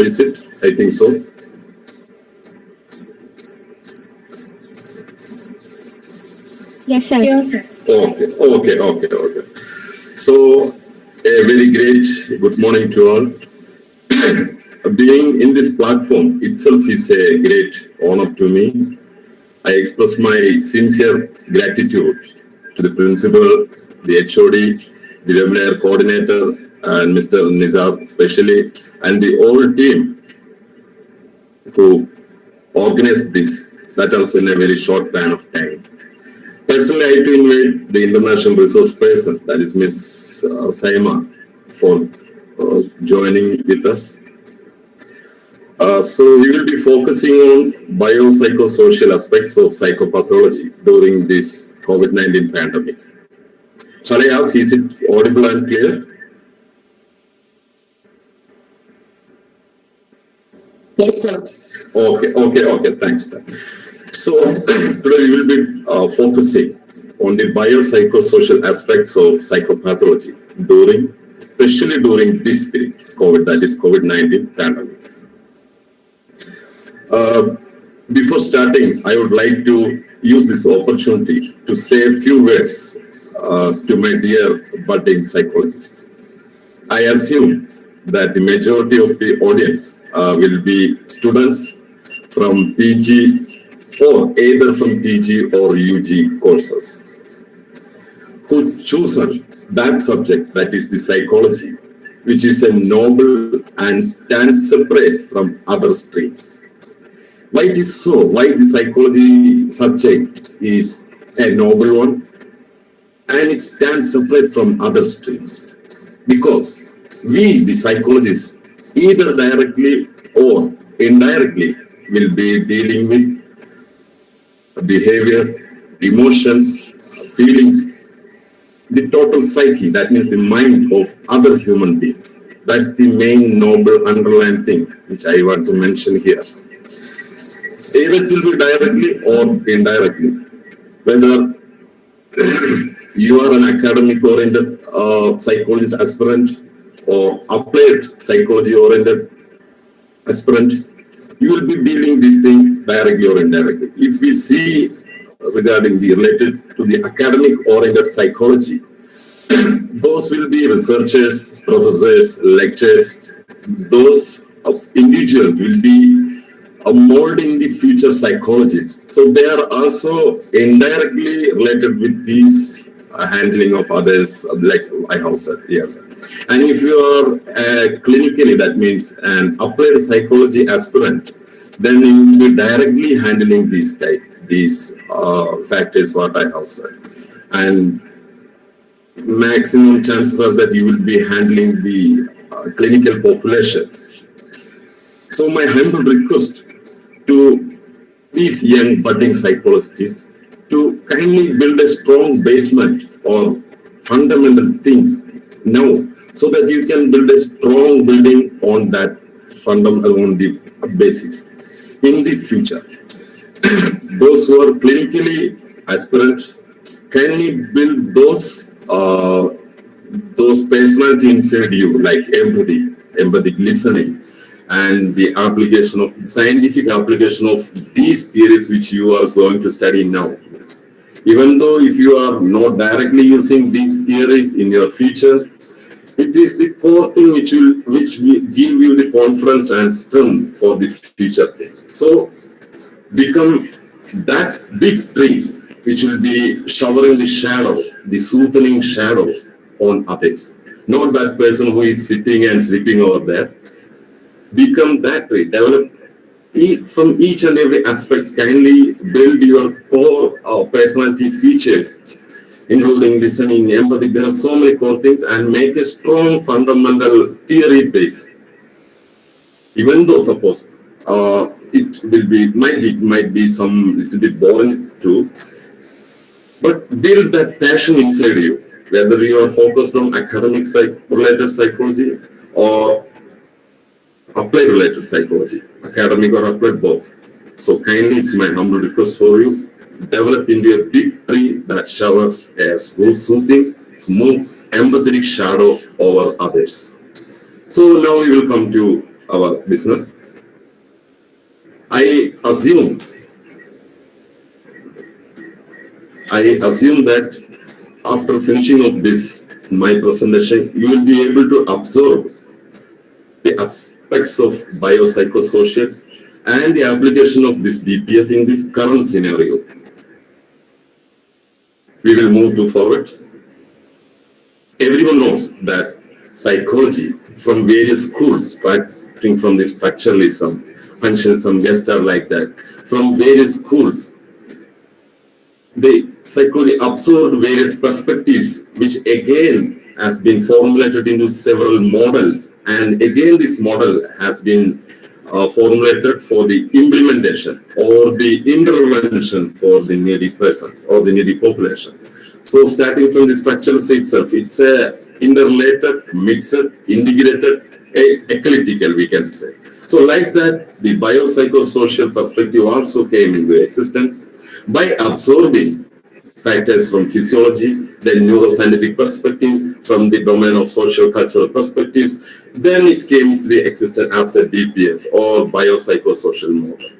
is it? I think so. Yes, sir. Yes, sir. Okay. So, a very great good morning to all. Being in this platform itself is a great honor to me. I express my sincere gratitude to the principal, the HOD, the webinar coordinator, and Mr. Nizar especially, and the whole team who organized this, that also in a very short span of time. Personally, I to invite the international resource person, that is Ms. Saima, for joining with us. So we will be focusing on biopsychosocial aspects of psychopathology during this COVID-19 pandemic. Shall I ask, is it audible and clear? Yes, sir. Okay, thanks. So today we will be focusing on the biopsychosocial aspects of psychopathology especially during this period, that is COVID-19 pandemic. Before starting, I would like to use this opportunity to say a few words to my dear budding psychologists. I assume that the majority of the audience will be students from PG or either from PG or UG courses who chosen that subject, that is the psychology, which is a noble and stands separate from other streams. Why it is so? Why the psychology subject is a noble one and it stands separate from other streams? Because we, the psychologists, either directly or indirectly will be dealing with behavior, emotions, feelings, the total psyche, that means the mind of other human beings. That's the main noble underlying thing which I want to mention here. Either it will be directly or indirectly. Whether you are an academic-oriented psychologist aspirant or applied psychology-oriented aspirant, you will be dealing this thing directly or indirectly. If we see regarding the related to the academic-oriented psychology, those will be researchers, professors, lecturers. Those individuals will be molding the future psychologists. So they are also indirectly related with these handling of others, like I have said here. And if you are clinically, that means an applied psychology aspirant, then you will be directly handling these factors what I have said. And maximum chances are that you will be handling the clinical populations. So my humble request to these young budding psychologists to kindly build a strong basement or fundamental things now, so that you can build a strong building on that fundamental, on the basics in the future. Those who are clinically aspirant, kindly build those personality inside you, like empathy, empathic listening, and the application of scientific application of these theories which you are going to study now. Even though if you are not directly using these theories in your future, it is the core thing which will give you the confidence and strength for the future thing. So become that big tree which will be showering the shadow, the soothing shadow on others. Not that person who is sitting and sleeping over there. Become that way. Develop from each and every aspect. Kindly build your core personality features, including listening, empathy. There are so many core things, and make a strong fundamental theory base. Even though suppose it will be might be some little bit boring too, but build that passion inside you. Whether you are focused on academic related psychology or applied related psychology, academic or applied both. So kindly, it's my humble request for you, develop into a big tree that showers a soothing, smooth, empathetic shadow over others. So now we will come to our business. I assume that after finishing of this, my presentation, you will be able to absorb the aspects of biopsychosocial and the application of this BPS in this current scenario. We will move to forward. Everyone knows that psychology from various schools, starting from the structuralism, functionalism, Gestalt like that, from various schools, the psychology absorbed various perspectives, which again has been formulated into several models, and again this model has been formulated for the implementation or the intervention for the needy persons or the needy population. So starting from the structures itself, it's a interrelated, mixed, integrated, eclectical, we can say. So like that, the biopsychosocial perspective also came into existence by absorbing factors from physiology, then neuroscientific perspective, from the domain of social cultural perspectives, then it came to the existence as a BPS or biopsychosocial model.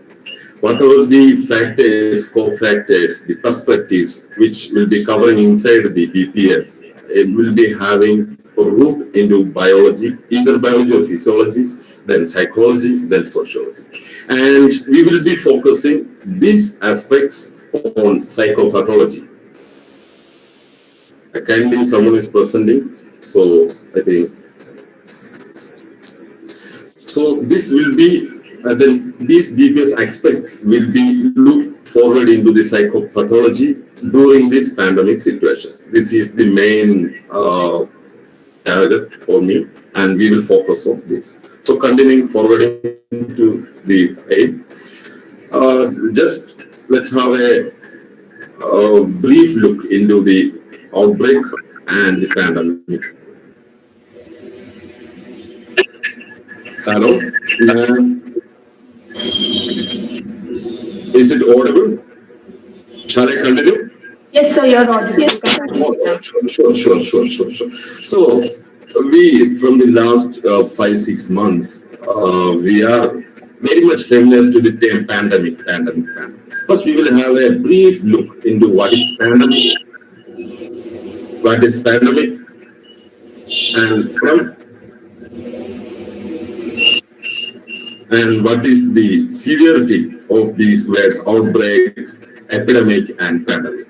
Whatever the factors, co-factors, the perspectives which will be covering inside the BPS, it will be having a root into biology, either biology or physiology, then psychology, then sociology. And we will be focusing these aspects on psychopathology. Kindly someone is presenting, so I think. So this will be, then these BPS aspects will be looked forward into the psychopathology during this pandemic situation. This is the main target for me, and we will focus on this. So continuing forwarding to the aim, just let's have a brief look into the outbreak and the pandemic. Hello? Is it audible? Shall I continue? Yes, sir, you're audible. Sure. So, we, from the last 5-6 months, we are very much familiar to the term pandemic. First, we will have a brief look into what is pandemic, and what is the severity of these words: outbreak, epidemic, and pandemic.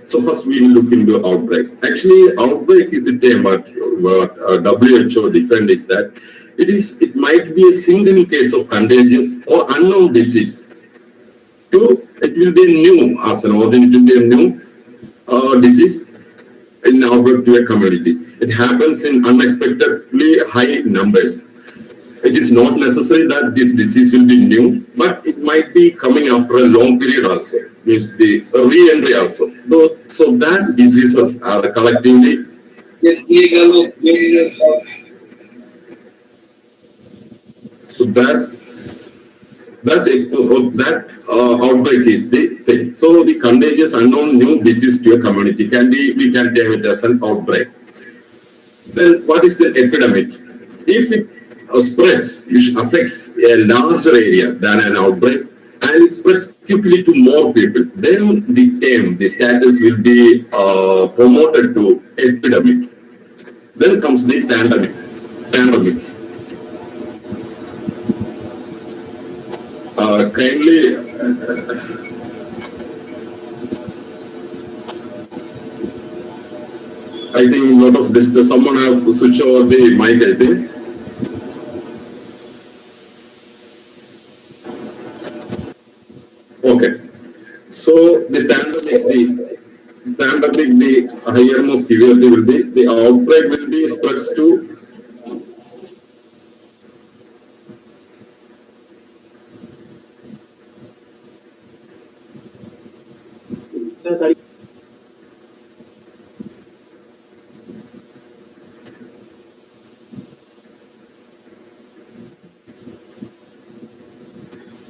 So first we will look into outbreak. Actually, outbreak is a term what WHO defined is that it might be a single case of contagious or unknown disease. It will be new as an origin, it will be a new disease in outbreak to a community. It happens in unexpectedly high numbers. It is not necessary that this disease will be new, but it might be coming after a long period also, means the re-entry also. So that diseases are collectively so that outbreak is the thing. So the contagious unknown new disease to a community we can term it as an outbreak. Then what is the epidemic? If it spreads, it affects a larger area than an outbreak, and it spreads quickly to more people, then the status will be promoted to epidemic. Then comes the pandemic. Kindly I think a lot of this, someone has switched over the mic, I think. Okay. So the pandemic, the higher most severity will be, the outbreak will be spreads to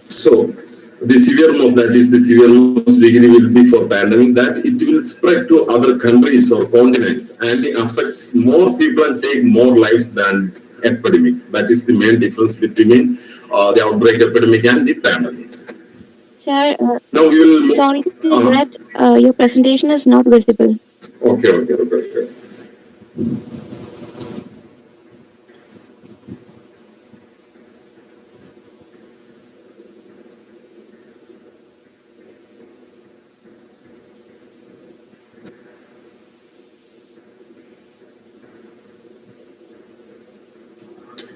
so the severe most degree will be for pandemic, that it will spread to other countries or continents, and it affects more people and take more lives than epidemic. That is the main difference between the outbreak epidemic and the pandemic. Sir, Now we will move. sorry to Uh-huh. interrupt. Your presentation is not visible. Okay.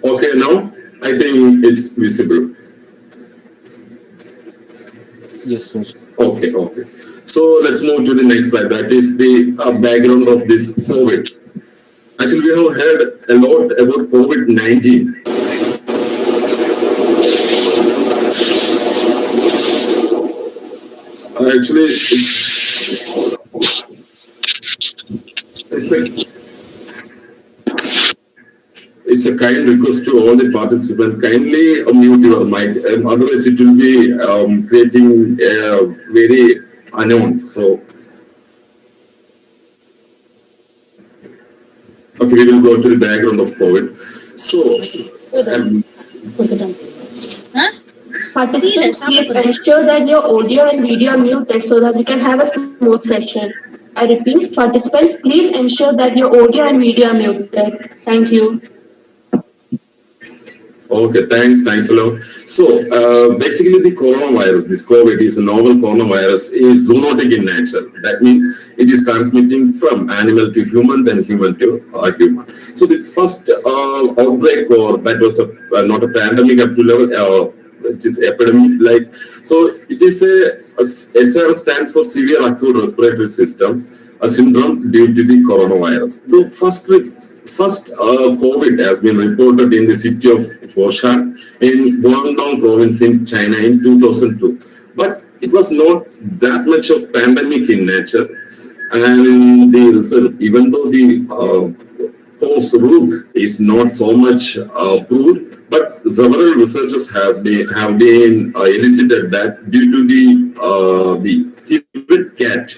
Okay, now I think it's visible. Yes, sir. Okay. So let's move to the next slide. That is the background of this COVID. Actually, we have heard a lot about COVID-19. Actually, it's a kind request to all the participants. Kindly mute your mic, otherwise it will be creating very unknown. So, okay, we will go to the background of COVID. So, Participants, please ensure that your audio and video are muted so that we can have a smooth session. I repeat, participants, please ensure that your audio and video are muted. Thank you. okay, thanks a lot. So, basically the coronavirus, this COVID is a novel coronavirus, is zoonotic in nature. That means it is transmitting from animal to human, then human to human. So the first outbreak, or that was not a pandemic up to level, it is epidemic like. So it is SR stands for severe acute respiratory system, a syndrome due to the coronavirus. The first COVID has been reported in the city of Foshan in Guangdong province in China in 2002. But it was not that much of pandemic in nature, and the result, even though the cause route is not so much proved, but several researchers have been elicited that due to the civet cat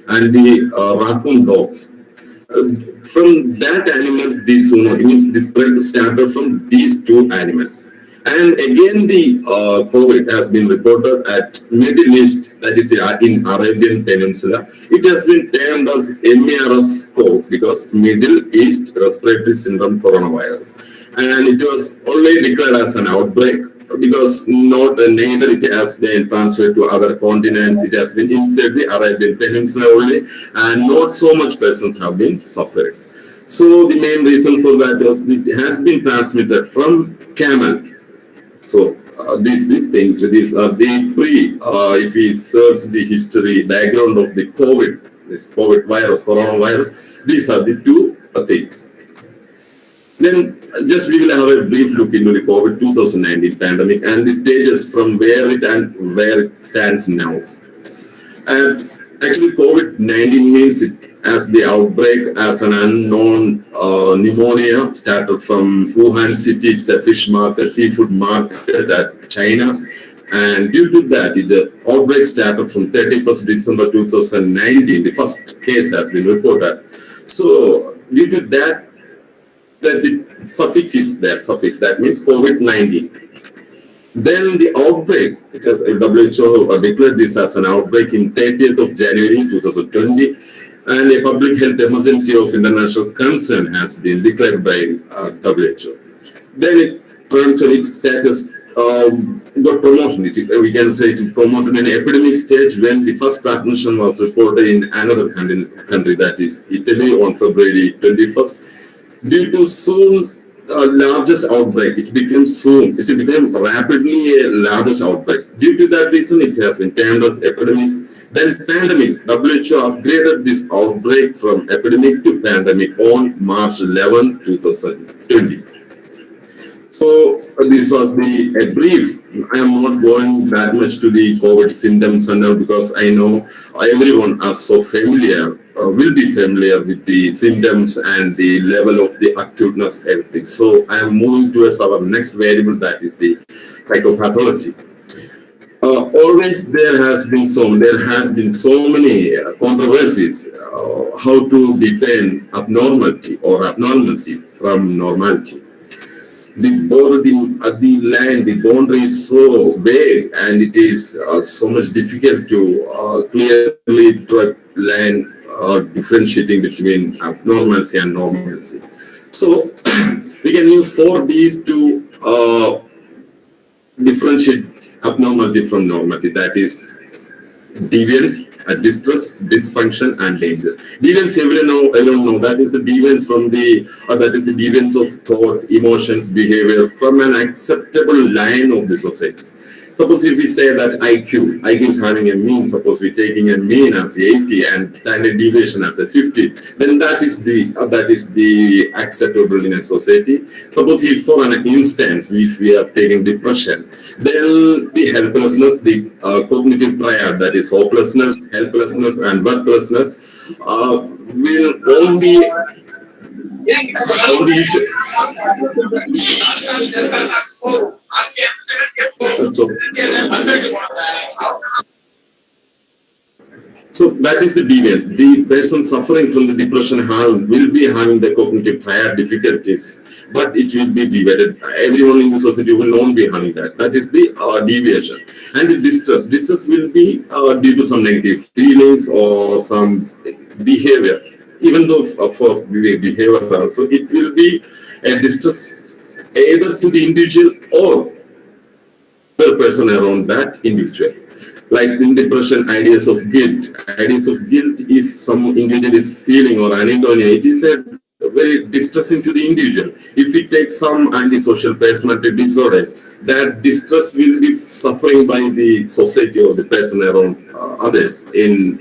and the raccoon dogs. From that animals, this means this spread started from these two animals. And again, the COVID has been reported at Middle East, that is in Arabian Peninsula. It has been termed as MERS-CoV because Middle East Respiratory Syndrome Coronavirus. And it was only declared as an outbreak because neither it has been transferred to other continents. It has been inside the Arabian Peninsula only, and not so much persons have been suffering. So the main reason for that was it has been transmitted from camel. So these the things, these are the if we search the history background of the COVID, this COVID virus, coronavirus, these are the two things. Then just we will have a brief look into the COVID 2019 pandemic and the stages from where it stands now. And actually COVID-19 means it as the outbreak as an unknown pneumonia started from Wuhan city. It's a fish market, seafood market at China. And due to that, the outbreak started from 31st December 2019. The first case has been reported. So due to that, the suffix is there, that means COVID-19. Then the outbreak, because WHO declared this as an outbreak in 30th of January 2020, and a public health emergency of international concern has been declared by WHO. Then it turns on its status, got promotion. We can say it promoted an epidemic stage when the first transmission was reported in another country, that is Italy, on February 21st. Due to soon largest outbreak, it became rapidly a largest outbreak. Due to that reason, it has been termed as epidemic. Then pandemic, WHO upgraded this outbreak from epidemic to pandemic on March 11, 2020. So this was a brief. I am not going that much to the COVID symptoms and all because I know everyone are so familiar, will be familiar with the symptoms and the level of the acuteness, everything. So I am moving towards our next variable, that is the psychopathology. Always there has been so many controversies how to define abnormality or abnormalcy from normality. the line, the boundary is so vague, and it is so much difficult to clearly draw a line differentiating between abnormalcy and normalcy. So we can use 4Ds to differentiate abnormality from normality. That is deviance, distress, dysfunction, and danger. Deviance, everyone know that is the deviance from that is the deviance of thoughts, emotions, behavior from an acceptable line of the society. Suppose if we say that IQ is having a mean, suppose we're taking a mean as 80 and standard deviation as a 50, then that is the acceptable in a society. Suppose if for an instance, if we are taking depression, then the helplessness, the cognitive triad, that is hopelessness, helplessness, and worthlessness, will only so that is the deviance. The person suffering from the depression will be having the cognitive triad difficulties, but it will be divided. Everyone in the society will not be having that. That is the deviation. And the distress. Distress will be due to some negative feelings or some behavior. Even though for the behavior also, it will be a distress either to the individual or the person around that individual. Like in depression, ideas of guilt. If some individual is feeling or anhedonia, it is a very distressing to the individual. If we take some antisocial personality disorders, that distress will be suffering by the society or the person around others. In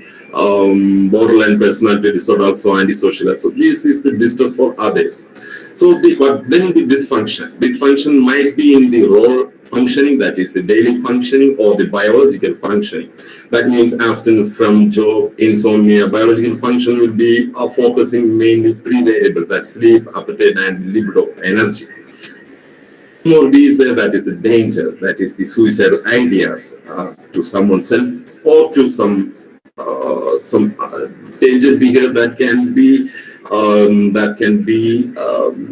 borderline personality disorder, also antisocial. So this is the distress for others. So but then the dysfunction might be in the role functioning, that is the daily functioning or the biological functioning. That means abstinence from job, insomnia. Biological function will be focusing mainly 3 variables, that's sleep, appetite, and libido, energy. More D is there, that is the danger, that is the suicidal ideas to someone's self or to some danger behavior that can be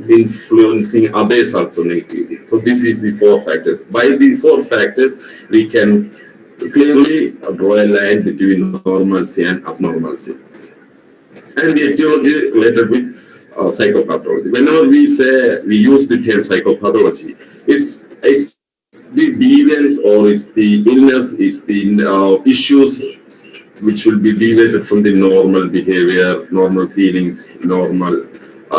influencing others also negatively. So this is the 4 factors. By the 4 factors, we can clearly draw a line between normalcy and abnormalcy. And the etiology related with psychopathology. Whenever we use the term psychopathology, it's the deviance or it's the illness, it's the issues which will be deviated from the normal behavior, normal feelings, normal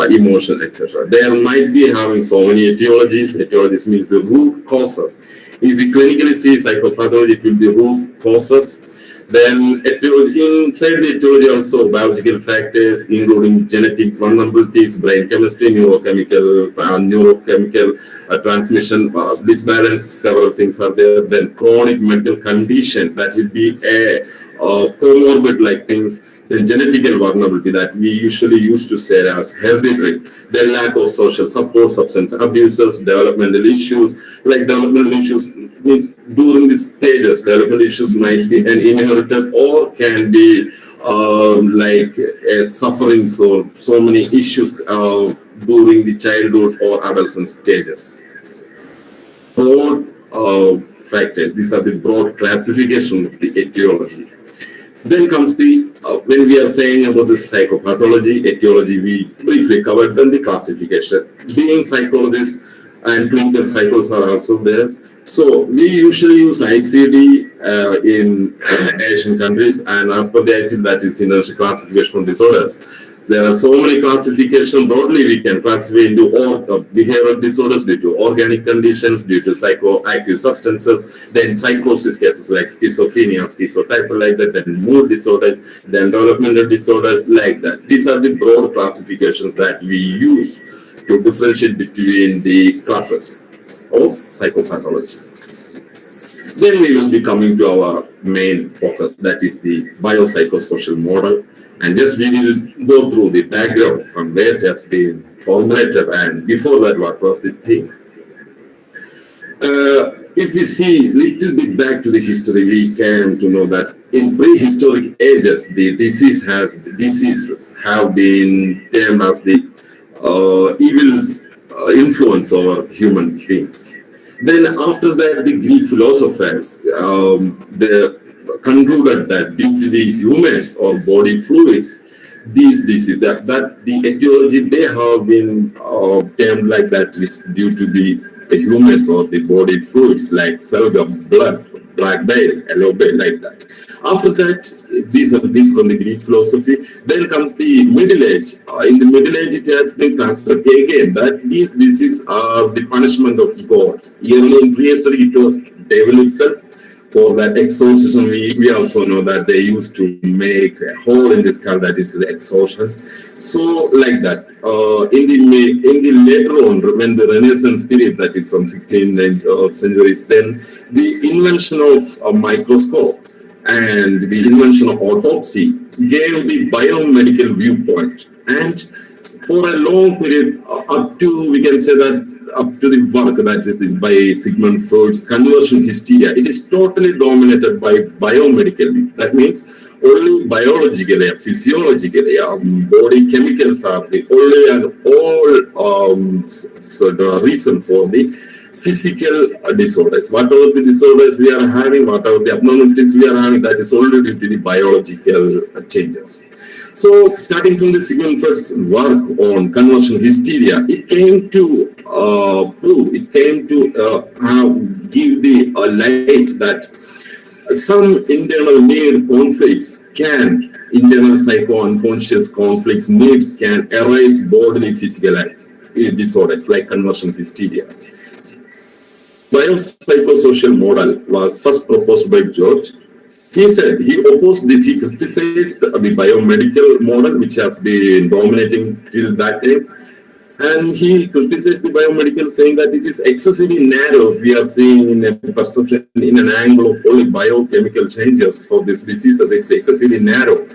emotion, etc. There might be having so many etiologies. Etiologies means the root causes. If we clinically see psychopathology, it will be root causes. Then inside the etiology also biological factors, including genetic vulnerabilities, brain chemistry, neurochemical transmission disbalance, several things are there. Then chronic medical conditions, that will be a comorbid like things. Then genetical vulnerability that we usually used to say as hereditary. Then lack of social support, substance abuses, developmental issues. Like developmental issues means during these stages, developmental issues might be an inherited or can be like a suffering. So many issues during the childhood or adolescent stages. Broad factors. These are the broad classification of the etiology. Then comes the, when we are saying about the psychopathology, etiology, we briefly covered, then the classification. Being psychologists and clinical psychologists are also there. So we usually use ICD in Asian countries, and as per the ICD, that is International Classification of Disorders. There are so many classifications. Broadly, we can classify into behavioral disorders due to organic conditions, due to psychoactive substances, then psychosis cases like schizophrenia, schizotype like that, then mood disorders, then developmental disorders like that. These are the broad classifications that we use to differentiate between the classes of psychopathology. Then we will be coming to our main focus, that is the biopsychosocial model. And just we will go through the background from where it has been formulated, and before that, what was the thing. If we see a little bit back to the history, we came to know that in prehistoric ages, the diseases have been termed as the influence over human beings. Then after that, the Greek philosophers they concluded that due to the humors or body fluids, these diseases, that the etiology they have been termed like that is due to the humors or the body fluids like phlegm, blood, black bile, yellow bile, like that. After that, these from the Greek philosophy. Then comes the Middle Age. In the Middle Age, it has been transferred again that these diseases are the punishment of God. Early in prehistory, it was devil itself. For that exorcism, we also know that they used to make a hole in the skull, that is the exorcism. So like that. In the later on, when the Renaissance period, that is from 16th centuries, then the invention of a microscope and the invention of autopsy gave the biomedical viewpoint. And for a long period, up to, we can say that, up to the work that is by Sigmund Freud's conversion hysteria, it is totally dominated by biomedical view. That means only biologically, physiologically, body chemicals are the only and all the reason for the physical disorders. Whatever the disorders we are having, whatever the abnormalities we are having, that is only due to the biological changes. So, starting from the Sigmund Freud's work on conversion hysteria, it came to prove, it came to give the light that some internal need conflicts can, internal psycho-unconscious conflicts, needs can arise bodily physical disorders like conversion hysteria. Biopsychosocial model was first proposed by George. He said he opposed this, he criticized the biomedical model which has been dominating till that time, and he criticized the biomedical, saying that it is excessively narrow. We are seeing in a perception, in an angle of only biochemical changes for this disease, it's excessively narrow.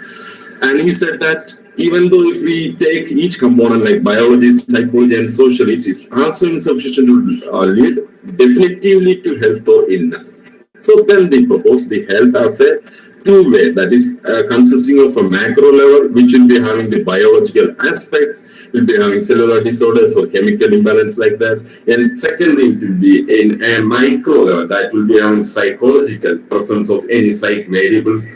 And he said that even though if we take each component like biology, psychology and social, it is also insufficient to lead definitively to health or illness. So then they proposed the health as a two-way, that is consisting of a macro level, which will be having the biological aspects, will be having cellular disorders or chemical imbalance like that. And secondly, it will be in a micro level, that will be having psychological presence of any psych variables,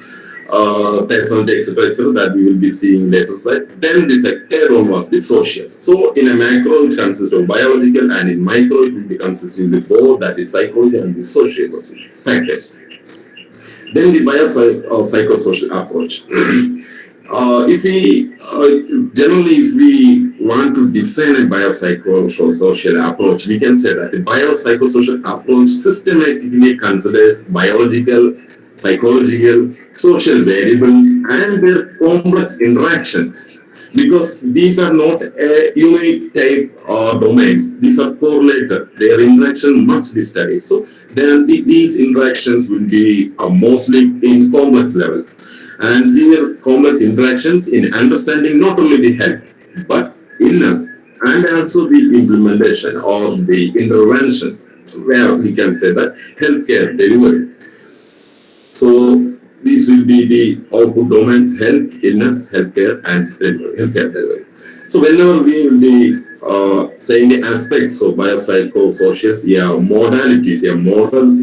personality, etc., that we will be seeing later. Right? Then the third one was the social. So in a macro, it consists of biological, and in micro, it will be consisting of both, that is psychology and the social factors. Then the biopsychosocial approach. If we generally, if we want to define a biopsychosocial approach, we can say that the biopsychosocial approach systematically considers biological, psychological, social variables and their complex interactions, because these are not unique type domains. These are correlated. Their interaction must be studied. So then these interactions will be mostly in complex levels, and their complex interactions in understanding not only the health but illness, and also the implementation or the interventions, where we can say that healthcare delivery. So these will be the output domains: health, illness, healthcare, and healthcare delivery. So whenever we will be saying the aspects of biopsychosocial, modalities, models,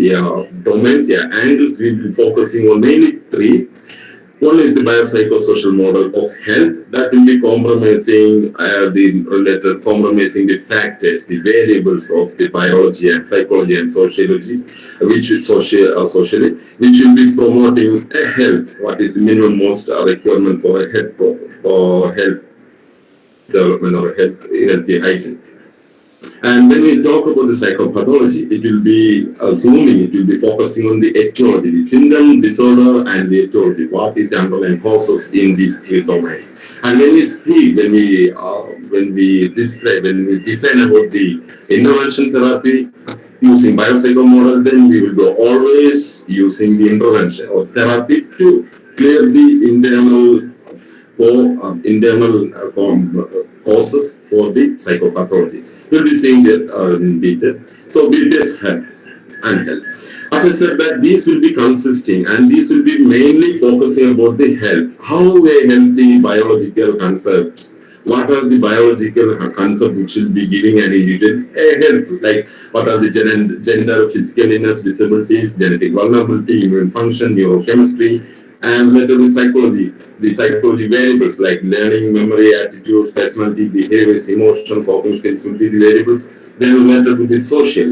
domains, angles, we will be focusing on mainly three. One is the biopsychosocial model of health, that will be compromising the factors, the variables of the biology and psychology and sociology, which is socially, which will be promoting a health. What is the minimum most requirement for a health or health development or healthy hygiene? And when we talk about the psychopathology, it will be it will be focusing on the etiology, the symptom, disorder, and the etiology. What is the underlying causes in these three domains? And when we speak, when we define about the intervention therapy using biopsycho model, then we will go always using the intervention or therapy to clear the internal causes for the psychopathology. We'll be seeing that in detail. So details health and health. As I said, that these will be consisting, and these will be mainly focusing about the health, how a healthy biological concepts what are the biological concepts which will be giving an individual health, like what are the gender, physical illness, disabilities, genetic vulnerability, immune function, neurochemistry, and related to psychology. The psychology variables like learning, memory, attitude, personality, behaviors, emotion, coping skills will be the variables. Then related to the social,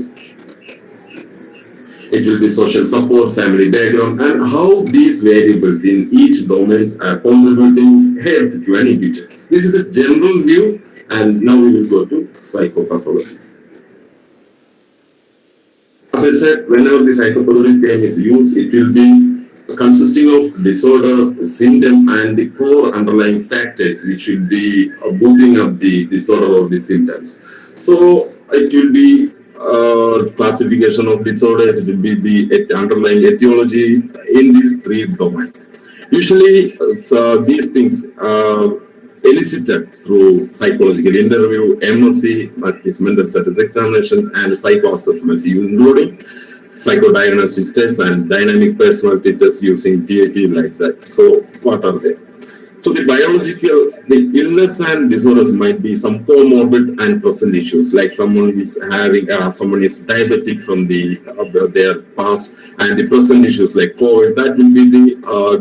it will be social support, family background, and how these variables in each domains are contributing health to an individual. This is a general view, and now we will go to psychopathology. As I said, whenever the psychopathology term is used, it will be consisting of disorder, symptom, and the core underlying factors which will be building up the disorder or the symptoms. So it will be classification of disorders, it will be the underlying etiology in these three domains. Usually, these things elicited through psychological interview, MOC, that is mental status examinations, and psycho-assessments, including psychodiagnostic tests and dynamic personality tests using TAT like that. So, what are they? So the illness and disorders might be some comorbid and present issues, like someone is diabetic from their past, and the present issues like COVID, that will be the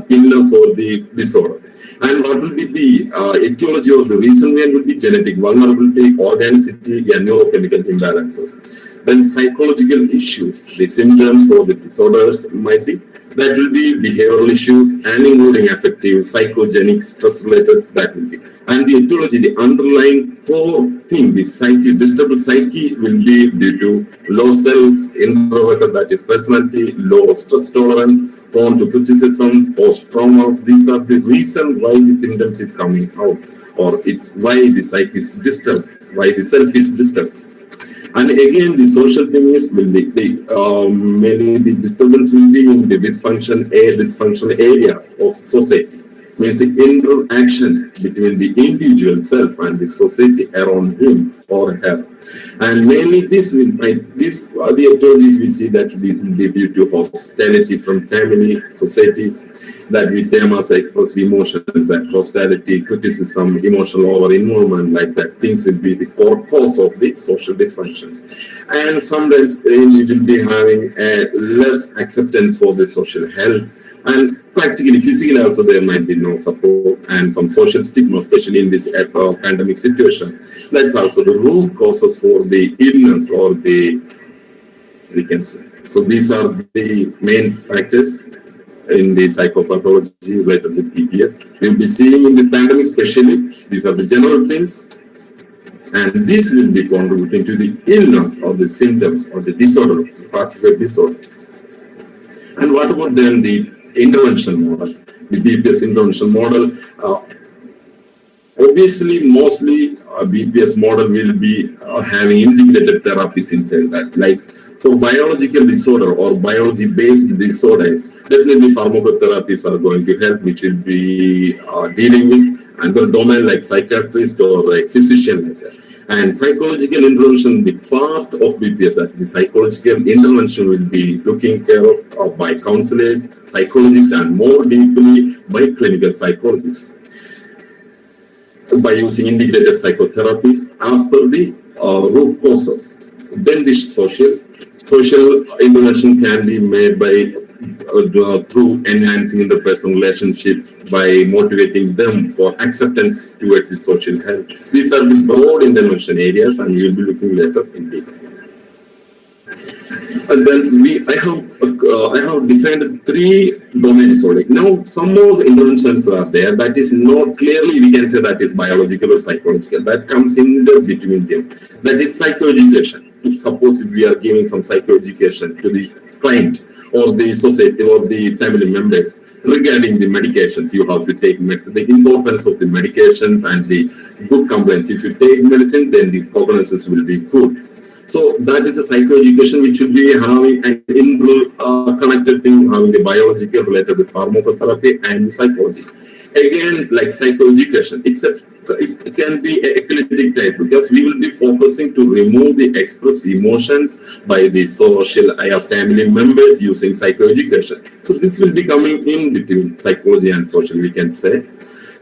illness or the disorder. And what will be the etiology or the reason behind will be genetic vulnerability, organicity, and neurochemical imbalances. Then psychological issues, the symptoms or the disorders might be, that will be behavioral issues and including affective, psychogenic, stress-related, that will be. And the etiology, the underlying core thing, the disturbed psyche will be due to low self, introverted, that is personality, low stress tolerance, prone to criticism, post-traumas. These are the reason why the symptoms is coming out, or it's why the psyche is disturbed, why the self is disturbed. And again, the social thing is mainly the disturbance will be in the dysfunctional areas of society. Means the interaction between the individual self and the society around him or her. And mainly the approach, if we see that the due to hostility from family, society, that we term as expressive emotions, that hostility, criticism, emotional over-involvement, like that, things will be the core cause of the social dysfunction. And sometimes the individual will be having a less acceptance for the social health, and practically, physically also there might be no support and some social stigma, especially in this pandemic situation. That's also the root causes for the illness or we can say. So these are the main factors in the psychopathology related to PPS. We'll be seeing in this pandemic especially, these are the general things, and this will be contributing to the illness or the symptoms or the disorder, classified disorders. And what about then the intervention model, the BPS intervention model? Obviously, mostly BPS model will be having integrated therapies inside that. Like for biological disorder or biology-based disorders, definitely pharmacotherapies are going to help, which will be dealing with another domain like psychiatrist or like physician like that. And psychological intervention, the part of BPS, that the psychological intervention will be looking care of by counselors, psychologists, and more deeply by clinical psychologists, by using integrated psychotherapies as per the root causes. Then this social intervention can be made by through enhancing interpersonal relationship, by motivating them for acceptance towards the social health. These are the broad intervention areas, and we will be looking later in detail. And then I have defined three domains already. Now, some more interventions are there that is not clearly we can say that is biological or psychological. That comes in the between them. That is psychoeducation. Suppose if we are giving some psychoeducation to the client or the society or the family members regarding the medications, you have to take medicine, the importance of the medications and the good compliance. If you take medicine, then the prognosis will be good. So that is a psychoeducation which will be having an connected thing, having the biological related with pharmacotherapy and the psychology. Again, like psychoeducation, it can be an eclectic type because we will be focusing to remove the expressed emotions by the social family members using psychoeducation. So this will be coming in between psychology and social, we can say.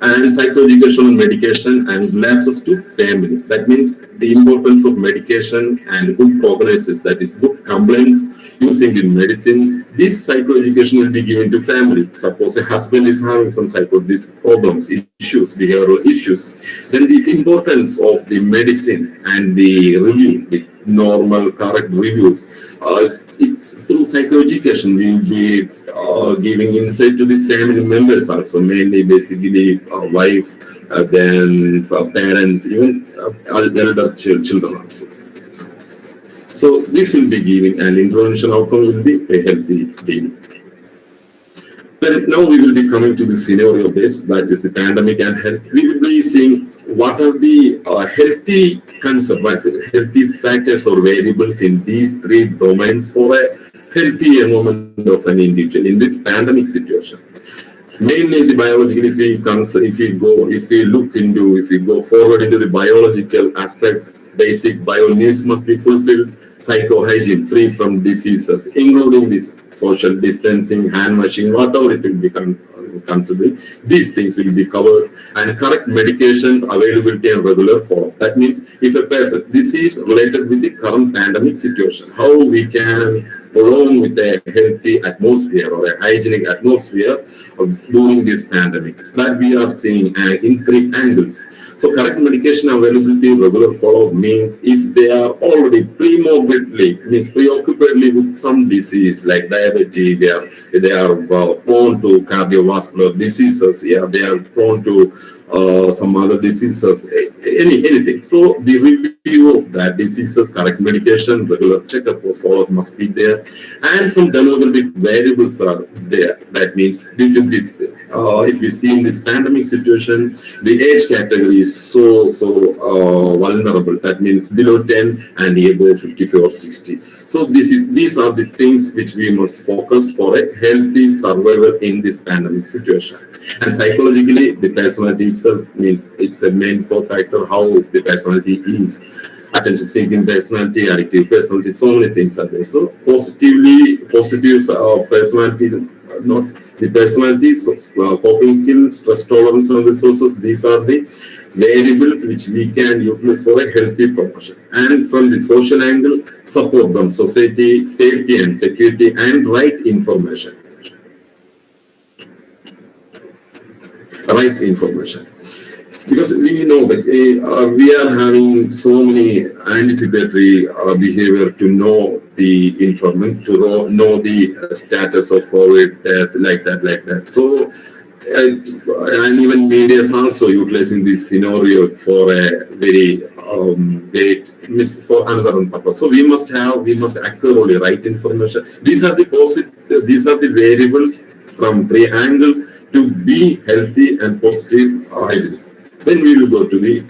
and psychoeducational medication and lapses to family. That means the importance of medication and good prognosis, that is good complaints using in medicine. This psychoeducation will be given to family. Suppose a husband is having some these problems, issues, behavioral issues, then the importance of the medicine and the review, the normal correct reviews, it's through psychoeducation we will be giving insight to the family members also, mainly basically wife, then parents, even elder children also. So this will be giving an intervention outcome will be a healthy daily. But now we will be coming to the scenario based, that is the pandemic and health. We will be seeing what are the healthy healthy factors or variables in these three domains for a healthy environment of an individual in this pandemic situation. Mainly the biological, if we go forward into the biological aspects, basic bio needs must be fulfilled. Psycho-hygiene, free from diseases, including this social distancing, hand washing, whatever it will become considering, these things will be covered, and correct medications, availability and regular follow-up. That means if a person, this is related with the current pandemic situation, how we can prolong with a healthy atmosphere or a hygienic atmosphere during this pandemic, that we are seeing in three angles. So correct medication availability, regular follow-up means if they are already premorbidly, means preoccupiedly with some disease like diabetes, they are prone to cardiovascular diseases, they are prone to some other diseases, anything. So the review of that diseases, correct medication, regular checkup or follow-up must be there, and some demographic variables are there. That means due to this, if we see in this pandemic situation, the age category is so vulnerable. That means below 10 and above 54 or 60. So these are the things which we must focus for a healthy survival in this pandemic situation. And psychologically, the personality itself means it's a main factor how the personality is. Attention-seeking personality, addictive personality, so many things are there. So positive personality, not the personalities, coping skills, stress tolerance and resources. These are the variables which we can utilize for a healthy profession. And from the social angle, support them, society, safety and security, and right information. Right information. Because we know that we are having so many anticipatory behavior to know the information, to know the status of COVID, death, like that. So, and even media is also utilizing this scenario for a very for another purpose. So we must accurately right information. These are the variables from three angles to be healthy and positive hygiene. Then we will go to the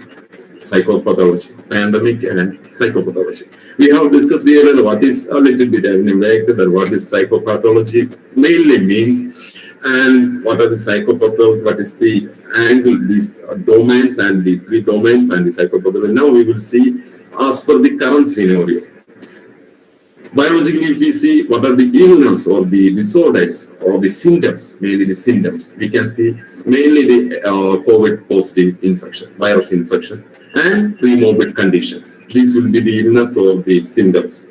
psychopathology, pandemic and psychopathology. We have discussed here what is a little bit that what is psychopathology mainly means, and what are the psychopathology, what is the angle, these domains and the three domains and the psychopathology. Now we will see as per the current scenario. Biologically, if we see what are the illness or the disorders or the symptoms, mainly the symptoms, we can see mainly the COVID positive infection, virus infection, and premorbid conditions. These will be the illness or the symptoms.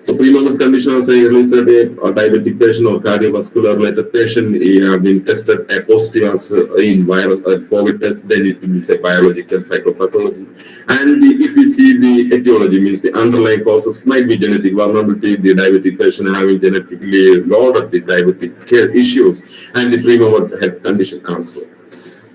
So premorbid conditions, I earlier said, a diabetic patient or cardiovascular related patient have been tested positive as in virus COVID test, then it will be say biological psychopathology. And if we see the etiology, means the underlying causes might be genetic vulnerability, the diabetic patient having genetically loaded the diabetic care issues, and the premorbid health condition also.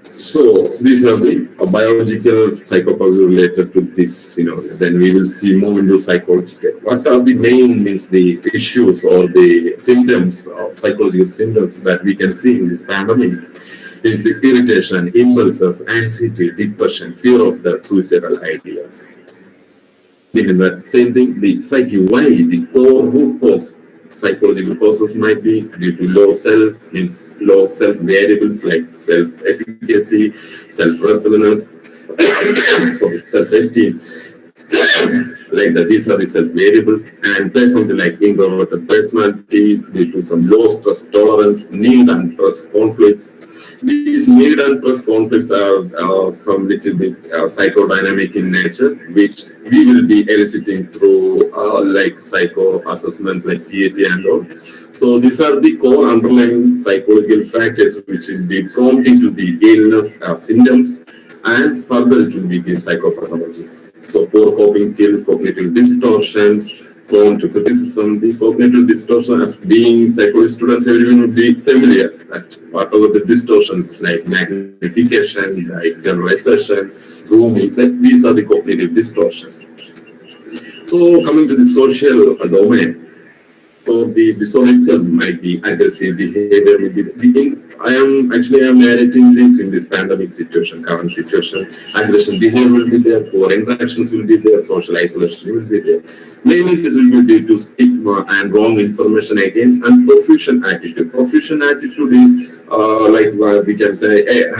So these are the biological psychopathology related to this scenario. Then we will see more into psychological. What are the main means the issues or the symptoms of psychological symptoms that we can see in this pandemic? Is the irritation, impulses, anxiety, depression, fear of death, suicidal ideas. Behind that same thing, the psyche, why the core root cause. Psychological causes might be due to low self, means low self variables like self-efficacy, self-worthiness, self-esteem. like that. These are the self-variable and personality like introverted personality due to some low stress tolerance, need and trust conflicts. These need and trust conflicts are some little bit psychodynamic in nature, which we will be eliciting through like psycho assessments like TAT and all. So these are the core underlying psychological factors which will be prompting to the illness symptoms, and further it will be the psychopathology. So poor coping skills, cognitive distortions, prone to criticism. These cognitive distortions, as being psychology students, everyone would be familiar that whatever the distortions like magnification, like generalization, zooming, that these are the cognitive distortions. So coming to the social domain, so the disorder itself might be aggressive behavior, maybe I am narrating this in this pandemic situation, current situation. Aggression behavior will be there, poor interactions will be there, social isolation will be there. Mainly this will be due to stigma and wrong information again, and profusion attitude. Profusion attitude is we can say a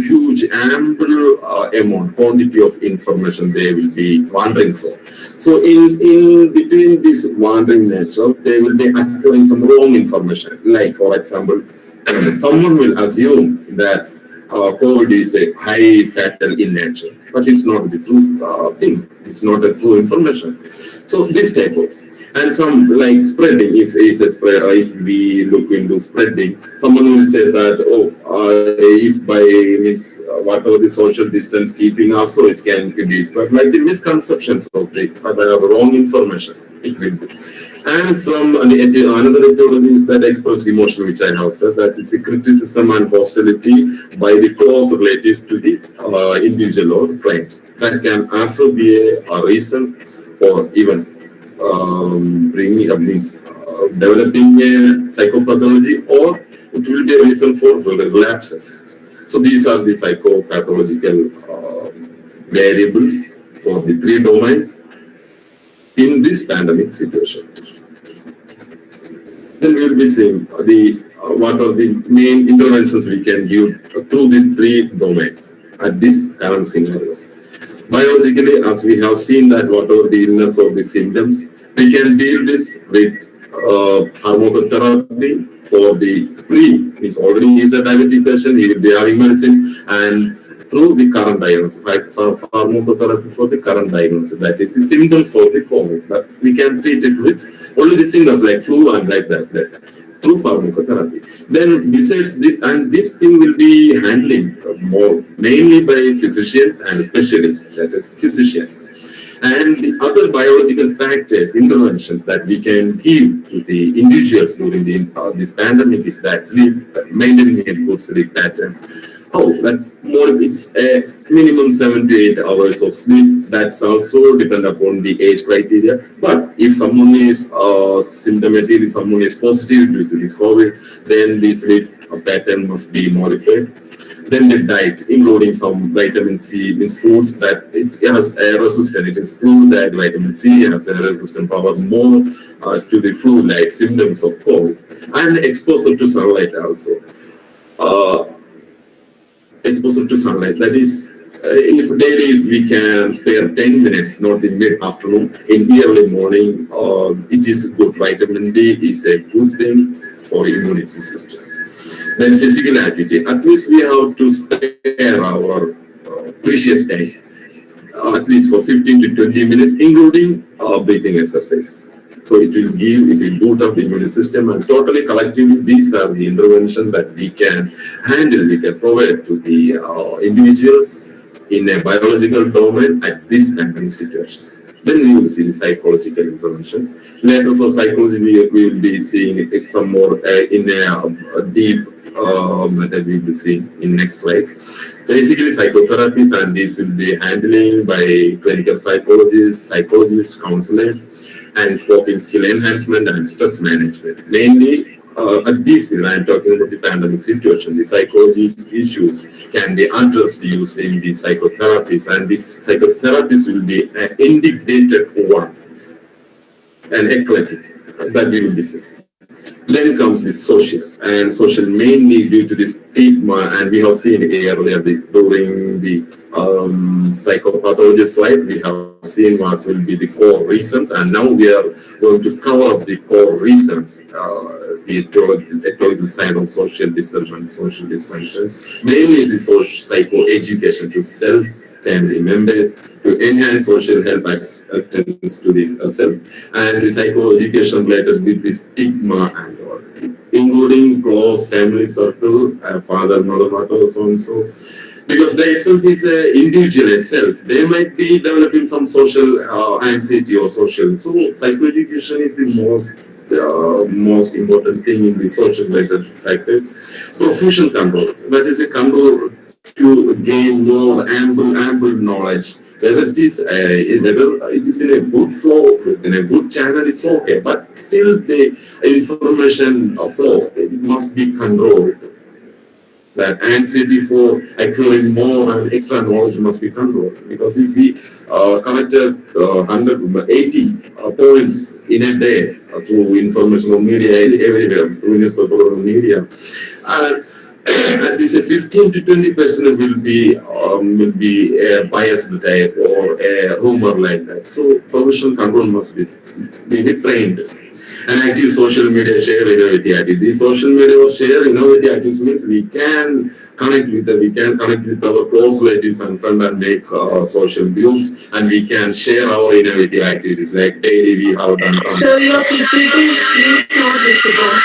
huge ample amount, quantity of information they will be wandering for. So in between this wandering nature, they will be acquiring some wrong information. Like for example, someone will assume that COVID is a high fatal in nature, but it's not the true thing. It's not a true information. So this type of, and some like spreading. If we look into spreading, someone will say that if by means whatever the social distance keeping also it can be spread. Like the misconceptions of the wrong information, it will be. And from another etiology is that expressed emotion, which I have said, that is a criticism and hostility by the close relatives to the individual or client. That can also be a reason for even developing a psychopathology, or it will be a reason for relapses. So these are the psychopathological variables for the three domains in this pandemic situation. Then we will be seeing what are the main interventions we can give through these three domains at this current scenario. Biologically, as we have seen that whatever the illness or the symptoms, we can deal this with pharmacotherapy for the means already he is a diabetic patient, he will be having medicines, and through the current diagnosis, pharmacotherapy for the current diagnosis, that is the symptoms for the COVID, that we can treat it with only the symptoms like flu and like that through pharmacotherapy. Then besides this, and this thing will be handling more mainly by physicians and specialists, that is physicians. And the other biological factors, interventions that we can give to the individuals during this pandemic is that sleep, maintaining a good sleep pattern. That's more, it's a minimum 7 to 8 hours of sleep. That's also depend upon the age criteria. But if someone is symptomatic, if someone is positive due to this COVID, then the sleep pattern must be modified. Then the diet, including some vitamin C, means foods that it has a resistance. It is proved that vitamin C has a resistant power more to the flu-like symptoms of COVID. And exposure to sunlight also. Exposure to sunlight, that is, if daily we can spare 10 minutes, not in mid-afternoon, in early morning, it is good. Vitamin D is a good thing for immunity system. Then physical activity, at least we have to spare our precious time, at least for 15 to 20 minutes, including breathing exercise. So it will boot up the immune system, and totally collectively, these are the interventions that we can handle, we can provide to the individuals in a biological domain at these pandemic situations. Then we will see the psychological interventions. Later for psychology, we will be seeing it some more in a deep method we will see in next slide. Basically psychotherapies, and these will be handling by clinical psychologists, counselors, and coping skill enhancement and stress management. Mainly at this period, I am talking about the pandemic situation. The psychology issues can be addressed using the psychotherapies, and the psychotherapies will be an integrated one, an eclectic, that we will be seeing. Then comes the social, and social mainly due to this stigma, and we have seen earlier during the psychopathology slide, we have seen what will be the core reasons, and now we are going to cover up the core reasons, the ecological side of social disturbance, social dysfunction, mainly the social psychoeducation to self, family members, to enhance social health acceptance to the self, and the psychoeducation related with the stigma and all, including close family circle, father, mother, so and so. Because they itself is an individual itself. They might be developing some social anxiety or social. So psychoeducation is the most important thing in the social related factors. Professional control. That is a control to gain more ample knowledge. Whether it is in a good flow, in a good channel, it's okay. But still, the information flow it must be controlled. That anxiety for acquiring more and extra knowledge must be controlled. Because if we collected 180 points in a day through information of media everywhere, through newspaper or media, at least a 15 to 20% will be a biased type or a rumor like that. So professional control must be trained. And active social media share innovative. The social media share innovative means we can connect with our close relatives and friends and make social groups, and we can share our innovative activities like daily we have done some. So your PPT is not visible.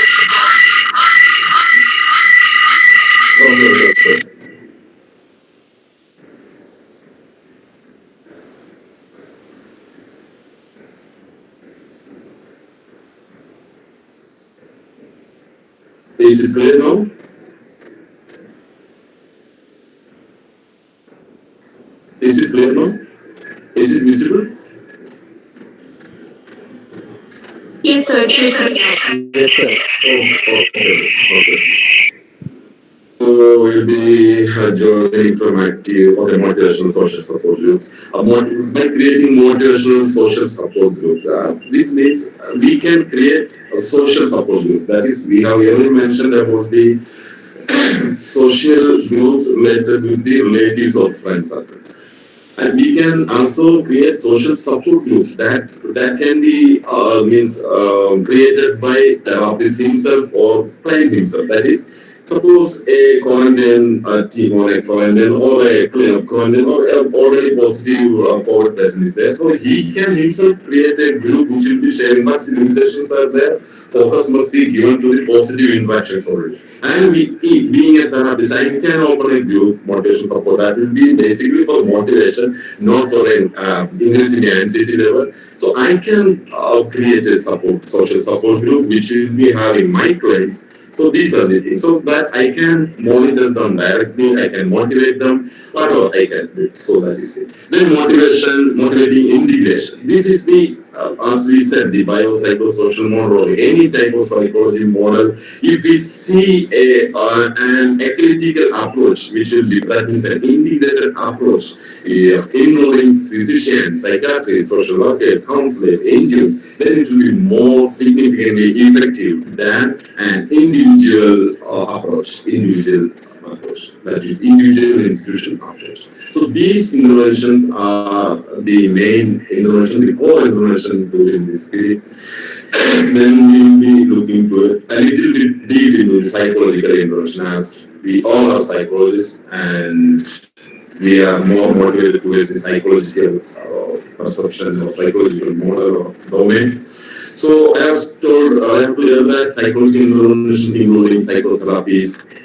Okay. Is it clear now? Is it clear now? Is it visible? Yes, sir. Yes, sir. Yes, sir. Okay. So we'll be joining from active motivational social support groups. By creating motivational social support groups, this means we can create a social support group. That is, we have already mentioned about the social groups related with the relatives of friends circle. And we can also create social support groups that can be created by therapist himself or client himself. That is, suppose a quarantine team or a quarantine or a quarantine or a already positive COVID person is there, so he can himself create a group which will be sharing, but the limitations are there. Focus must be given to the positive interactions only. And being a therapist, I can open a group, motivation support, that will be basically for motivation, not for an increase in the anxiety level. So I can create a social support group, which will be having my clients. So these are the things. So that I can monitor them directly, I can motivate them, whatever I can do. So that is it. Then motivating integration. This is the, as we said, the biopsychosocial model or any type of psychology model. If we see an eclectical approach, which will be, that means an integrated approach, involving physicians, psychiatrists, social workers, counselors, NGOs, then it will be more significantly effective than an individual approach. That is individual institution approach. So these interventions are the main intervention, the core intervention during this period. Then we will be looking to it a little bit deep into the psychological intervention, as we all are psychologists and we are more motivated towards the psychological perception or psychological model or domain. So as told, I have clear that psychological interventions including psychotherapies,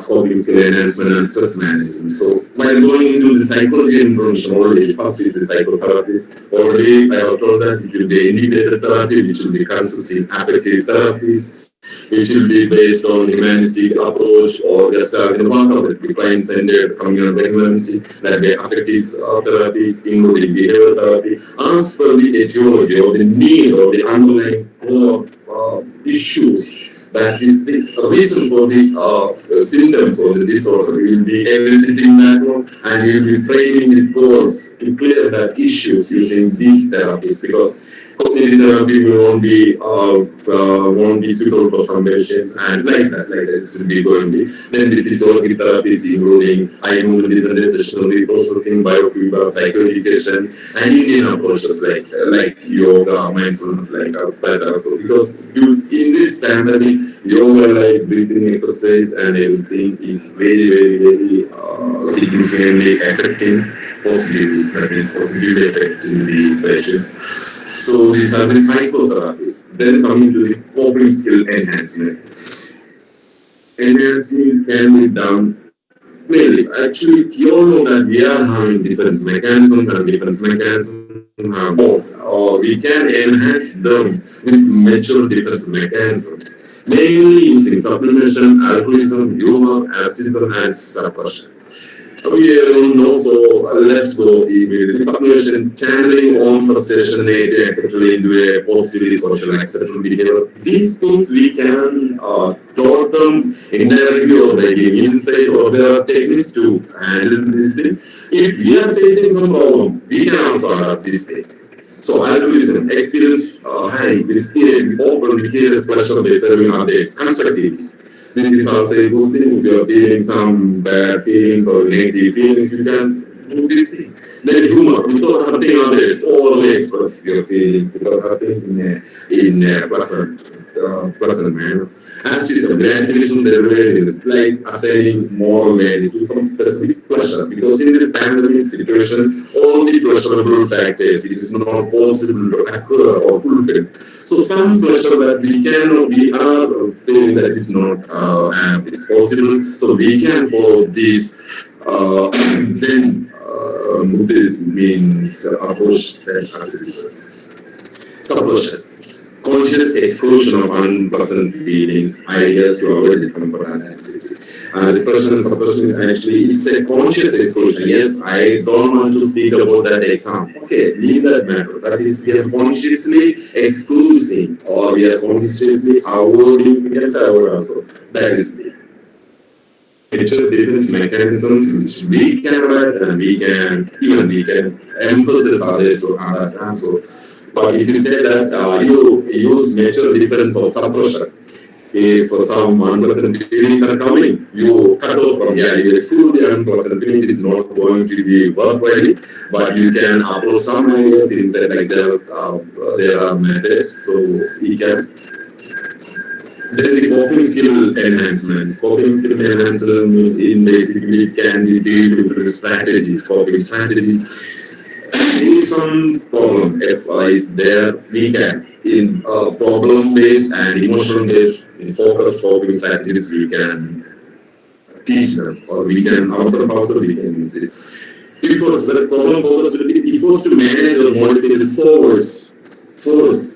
coping skill enhancement and stress management. So while going into the psychology intervention already, first is the psychotherapist. Already I have told that it will be integrated therapy, which will be consisting affective therapies, which will be based on humanistic approach or just the client-centered communal humanistic, that the affective therapies, including behavioral therapy, as per the etiology or the need or the underlying core issues. That is the reason for the symptoms of the disorder. We will be eliciting that one, and we will be framing the goals to clear that issues using these therapies, because cognitive therapy won't be suitable for some patients, and like that, it will be going to be. Then the physiological therapies including eye movement desensitization, reprocessing, biofeedback, psychoeducation, and Indian approaches like yoga, mindfulness, like that also. Because in this pandemic, yoga, like breathing exercise and everything, is very significantly affecting positively. That means positively affecting the patients. So these are the psychotherapies. Then coming to the coping skill enhancement. Enhancement can be done mainly. Actually, you all know that we are having defense mechanisms, and defense mechanisms have both. Or we can enhance them with mature defense mechanisms, mainly using sublimation, alcoholism, humor, asceticism, and suppression. We don't know, so let's go immediately. Sublimation, channeling on frustration, nature, etc., into a positively social acceptable behavior. These things we can taught them indirectly or by giving insight, or there are techniques to handle this thing. If we are facing some problem, we can also adapt this thing. So altruism, experience high, this period, open, vicarious pleasure by serving others, constructively. This is also a good thing. If you are feeling some bad feelings or negative feelings, you can do this thing. Then humor, without hurting others, always express your feelings without hurting in a pleasant manner. Asceticism, gratification derived, like assigning moral value to some specific pleasure. Because in this pandemic situation, only pleasurable factors, it is not possible to occur or fulfill. So some pleasure that we are feeling that is not it's possible. So we can follow this Zen Buddhism means approach that asceticism. Suppression. Conscious exclusion of unpleasant feelings, ideas to avoid discomfort and anxiety. Depression and suppression is actually, it's a conscious exclusion. Yes, I don't want to speak about that exam. Okay, leave that matter. That is, we are consciously excluding, or we are consciously avoiding. We can say avoid also. That is the nature defense mechanisms which we can write, and we can emphasize others to adapt also. But if you say that you use nature defense for suppression, if some unpleasant feelings are coming, you cut off from you exclude the unpleasant feelings. It is not going to be worthwhile, but you can approach some areas inside, like there are methods, so we can. Then the coping skill enhancements. Coping skill enhancement means in basically it can be deal with strategies, coping strategies. If some problem is there, we can in problem based and emotional based in focused coping strategies we can teach them, or we can ourselves also we can use it. Efforts, the problem focused efforts to manage or modify the source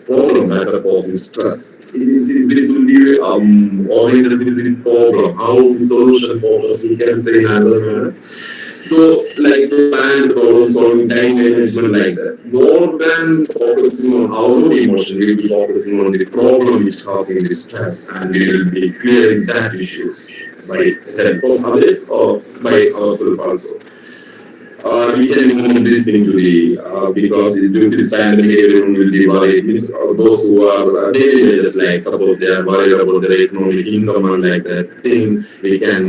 problem that are causing stress. This will be oriented with the problem, how the solution focus we can say in another manner. So, like plan problem solving, time management, like that. More than focusing on our own emotion, we will be focusing on the problem which is causing the stress, and we will be clearing that issues by help of others or by ourselves also. We can move this thing to the because due to this pandemic, everyone will be worried. Means those who are daily wages, like suppose they are worried about their economic income and like that thing, we can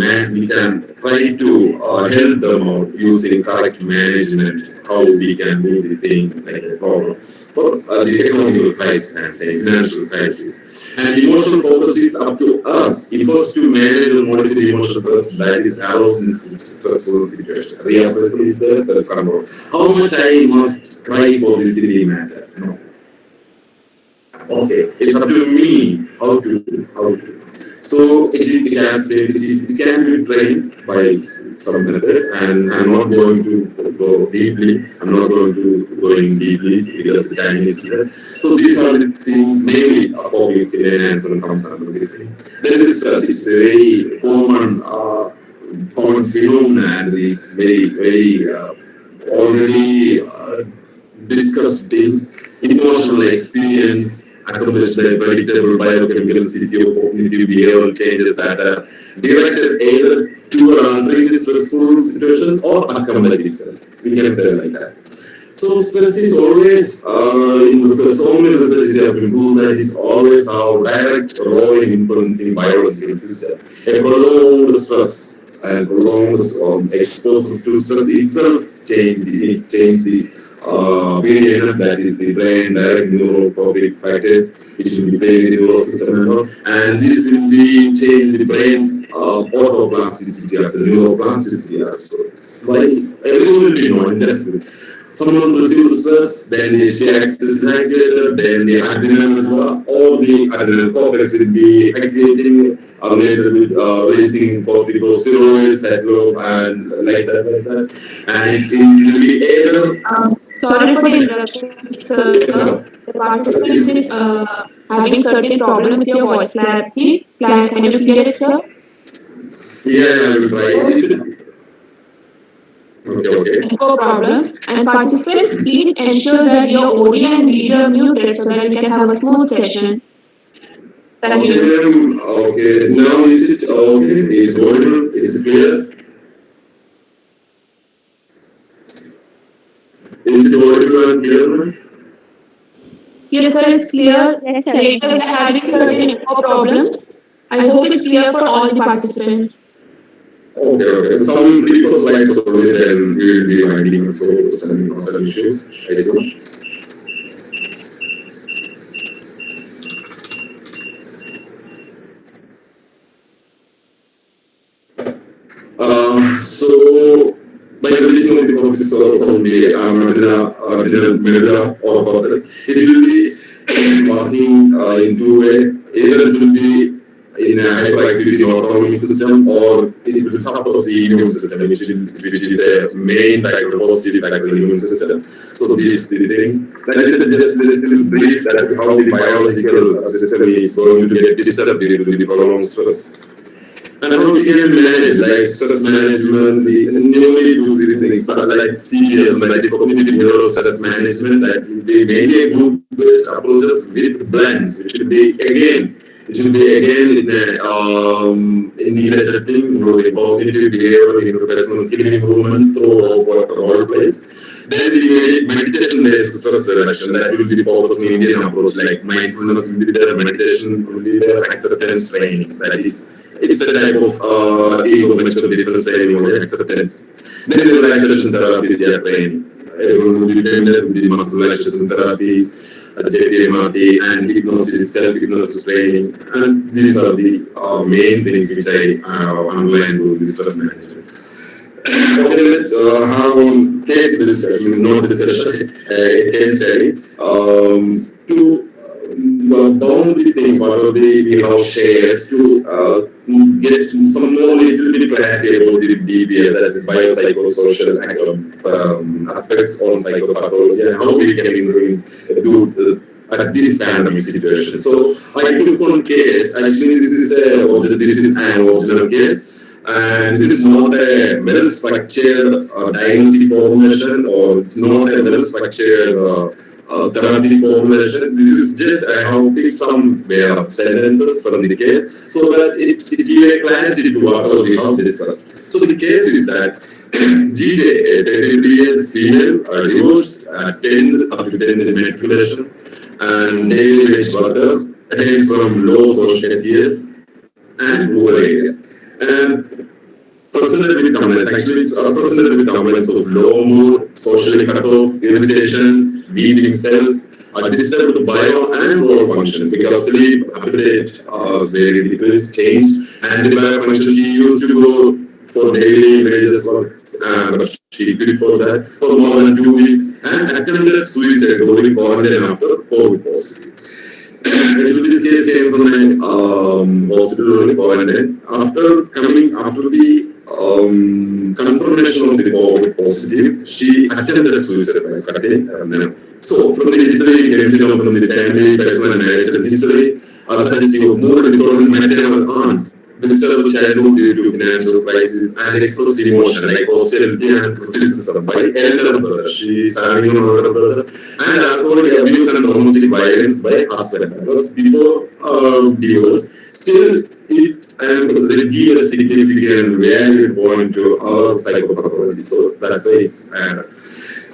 try to help them out using correct management. How we can move the thing like a problem for the economic crisis and the financial crisis. And emotional focus is up to us. If us to manage or modify the emotional process that is arose in this stressful situation. Reappraisal is there, self-control. How much I must cry for this silly matter? No. Okay, it's up to me how to do. So it can be trained by some methods, and I'm not going to go deeply. I'm not going to go in deeply because the time is here. So these are the things mainly coping skill enhancement comes under this thing. Then discuss. It's a very common phenomenon, and it's very already discussed in emotional experience accomplished by predictable biochemical physiocognitive behavioral changes that are directed either to or altering the stressful situation or accompany itself. We can say like that. So stress is always in research, so many research have been proven that it's always have direct role in influencing biological system. A prolonged stress and prolonged exposure to stress itself change the BDNF, that is the brain direct neurotropic factors, which will be playing the neural system and this will be change the brain autoplasticity as a neuroplasticity as well. Why everyone will be knowing that's good. Someone receives stress, then the HPA axis is activated, then the adrenal, all the adrenal cortex will be activating, later with releasing corticosteroids, cyclop, and like that. And it will be either. Sorry for the interruption, sir. Yes, sir. The participant is having certain problem with your voice clarity. Can you clear it, sir? Yeah, I will try. Okay. No problem. And participants, please ensure that your audio and video are muted so that we can have a smooth session. Thank you. Okay, now is it okay? Is it audible? Is it clear? Is it audible and clear? Yes, sir, it's clear. Yes, sir. Later, we are having certain echo problems. I hope it's clear for all the participants. Okay. Some 3-4 slides only, then we will be winding, so it's not an issue. I think. So by releasing the topics from the Medina or cortex, it will be working in two ways. Either it will be in a hyperactivity autonomic system, or it will suppress the immune system, which is a main factor, positive factor in the immune system. So this is the thing. That is just basically brief that how the biological system is going to get disturbed due to the prolonged stress. And how we can manage, like stress management, the newly do the things like CBS, like cognitive behavioral stress management, that will be mainly group-based approaches with blends, which should be again in a integrated thing, including cognitive behavior, personal skill improvement through role plays. Then the meditation-based stress reduction, that will be focused on Indian approach, like mindfulness will be there, meditation will be there, acceptance training, that is. It's a type of ego mental difference training or acceptance. Then the relaxation therapies they are training. Everyone will be familiar with the muscle relaxation therapies, JPMRT, and hypnosis, self-hypnosis training. And these are the main things which I underline to this stress management. Okay, let's have one case discussion, not discussion, a case study to down the things what we have shared to get some more little bit clarity about the BPS, that is biopsychosocial aspects on psychopathology and how we can do at this pandemic situation. So I took one case. Actually, this is an original case. And this is not a well-structured diagnostic formulation, or it's not a well-structured therapy formulation. This is just I have picked some sentences from the case so that it gives a clarity to what we have discussed. So the case is that GJ, a 33 years female, divorced, 10 up to 10 in manipulation, and daily wage worker, hails from low social SES and poor area. And presented with complaints, actually presented with complaints of low mood, socially cut off, irritation, weeping spells, disturbed bio and role functions because sleep, appetite are very decreased, changed, and the bio function she used to go for daily wages work, but she quit for that for more than 2 weeks and attempted suicide during quarantine after COVID positive. Actually, this case came from a hospital during quarantine. After the confirmation of the COVID positive, she attempted suicide by cutting her nail. So, from the history, we came to know from the family, personal and marital history, a sensitive of mood disorder, maternal aunt, disturbed childhood due to financial crisis, and expressed emotion like hostility and criticism by elder brother. She is having an older brother, and alcoholic abuse and domestic violence by husband. Because before divorce, still it emphasizes give a significant value point to our psychopathology. So that's why it's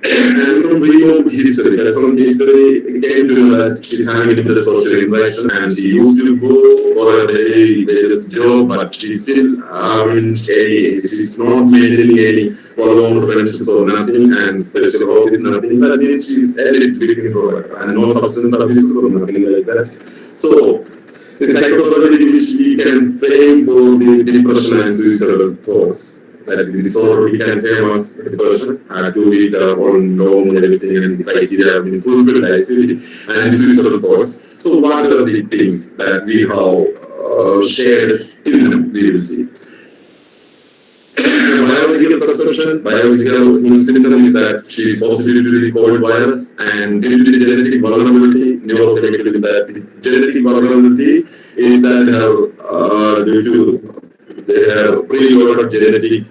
And from remote history, some history came to know that she's having limited social interaction and she used to go for a daily basis job, but she still haven't any, she's not maintaining any follow-on friendships or nothing, and special hobbies, nothing. That means she's a little bit introvert and no substance abuses or nothing like that. So, the psychopathology which we can frame for the depression and suicidal thoughts. That the disorder we can term as depression. 2 weeks are all normal and everything, and the criteria have been fulfilled, I see, and suicidal thoughts. So, what are the things that we have shared till now? We will see. Biological perception, biological symptom is that she is positive to the COVID virus, and due to the genetic vulnerability, neurochemical, that the genetic vulnerability is that due to they have preloaded genetic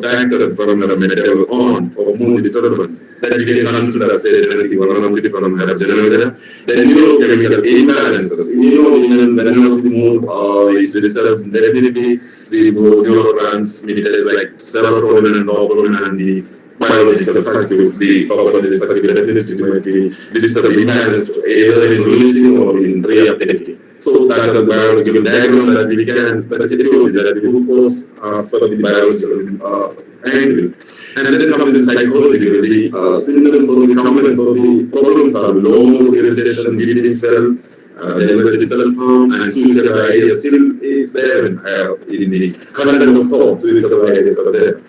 factor from the medical on hormone disturbance that we can consider as a genetic vulnerability from her generator. The neurochemical imbalances, whenever the mood is disturbed, definitely the neurotransmitters like serotonin and dopamine and the biological circuit, the pathological circuit definitely might be disturbed, imbalanced either in releasing or in reuptaking. So that is the biological diagram that we can, that the etiology, that the root cause as per the biological angle. And then comes the psychological, the symptoms or the components of the problems are low mood, irritation, bleeding spells, deliberate self-harm, and suicidal ideas still is there in the content of thoughts, suicidal ideas are there.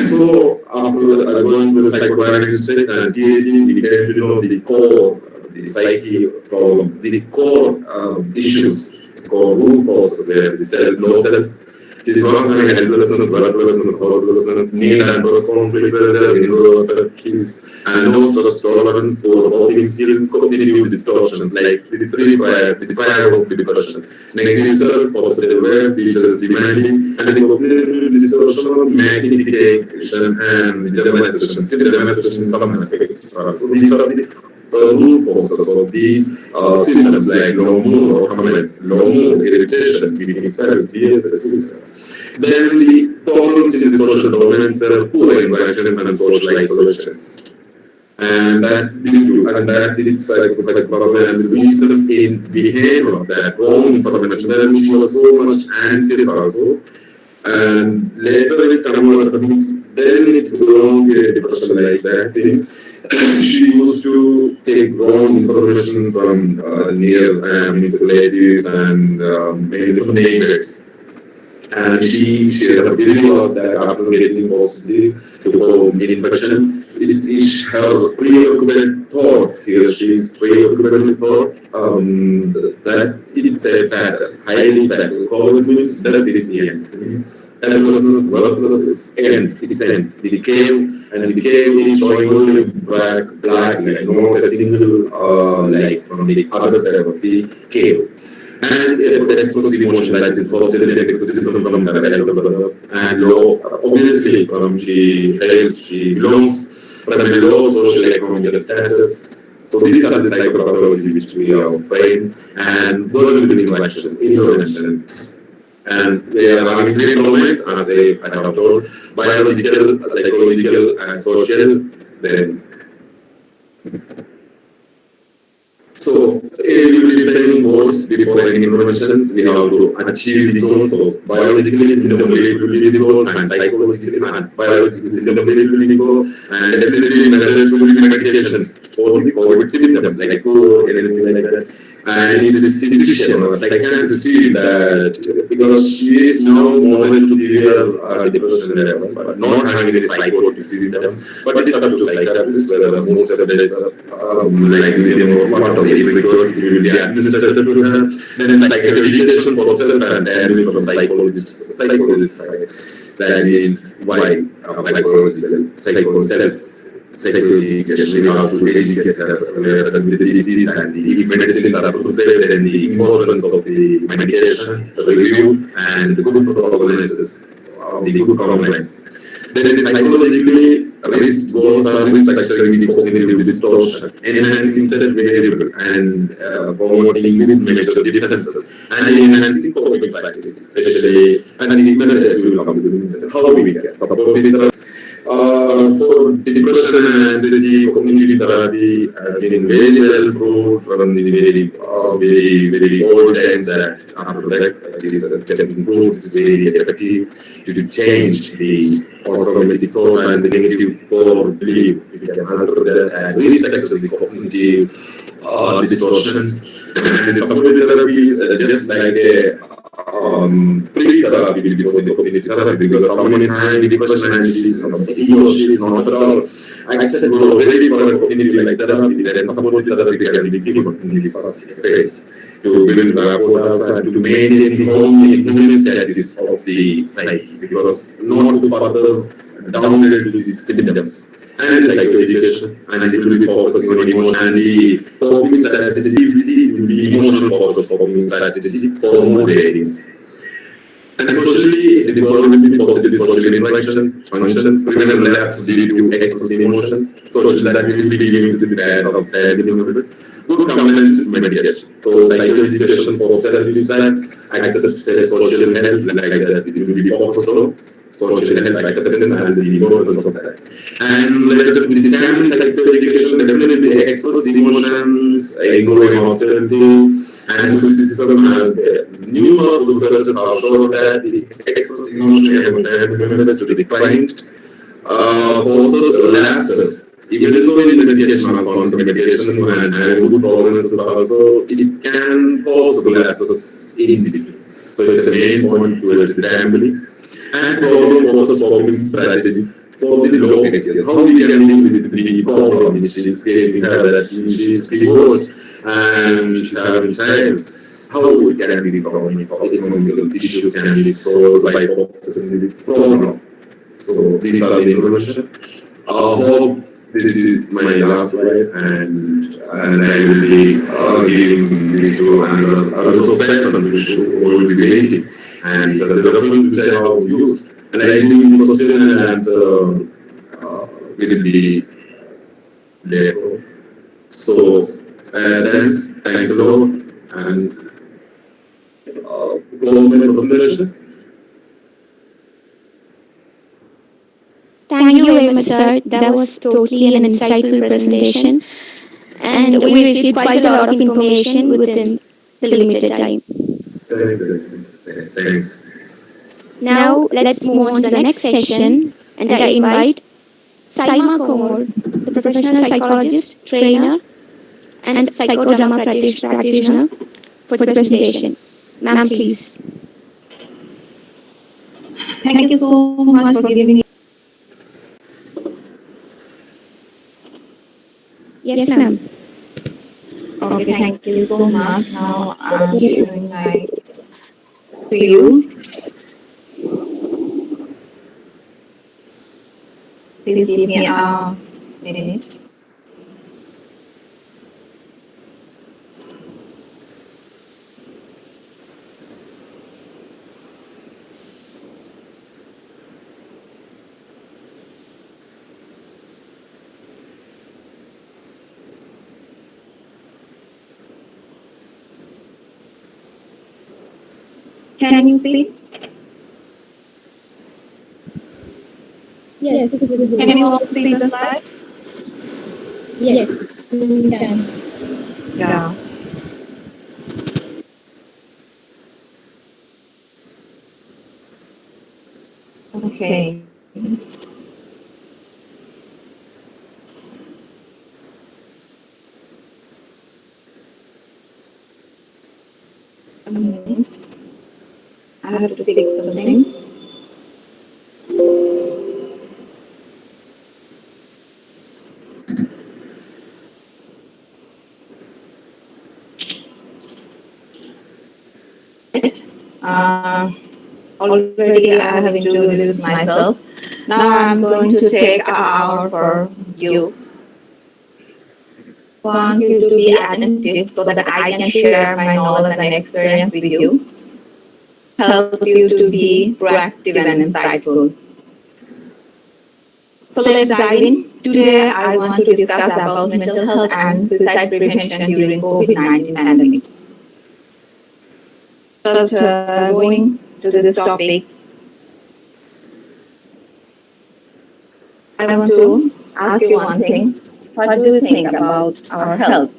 So after going through the psychoanalysis and TAT, we came to know the core, the psyche problem, the core issues, core root causes there, the self, low self, dysfunctional helplessness, worthlessness, hopelessness, need and conflicts were there, introverts, and no stress tolerance for coping skills, cognitive distortions, like the triad of depression. Negative self, positive way, features demanding, and the cognitive distortions, magnification, and the generalization. Still, the generalization in some aspects. So these are the root causes of these symptoms like low mood or comments, low mood, irritation, bleeding spells, fears, etc. Then the problems in the social domains are poor interactions and social isolations. And that due to, and that the psychopathy and the reasons in behavior of that wrong information, then she was so much anxious also. And later it converted, then it belonged to a depression like that thing. She used to take wrong information from near relatives and maybe from neighbors. And her belief was that after getting positive to COVID infection, it is her preoccupied thought. Here she is preoccupied with thought that it's a fatal, highly fatal. COVID means death is the end. It means helplessness, worthlessness is end. It's end. The cave, and the cave is showing only black light, not a single light from the other side of the cave. And the explosive emotion that is hostility and criticism from her elder brother, and low, obviously from she belongs from a low social economic status. So these are the psychopathology which we are framed and work with interaction, intervention. And they are having 3 domains, as I have told: biological, psychological, and social. Then so, we will be framing goals before any interventions. We have to achieve the goals. So, biologically, symptom relief will be the goal, and psychologically, and biologically, symptom relief will be the goal, and definitely, methods will be medications for the COVID symptoms, like food, anything like that. And if the physician or psychiatrist feel that because she is now moderate to severe depression level, but not having any psychotic symptom, but it's up to psychiatrists whether most of the days like lithium or whatever, if it will be administered to her, then psychoeducation for self and therapy from psychologist side. That means why psychoeducation, how to educate her with the disease and if medicines are prescribed, then the importance of the medication, the review, and the good prognosis of the good compromise. Then psychologically, risk goals are restructuring the cognitive distortions, enhancing self-variable and promoting mature defenses, and enhancing coping strategies, especially, and the methods we will come to how we can support with for depression and anxiety, cognitive therapy have been very well proved from the very old times that after that it is getting proved is very effective to change the automatic thought and the negative core belief. We can alter that and restructure the cognitive distortions. And the supportive therapy is just like a pre-therapy before the cognitive therapy, because someone is having depression and he or she is not at all accept or ready for a cognitive like therapy, then supportive therapy can be given in the first phase to build rapport also and to maintain the human status of the psyche, because not to further downgrade to the symptoms. And the psychoeducation, and it will be focusing on emotion and the coping strategy. It will be emotional focus coping strategy for more areas. And socially, the goal will be positive social interaction functions, prevent relapse due to expressing emotions. Social that will be given to the parent of family members. Good compliance with medication. So psychoeducation for self-design, access social help like that. It will be focused on social health acceptance and the importance of that. And related with the family psychoeducation, definitely express emotions, ignoring hostility, and criticism. And numerous researchers have shown that the express emotion among family members to the client causes lapses. Even though in medication also under medication and good prognosis also, it can cause lapses in individual. So it's a main point towards the family. And problem focus coping strategies for the low cases. How we can deal with the problem in this case? We have that she is divorced and she's having a child. How we can be the problem? How economical issues can be solved by focusing on the problem. So these are the information. I hope this is my last slide, and I will be giving this to another person who will be waiting. And the reference which I have used, and I think the question and answer will be later. So thanks a lot, and close my presentation. Thank you very much, sir. That was totally an insightful presentation, and we received quite a lot of information within the limited time. Thanks. Now, let's move on to the next session, and I invite Saima Komor, the professional psychologist, trainer, and psychodrama practitioner, for the presentation. Ma'am, please. Thank you so much for giving me. Yes, ma'am. Okay, thank you so much. Now I'm sharing my to you. Please give me a minute. Can you see? Yes, it will be Can good. you all see the slides? Yes, we can. Yeah. Okay. A minute. I have to fix something. Uh, Already I have introduced myself. Now I'm going to take an hour for you. Want you to be attentive so that I can share my knowledge and experience with you. Help you to be proactive and insightful. So let's dive in. Today I want to discuss about mental health and suicide prevention during COVID-19 pandemics. But going to these topics, I I want to ask you one thing. What do you think about our health?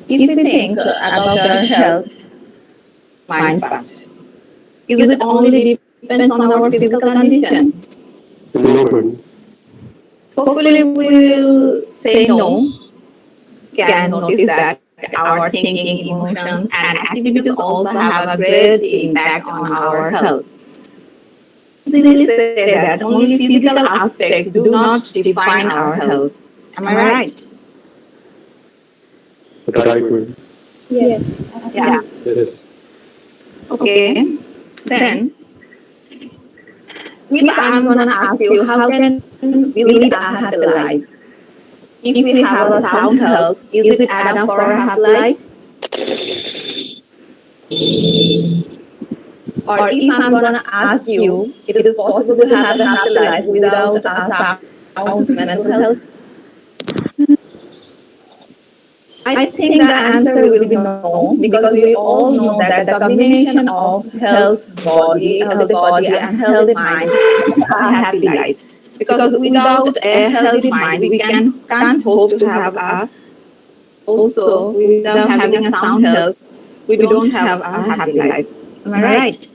If we think about our health, mind first. Is it only depends on our physical condition? No. Hopefully, we will say no. Can notice that our thinking, emotions, and activities also have a great impact on our health. Easily say that only physical aspects do not define our health. Am I right? Right. Yes, Yeah. Yes. Okay. Then, if I'm gonna ask you, how can we lead a happy life? If we have a sound health, is it add up for a happy life? Or if I'm gonna ask you, it is possible to have a happy life without a sound mental health? I think the answer will be no, because we all know that the combination of healthy body and healthy mind is a happy life. Because without a healthy mind, we can't hope to have a, also without having a sound health, we don't have a happy life. Am I right?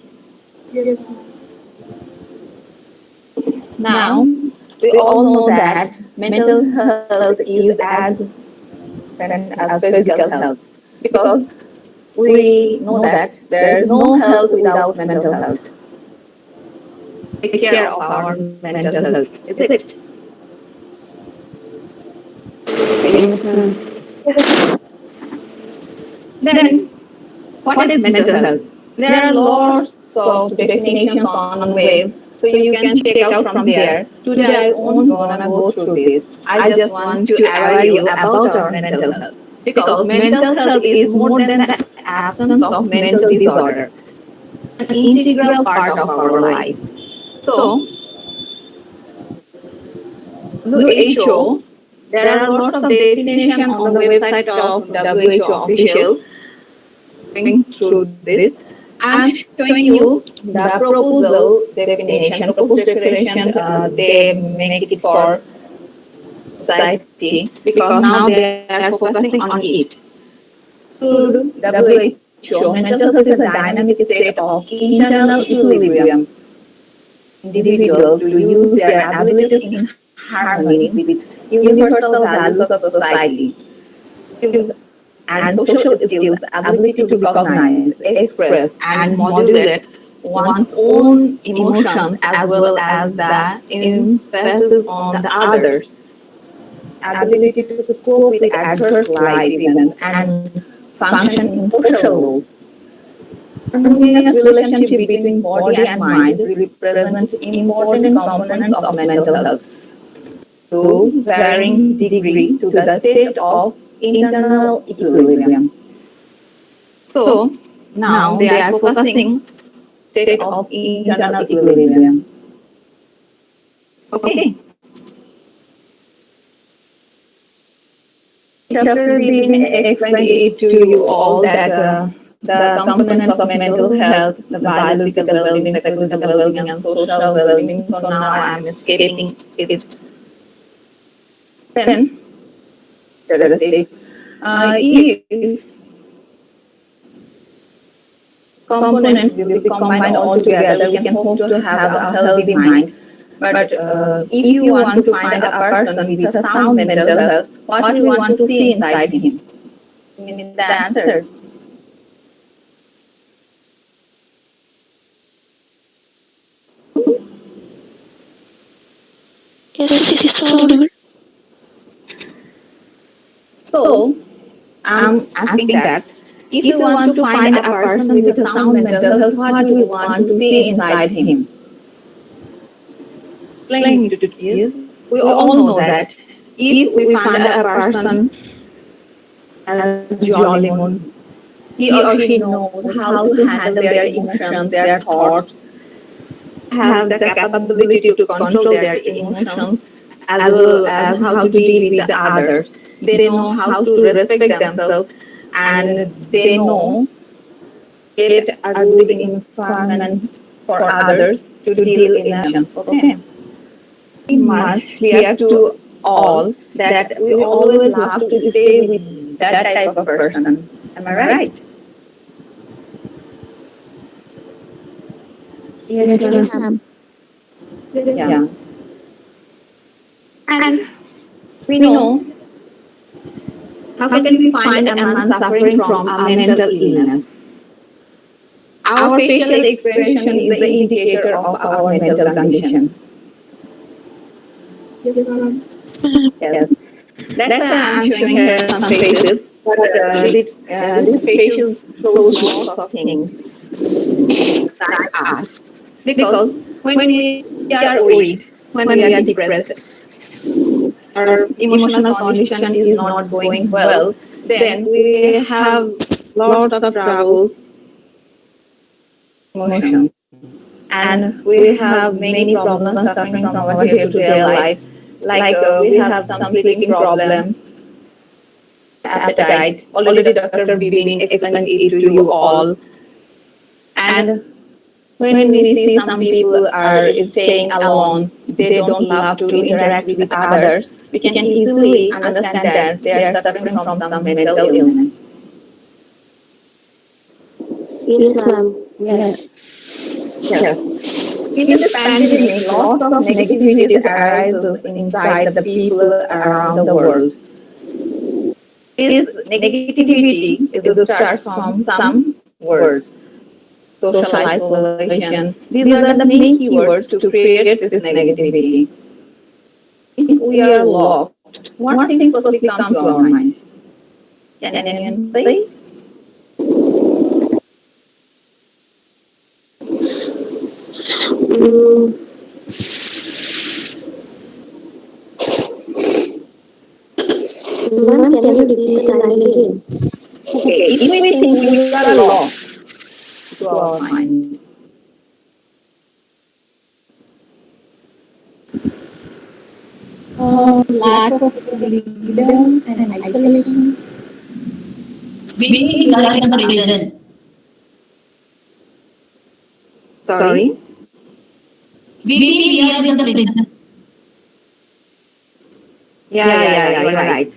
yes. Now, we all know that mental health is as important as physical health, because we know that there is no health without mental health. Take care of our mental health, is it? Then, what is mental health? There are lots of definitions on web, so you can check out from there. Today I won't gonna go through this. I just want to aware you about our mental health, because mental health is more than the absence of mental disorder, an integral part of our life. So, WHO, there are lots of definition on the website of WHO officials. Going through this, I'm showing you the proposed declaration they make it for society, because now they are focusing on it. To WHO, mental health is a dynamic state of internal equilibrium. Individuals to use their abilities in harmony with universal values of society and social skills, ability to recognize, express, and modulate one's own emotions, as well as the emphasis on the others, ability to cope with adverse life events and function in social roles. Harmonious relationship between body and mind represent important components of mental health, to varying degree to the state of internal equilibrium. So now they are focusing state of internal equilibrium. Okay. Dr. Dean explained it to you all that the components of mental health, the biological well-being, psychological well-being, and social well-being. So now I'm escaping it. Then characteristics. If components will be combined all together, we can hope to have a healthy mind. But if you want to find a person with a sound mental health, what do you want to see inside him? You need the answer. Yes, it is audible. So, I'm asking that if you want to find a person with a sound mental health, what do you want to see inside him? Explain it to you. We all know that if we find a person as jolly moon, he or she knows how to handle their emotions, their thoughts, have the capability to control their emotions, as well as how to deal with the others. They know how to respect themselves, and they know create a good environment for others to deal in emotions. Okay. We must clear to all that we always love to stay with that type of person. Am I right? Yes, ma'am. Yeah. And we know how can we find a man suffering from a mental illness? Our facial expression is the indicator of our mental condition. Yes, ma'am. Yes. That's why I'm showing here some faces, but this facial shows lots of things inside us. Because when we are worried, when we are depressed, our emotional condition is not going well, then we have lots of troubles, emotions, and we have many problems and suffering from our day-to-day life. Like we have some sleeping problems, appetite. Already Dr. Bibin explained it to you all. And when we see some people are staying alone, they don't love to interact with others, we can easily understand that they are suffering from some mental illness. Yes, ma'am. Yes. Yes. In this pandemic, lots of negativities arises inside the people around the world. This negativity is starts from some words. Social isolation. These are the main keywords to create this negativity. If we are locked, what things firstly come to our mind? Can anyone say? Mm, ma'am, can you repeat the line again? Okay, if we think we are lost to our mind, Lack of freedom and isolation. We are in the prison. sorry, We are in the prison. you're right.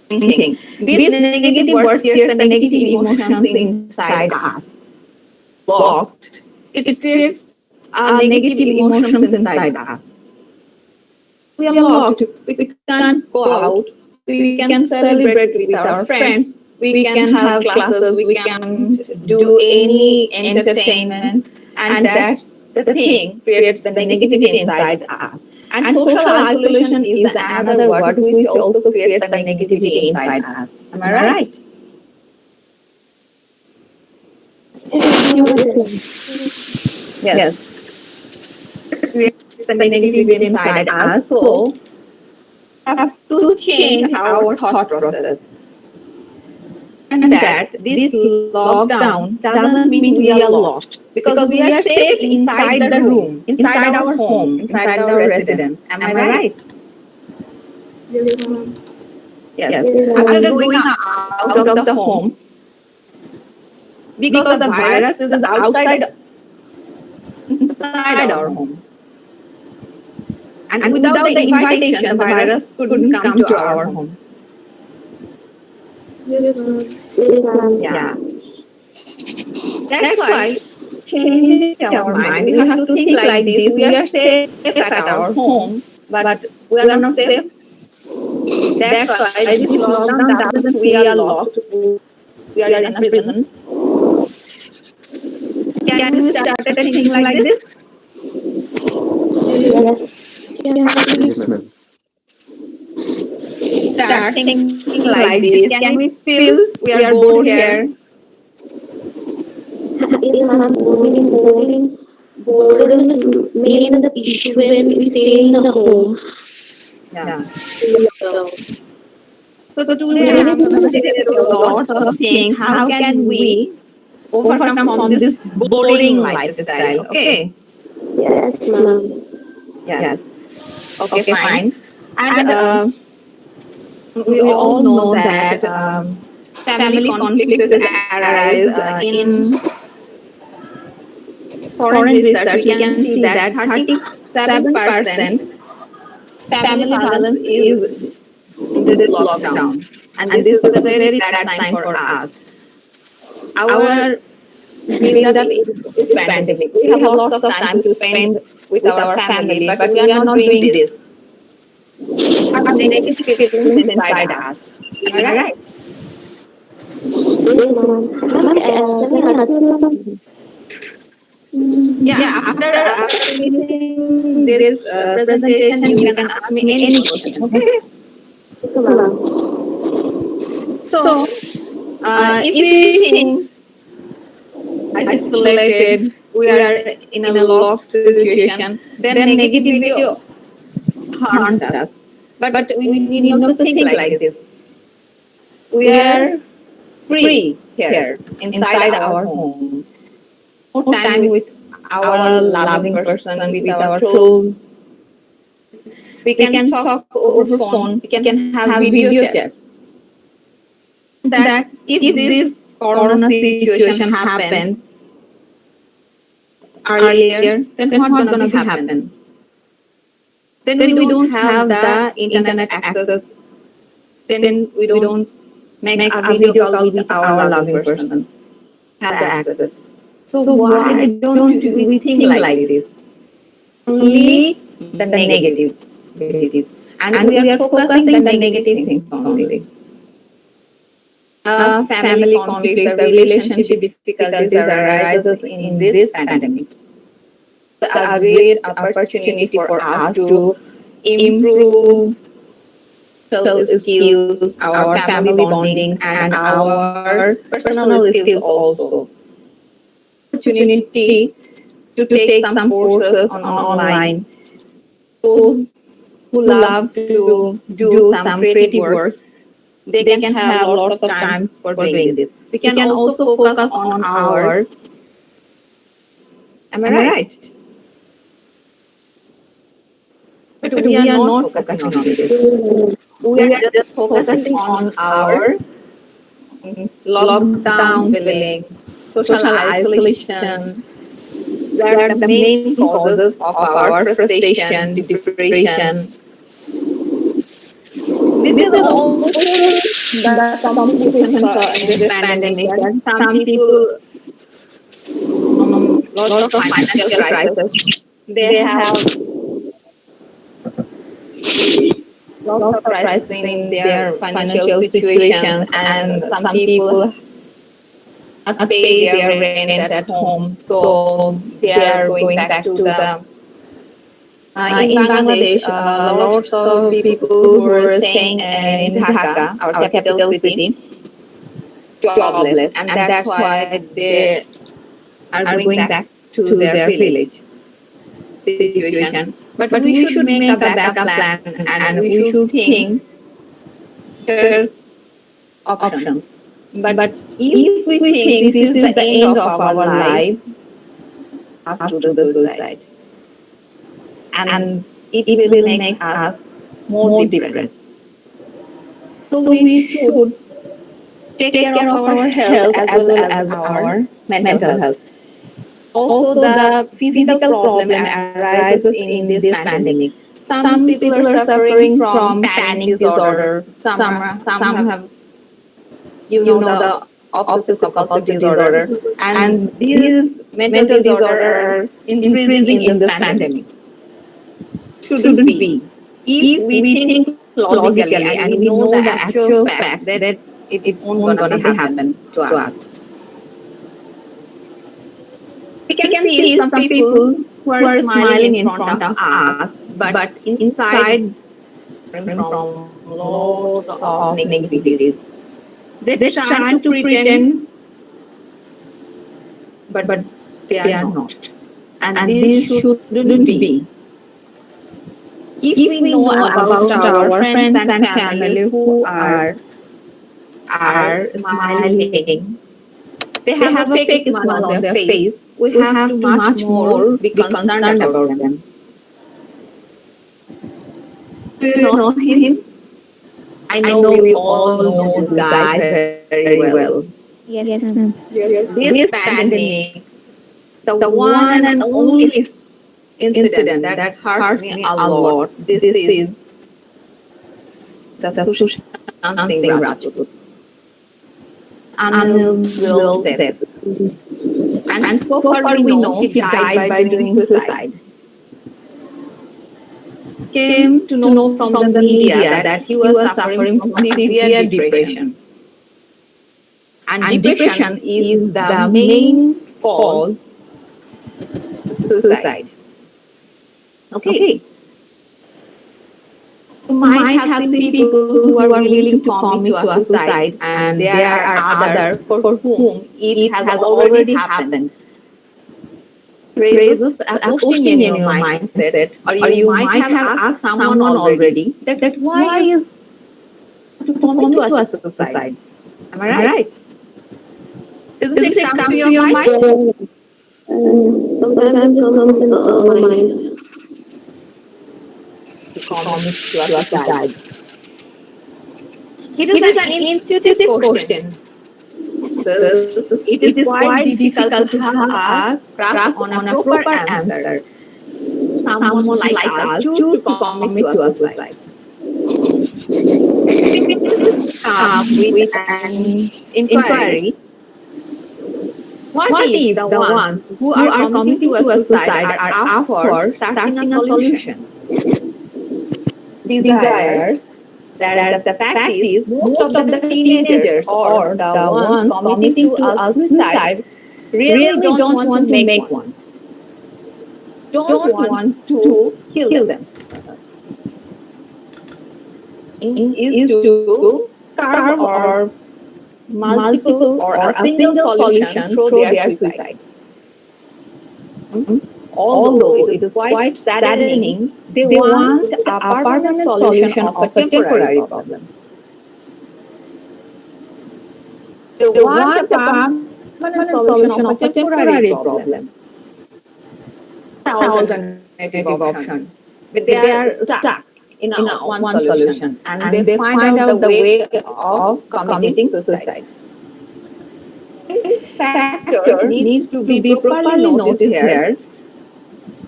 Thinking. These negative words create the negative emotions inside us. Locked, it creates negative emotions inside us. We are locked. We can't go out. We can celebrate with our friends. We can have classes. We can do any entertainment. And that's the thing creates the negativity inside us. And social isolation is the another word which also creates the negativity inside us. Am I right? Yes. It creates the negativity inside us. So have to change our thought process. And that this lockdown doesn't mean we are locked because we are safe inside the room, inside our home, inside our residence. Am I right? Yes, ma'am. Yes. After going out of the home, because the virus is inside our home. And without the invitation, the virus couldn't come to our home. Yes, ma'am. Yes, ma'am. Yeah. That's why changing our mind, we have to think like this. We are safe at our home, but we are not safe. That's why this lockdown doesn't we are locked. We are in a prison. Can we start thinking like this? Yes. Yes, ma'am. Start thinking like this. Can we feel we are bored here? Yes, ma'am. Boredom is mainly the issue when we stay in the home. Yeah. So today I'm going to tell you lots of things. How can we overcome from this boring lifestyle? Okay. Yes, ma'am. Yes. Okay, fine. And we all know that family conflicts is arise in foreign research, we can see that 37% family violence is in this lockdown. And this is a very bad sign for us. Our build up in this pandemic, we have lots of time to spend with our family, but we are not doing this. We have negative feelings inside us. Am I right? Yes, ma'am. Ma'am, can I ask you something? Yeah, after finishing this presentation, you can ask me any question. Okay. Okay, ma'am. So, if we think isolated, we are in a locked situation, then negativity harms us. But we need not to think like this. We are free here inside our home. More time with our loving person, with our close. We can talk over phone. We can have video chats. That if this corona situation happened earlier, then what gonna be happen? Then we don't have the internet access. Then we don't make a video call with our loving person. Have the access. So why don't we think like this? Only the negativities, and we are focusing the negative things only. Family conflicts, the relationship difficulties arises in this pandemic. A great opportunity for us to improve social skills, our family bonding, and our personal skills also. Opportunity to take some courses on online. Those who love to do some creative works, they can have lots of time for doing this. We can also focus on our. Am I right? But we are not focusing on this. We are just focusing on our lockdown feeling, social isolation. They are the main causes of our frustration, depression. This is also the complications in this pandemic. That some people, lots of financial crisis, they have lots of crisis in their financial situations, and some people not pay their rent at home, so they are going back to the. In Bangladesh, lots of people who are staying in Dhaka, our capital city, jobless, and that's why they are going back to their village situation. But we should make a backup plan, and we should think their options. But if we think this is the end of our life, us to the suicide, and it will make us more depressed. So we should take care of our health as well as our mental health. Also, the physical problem arises in this pandemic. Some people are suffering from panic disorder. Some have, the obsessive compulsive disorder, and these mental disorders are increasing in this pandemic. Shouldn't be. If we think logically and we know the actual facts, that it's not going to happen to us. We can see some people who are smiling in front of us, but inside from lots of negativities. They try to pretend, but they are not. And this shouldn't be. If we know about our friends and family who are smiling, they have a fake smile on their face, we have to much more be concerned about them. Do you know him? I know we all know this guy very well. Yes, ma'am. This pandemic, the one and only incident that hurts me a lot, this is the Sushant Singh Rajput. Unreal death. And so far we know he died by doing suicide. Came to know from the media that he was suffering from severe depression. And depression is the main cause of suicide. Okay. You might have seen people who are willing to commit to a suicide, and there are others for whom it has already happened. Raises a question in your mindset, or you might have asked someone already that why is to commit to a suicide? Am I right? Isn't it come to your mind? Sometimes it comes in our mind. To commit to a suicide. It is an intuitive question. So it is quite difficult to have a grasp on a proper answer. Someone like us choose to commit to a suicide. With an inquiry, what if the ones who are committing to a suicide are up for searching a solution? Desires that the fact is most of the teenagers or the ones committing to a suicide really don't want to make one. Don't want to kill themselves. Is to carve or multiple or a single solution through their suicides. Although it is quite saddening, they want a permanent solution of a temporary problem. They want a permanent solution of a temporary problem. The alternative option. But they are stuck in one solution, and they find out the way of committing suicide. This factor needs to be properly noticed here.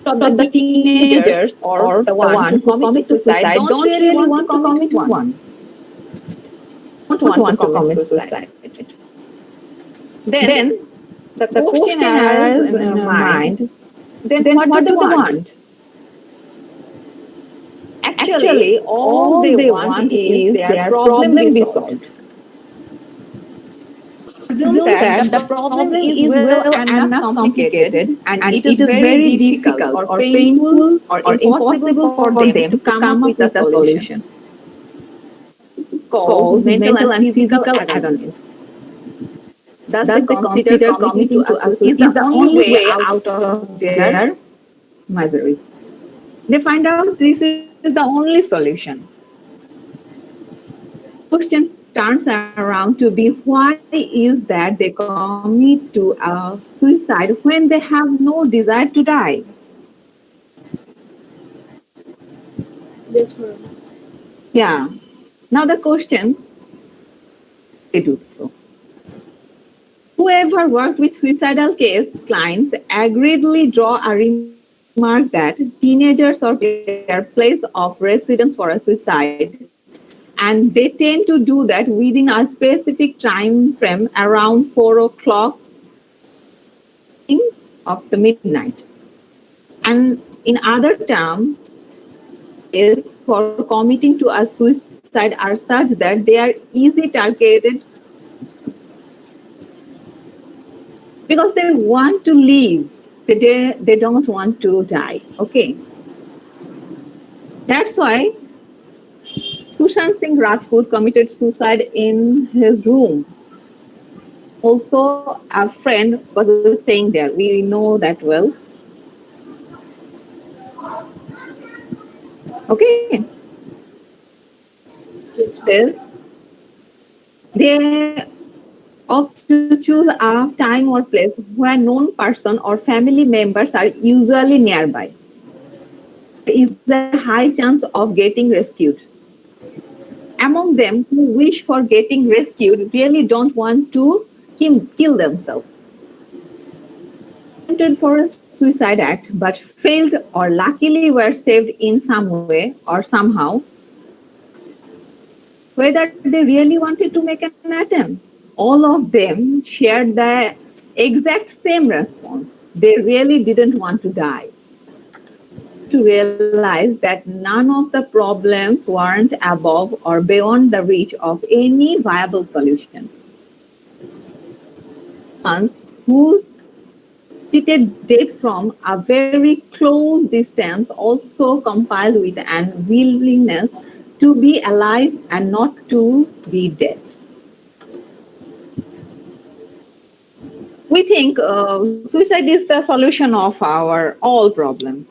So the teenagers or the one who commits suicide don't really want to commit one. Don't want to commit suicide. Then the question arises in your mind, then what do they want? Actually, all they want is their problem be solved. Assume that the problem is well and not complicated, and it is very difficult or painful or impossible for them to come up with a solution. Cause mental and physical agonies. Thus, they consider committing to a suicide is the only way out of their miseries. They find out this is the only solution. Question turns around to be why is that they commit to a suicide when they have no desire to die? Yes, ma'am. Yeah. Now the questions, they do so. Whoever worked with suicidal case clients agreedly draw a remark that teenagers are their place of residence for a suicide, and they tend to do that within a specific time frame around 4 o'clock of the midnight. And in other terms, is for committing to a suicide are such that they are easy targeted because they want to live. They don't want to die. Okay. That's why Sushant Singh Rajput committed suicide in his room. Also, a friend was staying there. We know that well. Okay. This, they opt to choose a time or place where known person or family members are usually nearby. There is a high chance of getting rescued. Among them who wish for getting rescued really don't want to kill themselves. Attempted for a suicide act but failed or luckily were saved in some way or somehow, whether they really wanted to make an attempt. All of them shared the exact same response. They really didn't want to die. To realize that none of the problems weren't above or beyond the reach of any viable solution. Ones who treated death from a very close distance also compiled with an willingness to be alive and not to be dead. We think suicide is the solution of our all problems.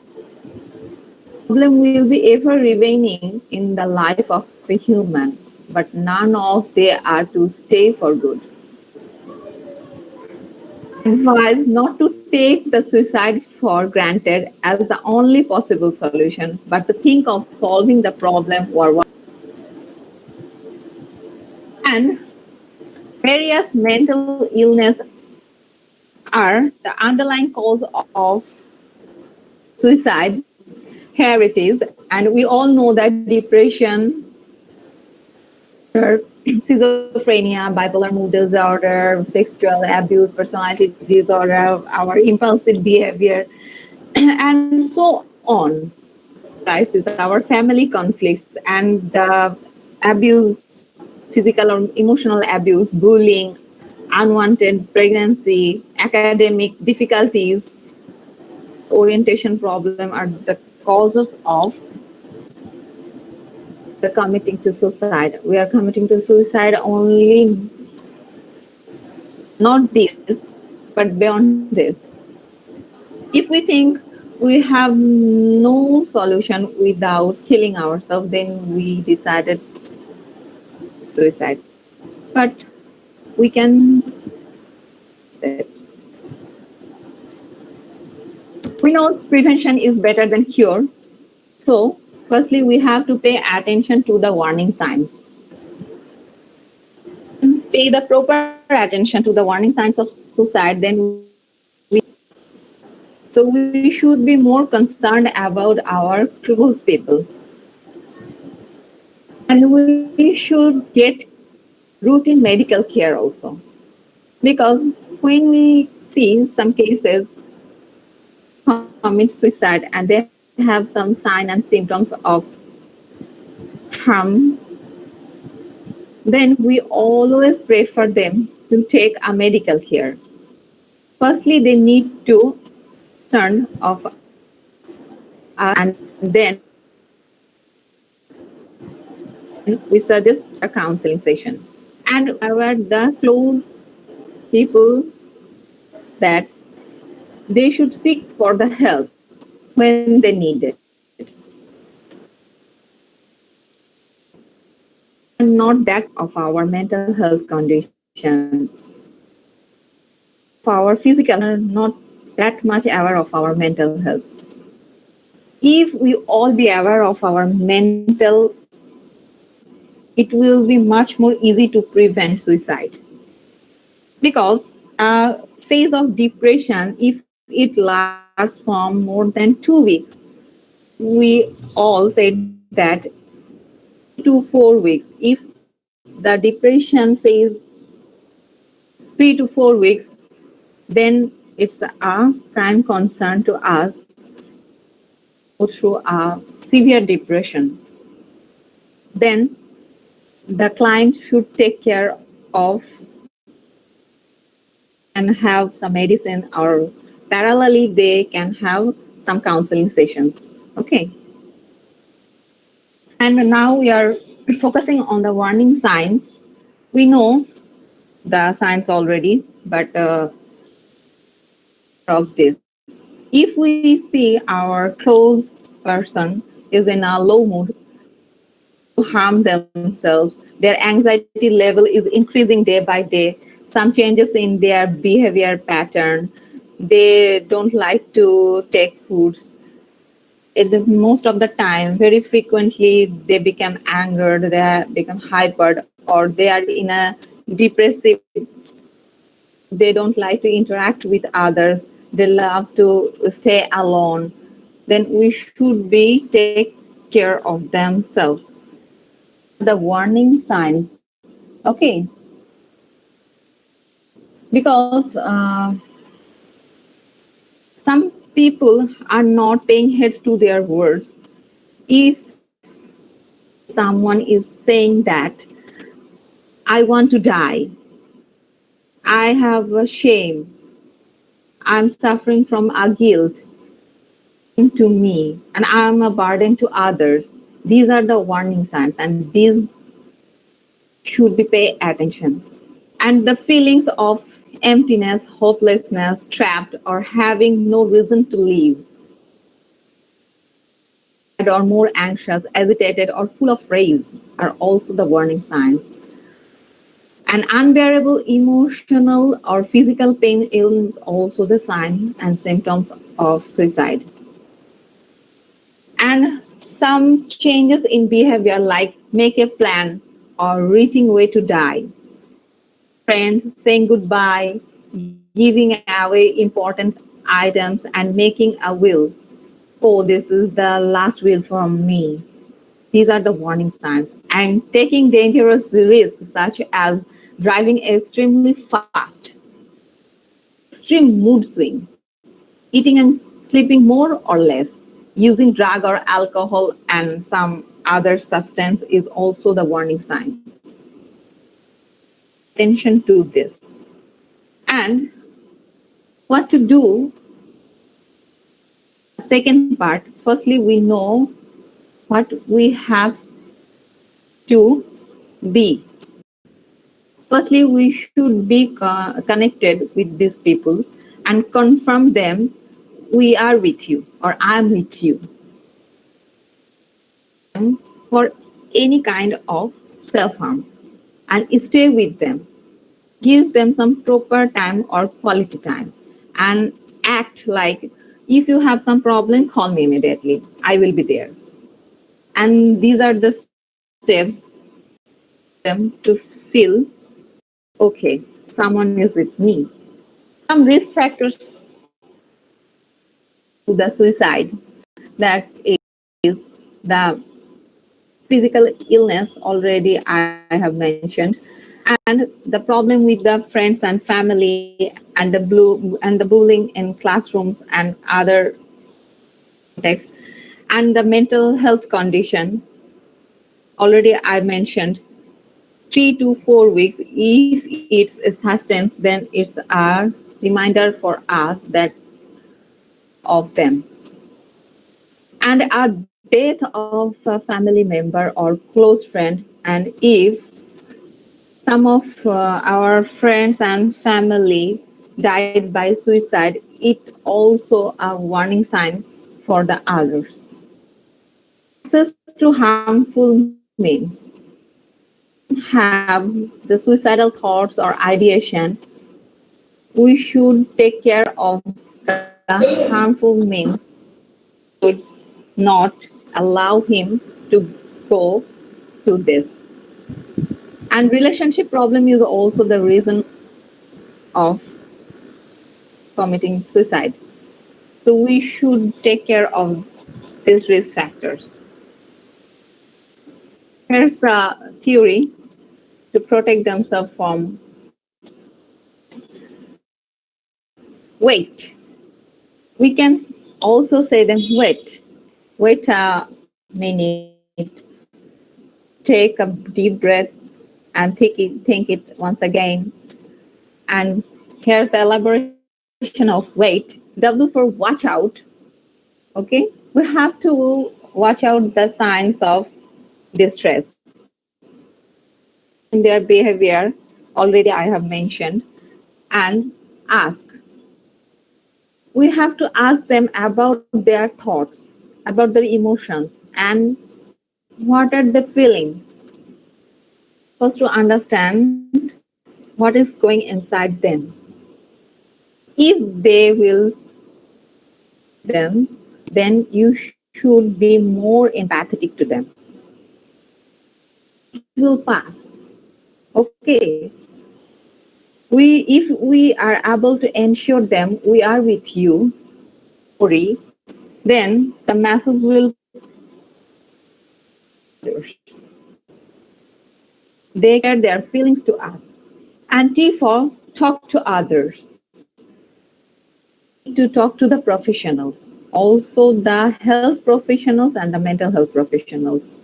Problem will be ever remaining in the life of a human, but none of they are to stay for good. Advise not to take the suicide for granted as the only possible solution, but to think of solving the problem or and various mental illness are the underlying cause of suicide. Here it is, and we all know that depression, schizophrenia, bipolar mood disorder, sexual abuse, personality disorder, our impulsive behavior, and so on. Crisis, our family conflicts, and abuse, physical or emotional abuse, bullying, unwanted pregnancy, academic difficulties, orientation problem are the causes of the committing to suicide. We are committing to suicide only not this, but beyond this. If we think we have no solution without killing ourselves, then we decided suicide. But we can say, we know prevention is better than cure. So, firstly, we have to pay attention to the warning signs. Pay the proper attention to the warning signs of suicide, then we should be more concerned about our close people. And we should get routine medical care also. Because when we see some cases commit suicide and they have some signs and symptoms of harm, then we always prefer them to take a medical care. Firstly, they need to turn off and then we suggest a counseling session. And our the close people that they should seek for the help when they need it. And not that of our mental health condition. For our physical, not that much aware of our mental health. If we all be aware of our mental, it will be much more easy to prevent suicide. Because a phase of depression, if it lasts from more than 2 weeks, we all said that 2 to 4 weeks. If the depression phase 3 to 4 weeks, then it's a prime concern to us go through a severe depression. Then the client should take care of and have some medicine, or parallelly they can have some counseling sessions. Okay. And now we are focusing on the warning signs. We know the signs already, but of this. If we see our close person is in a low mood, to harm themselves, their anxiety level is increasing day by day, some changes in their behavior pattern, they don't like to take foods. Most of the time, very frequently, they become angered, they become hyper, or they are in a depressive they don't like to interact with others, they love to stay alone, then we should be take care of themselves. The warning signs, okay, because some people are not paying heads to their words. If someone is saying that I want to die, I have a shame, I'm suffering from a guilt to me, and I'm a burden to others. These are the warning signs, and these should be pay attention. And the feelings of emptiness, hopelessness, trapped, or having no reason to live, or more anxious, agitated, or full of rage are also the warning signs. And unbearable emotional or physical pain is also the sign and symptoms of suicide. And some changes in behavior like make a plan or reaching way to die, friends saying goodbye, giving away important items, and making a will. Oh, this is the last will from me. These are the warning signs. And taking dangerous risks such as driving extremely fast, extreme mood swing, eating and sleeping more or less, using drug or alcohol and some other substance is also the warning sign. Attention to this. And what to do? Second part, firstly, we know what we have to be. Firstly, we should be connected with these people and confirm them, we are with you or I'm with you for any kind of self-harm, and stay with them. Give them some proper time or quality time, and act like if you have some problem, call me immediately. I will be there. And these are the steps them to feel okay, someone is with me. Some risk factors to the suicide, that is the physical illness already I have mentioned, and the problem with the friends and family, and the bullying in classrooms and other contexts, and the mental health condition already I mentioned. 3 to 4 weeks, if it's sustains, then it's a reminder for us that of them. And a death of a family member or close friend, and if some of our friends and family died by suicide, it also a warning sign for the others. Access to harmful means, have the suicidal thoughts or ideation, we should take care of the harmful means, should not allow him to go to this. And relationship problem is also the reason of committing suicide. So we should take care of these risk factors. Here's a theory to protect themselves from wait. We can also say them wait a minute, take a deep breath and think it once again. And here's the elaboration of wait. W for watch out. Okay, we have to watch out the signs of distress in their behavior. Already I have mentioned. And ask. We have to ask them about their thoughts, about their emotions, and what are they feeling. First, to understand what is going inside them. If they will them, then you should be more empathetic to them. It will pass. Okay. If we are able to ensure them, we are with you, Ori, then the masses will. They share their feelings to us. And T for talk to others. To talk to the professionals, also the health professionals and the mental health professionals.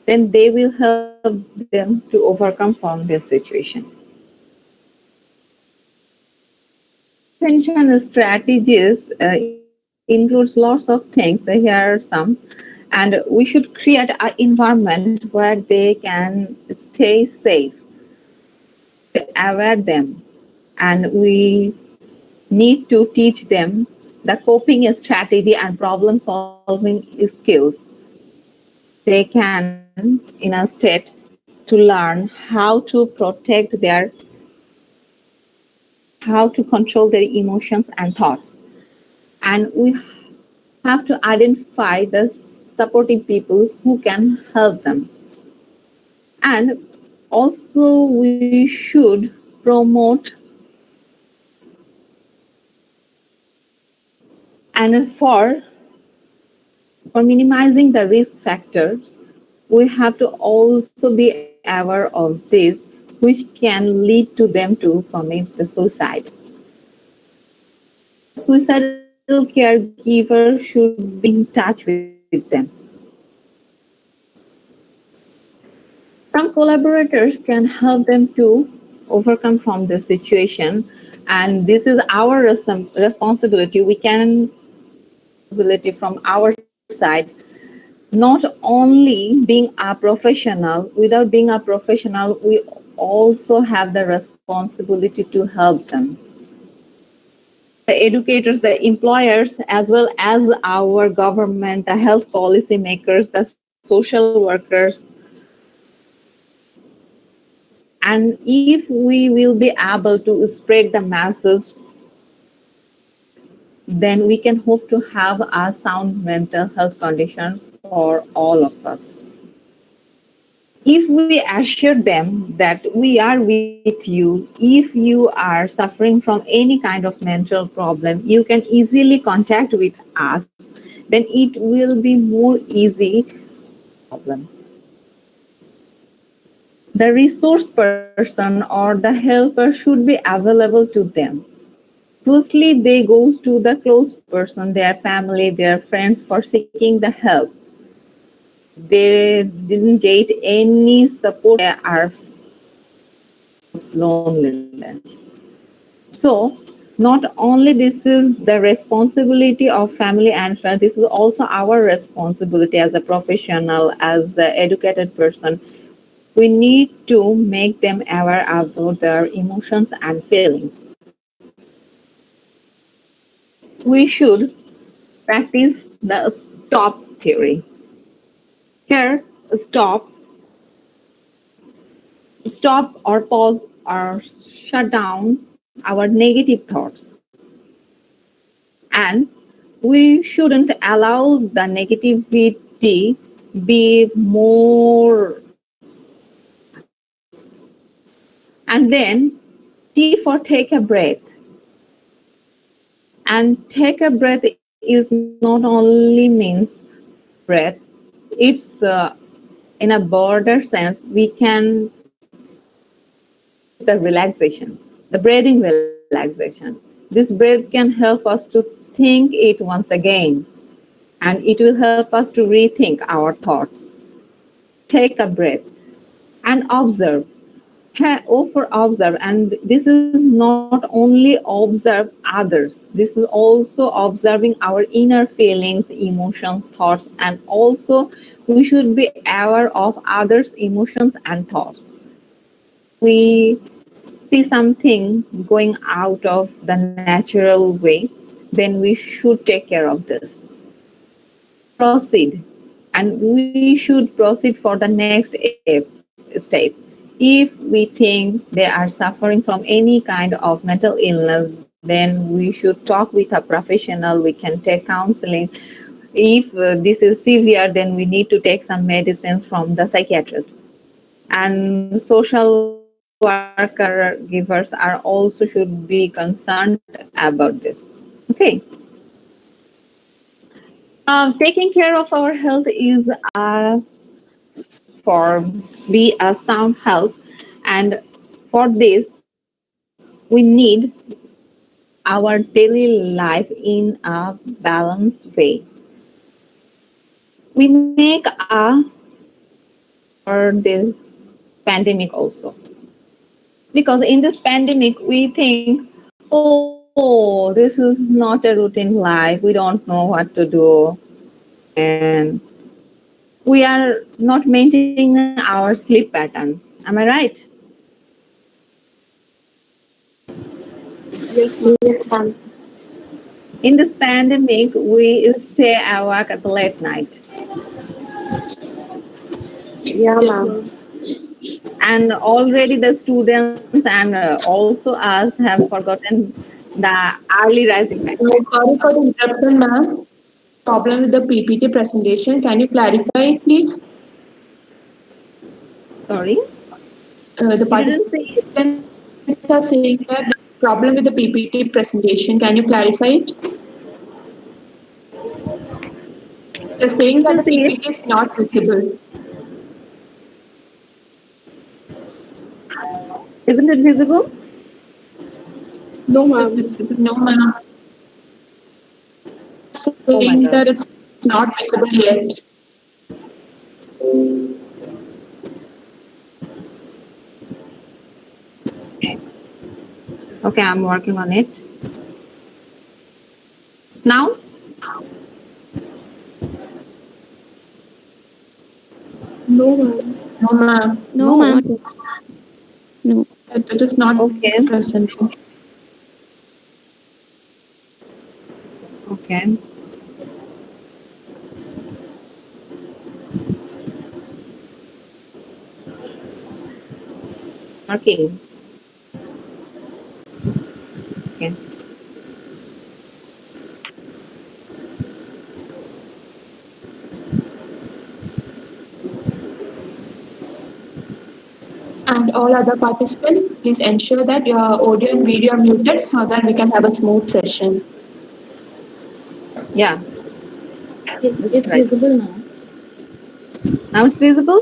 Then they will help them to overcome from this situation. Prevention strategies includes lots of things. Here are some. And we should create an environment where they can stay safe, aware them, and we need to teach them the coping strategy and problem solving skills. They can, in a state, to learn how to protect their, how to control their emotions and thoughts. And we have to identify the supporting people who can help them. And also we should promote and for minimizing the risk factors, we have to also be aware of this, which can lead to them to commit the suicide. Suicidal caregiver should be in touch with them. Some collaborators can help them to overcome from the situation, and this is our responsibility. We can from our side, not only being a professional. Without being a professional, we also have the responsibility to help them. The educators, the employers, as well as our government, the health policy makers, the social workers. And if we will be able to spread the masses, then we can hope to have a sound mental health condition for all of us. If we assure them that we are with you, if you are suffering from any kind of mental problem, you can easily contact with us, then it will be more easy problem. The resource person or the helper should be available to them. Firstly, they go to the close person, their family, their friends for seeking the help. They didn't get any support. They are loneliness. So, not only this is the responsibility of family and friends, this is also our responsibility as a professional, as an educated person. We need to make them aware about their emotions and feelings. We should practice the stop theory. Here, stop or pause or shut down our negative thoughts. And we shouldn't allow the negativity be more. And then T for take a breath. And take a breath is not only means breath, it's in a broader sense, we can the relaxation, the breathing relaxation. This breath can help us to think it once again, and it will help us to rethink our thoughts. Take a breath and observe. For observe, and this is not only observe others, this is also observing our inner feelings, emotions, thoughts, and also we should be aware of others' emotions and thoughts. We see something going out of the natural way, then we should take care of this. Proceed, and we should proceed for the next step. If we think they are suffering from any kind of mental illness, then we should talk with a professional. We can take counseling. If this is severe, then we need to take some medicines from the psychiatrist. And social worker givers are also should be concerned about this. Okay. Taking care of our health is for be a sound health, and for this we need our daily life in a balanced way. We make a for this pandemic also, because in this pandemic we think, oh, this is not a routine life, we don't know what to do, and we are not maintaining our sleep pattern. Am I right? Yes, ma'am. Yes, ma'am. In this pandemic we stay awake at late night, Yeah, Yes, ma'am. ma'am. and already the students and also us have forgotten the early rising factor. Sorry for the interruption, ma'am. Problem with the PPT presentation. Can you clarify it, please? Sorry, The you didn't say it. participants are saying that the problem with the PPT presentation. Can you clarify it? They're saying You that the should see it. PPT is not visible. Isn't it visible? No, Is it ma'am. visible? No, ma'am. Oh my Saying god. that it's not visible yet. Okay, I'm working on it now. No, ma'am. No, ma'am. No, ma'am. No. It is not Okay. presenting. Okay. Working. Okay. And all other participants, please ensure that your audio and video are muted so that we can have a smooth session. Yeah. This is It's right. visible now. Now it's visible.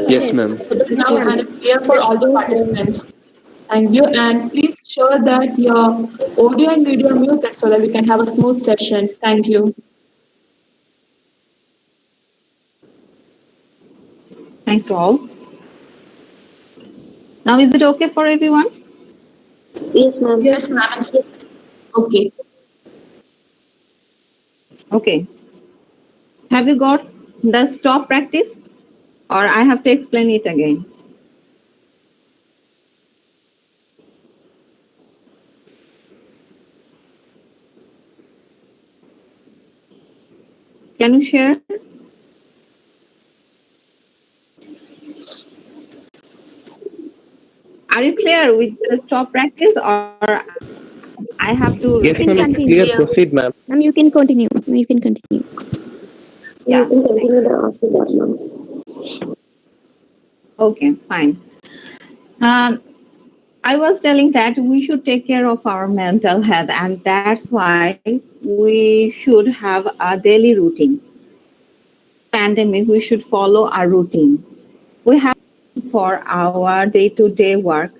Yes, ma'am. Yes, It is it's now and visible. it's clear for all the participants. Thank you. And please ensure that your audio and video are muted so that we can have a smooth session. Thank you. Thanks to all. Now is it okay for everyone? Yes, ma'am. Yes, Yes, ma'am. ma'am. Okay. Okay. Have you got the stop practice, or I have to explain it again? Can you share? Are you clear with the stop practice, or I have to Yes, You repeat can ma'am. it? It's continue. clear. Proceed, ma'am. Ma'am, you can continue. You can continue. You Yeah. can continue the after that, ma'am. Okay, fine. Um, I was telling that we should take care of our mental health, and that's why we should have a daily routine. Pandemic, we should follow a routine. We have for our day-to-day work,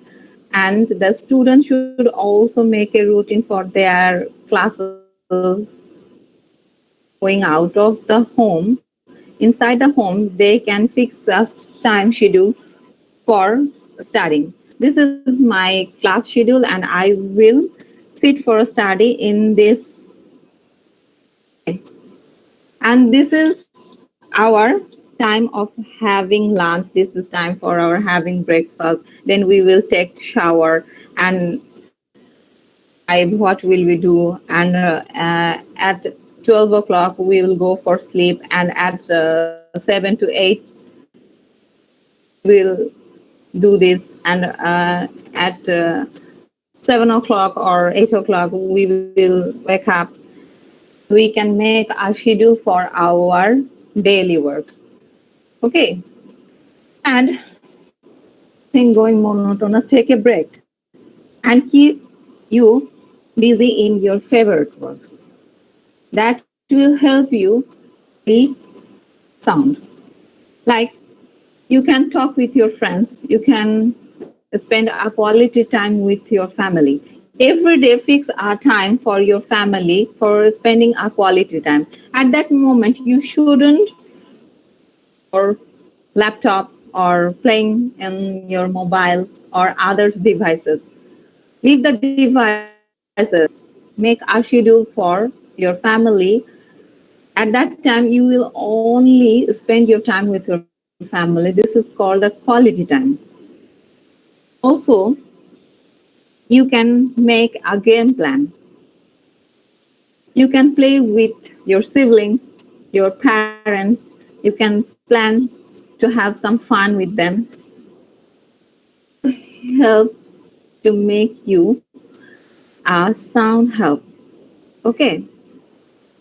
and the students should also make a routine for their classes going out of the home. Inside the home, they can fix a time schedule for studying. This is my class schedule, and I will sit for a study in this. And this is our time of having lunch. This is time for our having breakfast. Then we will take shower and what will we do? And at 12 o'clock we will go for sleep, and at 7 to 8 we'll do this, and at 7 o'clock or 8 o'clock we will wake up. We can make a schedule for our daily works. Okay. And going monotonous, take a break and keep you busy in your favorite works. That will help you be sound. Like you can talk with your friends, you can spend a quality time with your family. Every day fix a time for your family for spending a quality time. At that moment, you shouldn't or laptop or playing in your mobile or other devices. Leave the devices, make a schedule for your family. At that time, you will only spend your time with your family. This is called the quality time. Also, you can make a game plan. You can play with your siblings, your parents. You can plan to have some fun with them. Help to make you a sound help. Okay.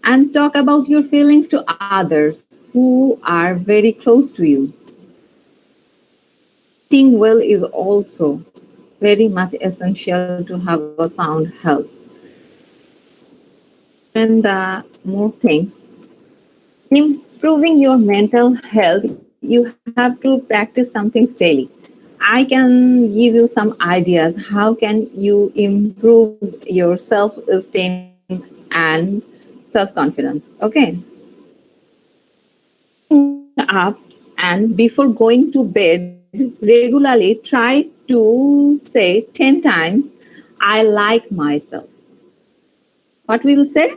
And talk about your feelings to others who are very close to you. Eating well is also very much essential to have a sound health. And the more things, improving your mental health, you have to practice some things daily. I can give you some ideas. How can you improve your self-esteem and self-confidence? Okay. Up and before going to bed regularly try to say 10 times I like myself. What we will say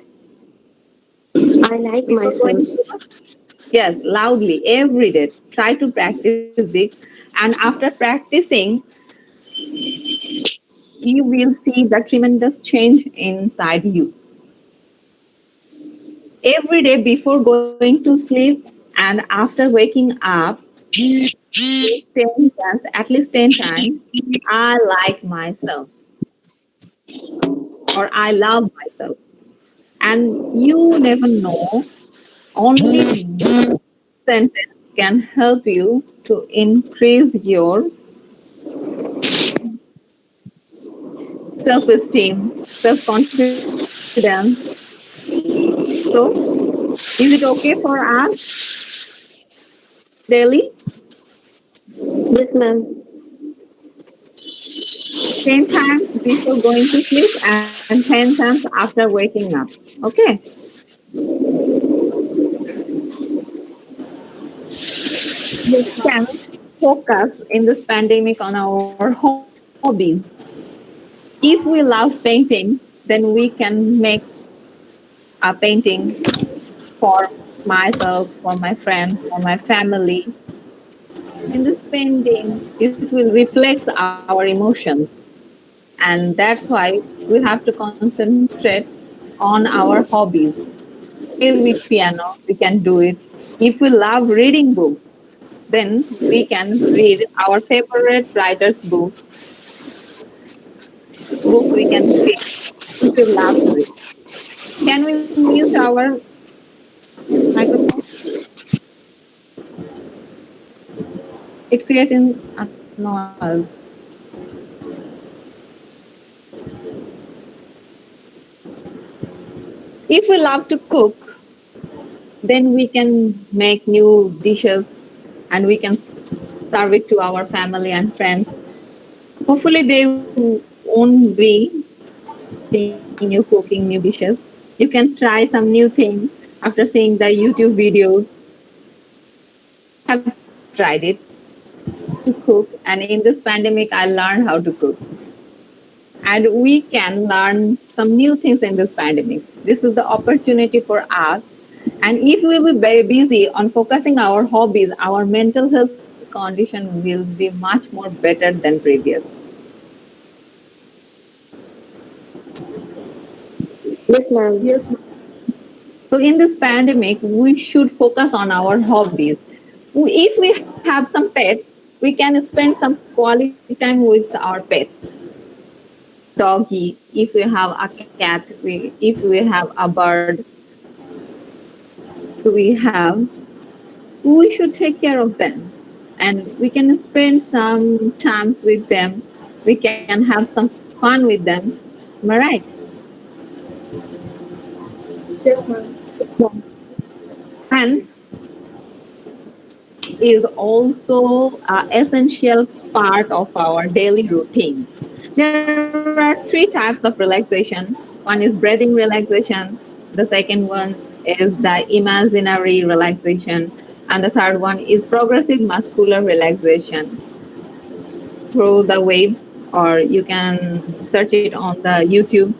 I like before going myself. to bed? Yes, loudly every day. Try to practice this, and after practicing you will see the tremendous change inside you. Every day before going to sleep and after waking up, say 10 times, at least 10 times, I like myself or I love myself. And you never know, only one sentence can help you to increase your self esteem, self confidence. So, is it okay for us daily? Yes, ma'am. 10 times before going to sleep and 10 times after waking up. Okay. Yes, We ma'am. can focus in this pandemic on our hobbies. If we love painting, then we can make a painting for myself, for my friends, for my family. In this painting, this will reflect our emotions. And that's why we have to concentrate on our hobbies. Play with piano, we can do it. If we love reading books, then we can read our favorite writers' books, books we can read if we love to read. Can we mute our microphone? It creates a noise. If we love to cook, then we can make new dishes and we can serve it to our family and friends. Hopefully, they won't be seeing you cooking new dishes. You can try some new thing after seeing the YouTube videos. I have tried it to cook, and in this pandemic, I learned how to cook. And we can learn some new things in this pandemic. This is the opportunity for us. And if we will be very busy on focusing our hobbies, our mental health condition will be much more better than previous. Yes, ma'am. Yes, ma'am. So in this pandemic, we should focus on our hobbies. If we have some pets, we can spend some quality time with our pets. Doggy, if we have a cat, if we have a bird, we have, we should take care of them. and we can spend some times with them. We can have some fun with them. Am I right? Yes, ma'am. And is also an essential part of our daily routine. There are three types of relaxation. One is breathing relaxation, the second one is the imaginary relaxation, and the third one is progressive muscular relaxation through the wave, or you can search it on the YouTube.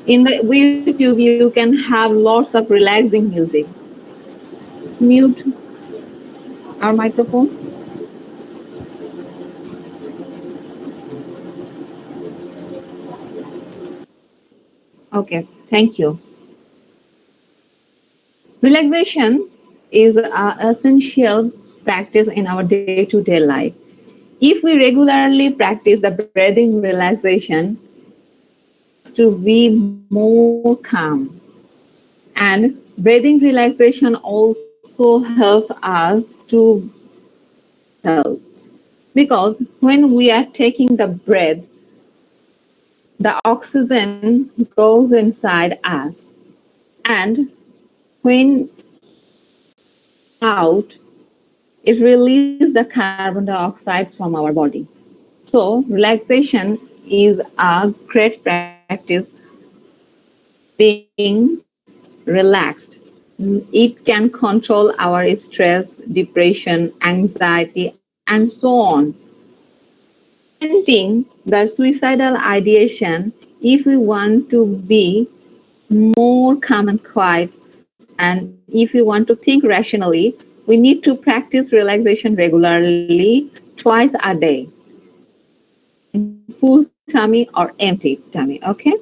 In the YouTube, you can have lots of relaxing music. Mute our microphones. Okay, thank you. Relaxation is an essential practice in our day-to-day life. If we regularly practice the breathing relaxation, to be more calm. And breathing relaxation also helps us to help because when we are taking the breath, the oxygen goes inside us, and when out, it releases the carbon dioxide from our body. So, relaxation is a great practice being relaxed. It can control our stress, depression, anxiety, and so on. Preventing the suicidal ideation, if we want to be more calm and quiet, and if we want to think rationally, we need to practice relaxation regularly, twice a day, in full tummy or empty tummy. Okay?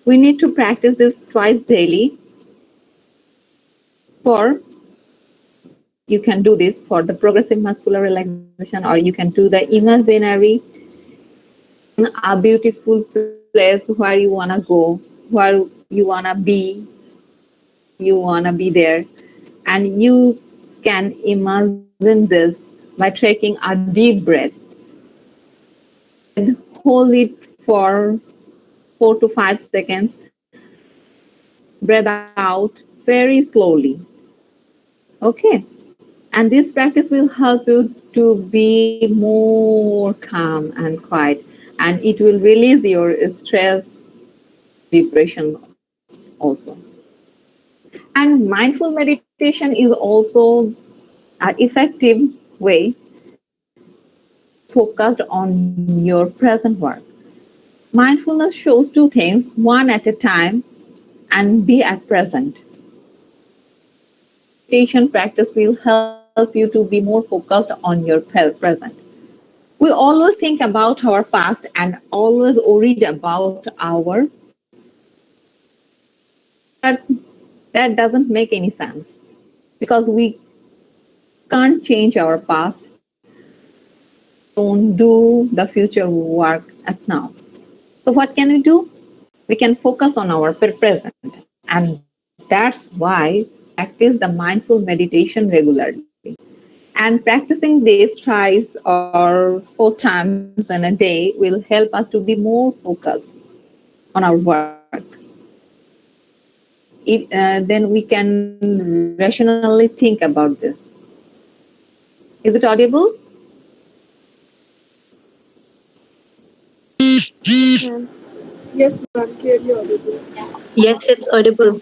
We need to practice this twice daily for you can do this for the progressive muscular relaxation, or you can do the imaginary a beautiful place where you want to go, where you want to be, you want to be there, and you can imagine this by taking a deep breath and hold it for 4 to 5 seconds. Breathe out very slowly. Okay. And this practice will help you to be more calm and quiet, and it will release your stress, depression also. And mindful meditation is also an effective way focused on your present work. Mindfulness shows two things, one at a time, and be at present. Meditation practice will help you to be more focused on your present. We always think about our past and always worried about our that that doesn't make any sense because we can't change our past, don't do the future work at now. So what can we do? We can focus on our present, and that's why practice the mindful meditation regularly. And practicing this thrice or 4 times in a day will help us to be more focused on our work. Then we can rationally think about this. Is it audible? Ma'am. Yes, ma'am. Clearly audible. Yes, it's audible.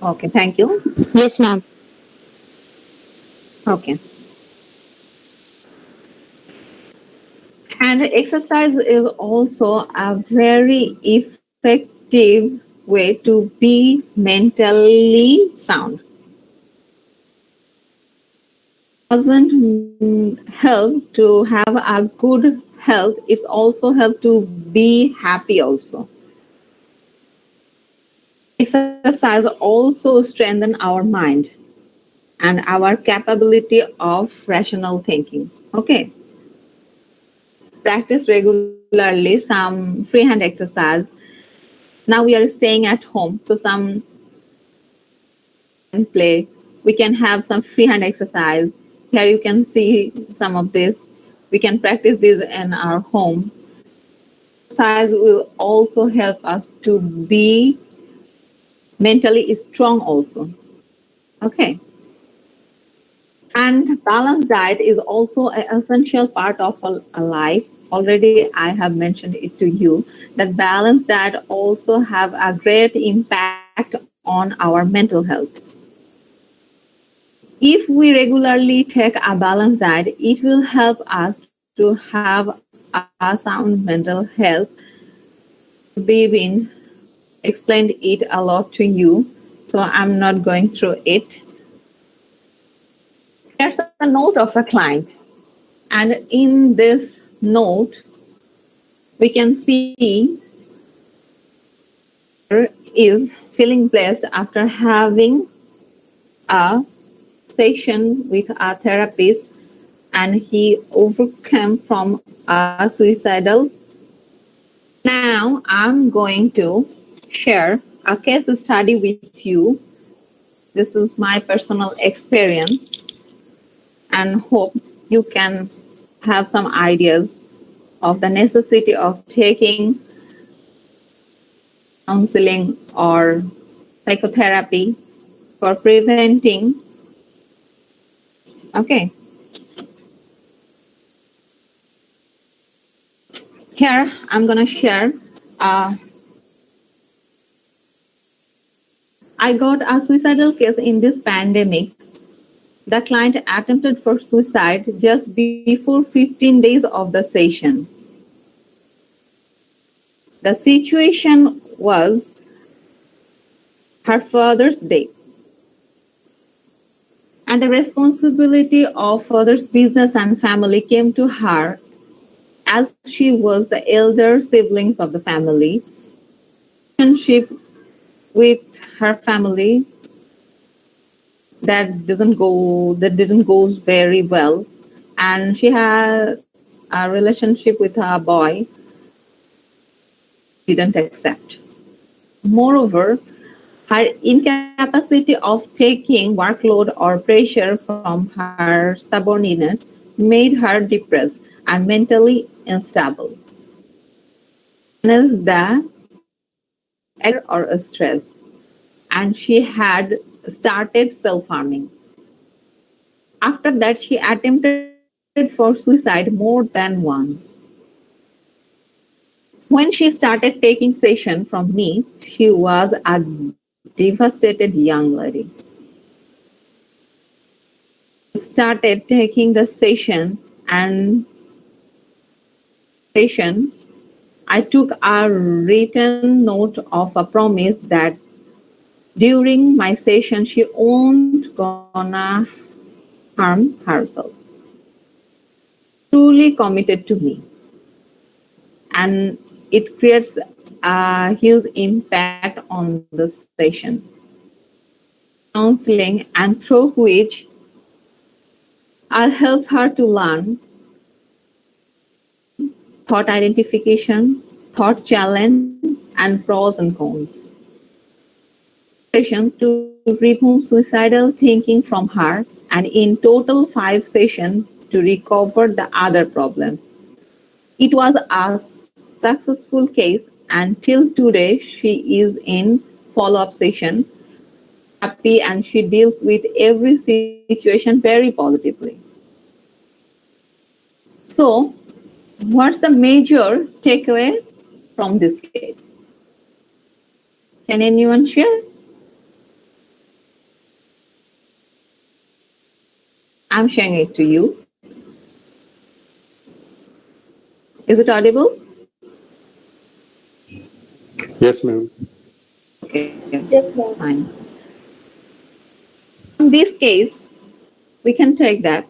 Okay, thank you. Yes, ma'am. Okay. And exercise is also a very effective way to be mentally sound. Doesn't help to have a good health, it's also help to be happy also. Exercise also strengthen our mind and our capability of rational thinking. Okay. Practice regularly some freehand exercise. Now we are staying at home, so some play. We can have some freehand exercise. Here you can see some of this. We can practice this in our home. Exercise will also help us to be mentally strong also. Okay. And balanced diet is also an essential part of a life. Already I have mentioned it to you that balanced diet also have a great impact on our mental health. If we regularly take a balanced diet, it will help us to have a sound mental health. We've been explained it a lot to you, so I'm not going through it. There's a note of a client, and in this note, we can see is feeling blessed after having a session with a therapist, and he overcame from a suicidal. Now I'm going to share a case study with you. This is my personal experience, and hope you can have some ideas of the necessity of taking counseling or psychotherapy for preventing. Okay. Here I'm going to share. I got a suicidal case in this pandemic. The client attempted for suicide just before 15 days of the session. The situation was her father's death, and the responsibility of father's business and family came to her as she was the elder siblings of the family. Relationship with her family didn't go very well, and she had a relationship with a boy didn't accept. Moreover, her incapacity of taking workload or pressure from her subordinates made her depressed and mentally unstable. Is the or a stress, and she had started self-harming. After that, she attempted for suicide more than once. When she started taking session from me, she was a devastated young lady. Started taking the session and session, I took a written note of a promise that during my session she won't gonna harm herself. Truly committed to me, and it creates a huge impact on the session. Counseling, and through which I'll help her to learn thought identification, thought challenge, and pros and cons. Session to remove suicidal thinking from her, and in total 5 sessions to recover the other problem. It was a successful case, and till today she is in follow-up session, happy, and she deals with every situation very positively. So, what's the major takeaway from this case? Can anyone share? I'm sharing it to you. Is it audible? Yes, ma'am. Okay, Yes, ma'am. fine. In this case, we can take that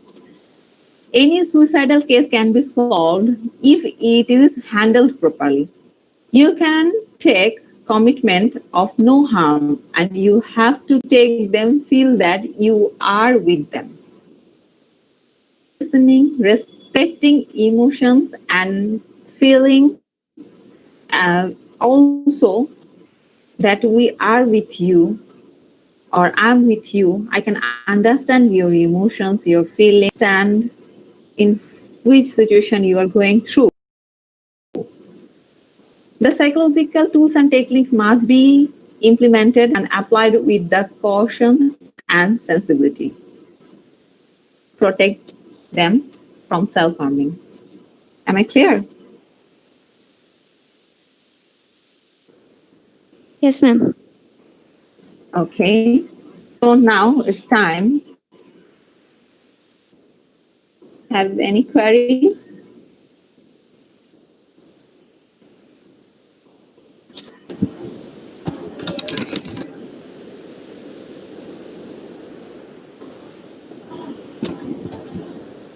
any suicidal case can be solved if it is handled properly. You can take commitment of no harm, and you have to take them, feel that you are with them. Listening, respecting emotions, and feeling also that we are with you or I'm with you, I can understand your emotions, your feelings, and in which situation you are going through. The psychological tools and techniques must be implemented and applied with the caution and sensibility. Protect them from self-harming. Am I clear? Yes, ma'am. Okay. So now it's time. Have any queries?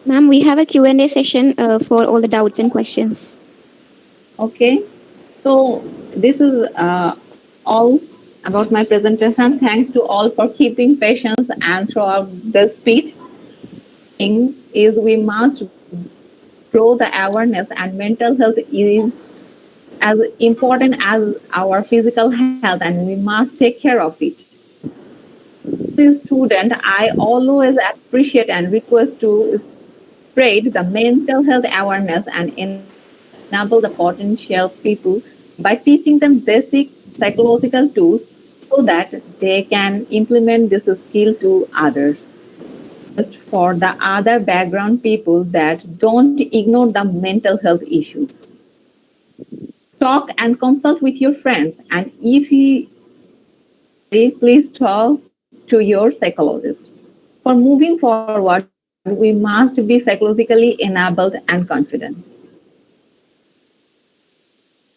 Ma'am, we have a Q&A session for all the doubts and questions. Okay. So this is all about my presentation. Thanks to all for keeping patience and throughout the speed. Thing is we must grow the awareness, and mental health is as important as our physical health, and we must take care of it. As a student, I always appreciate and request to spread the mental health awareness and enable the potential people by teaching them basic psychological tools so that they can implement this skill to others. Just for the other background people that don't ignore the mental health issues. Talk and consult with your friends, and if you please talk to your psychologist. For moving forward, we must be psychologically enabled and confident.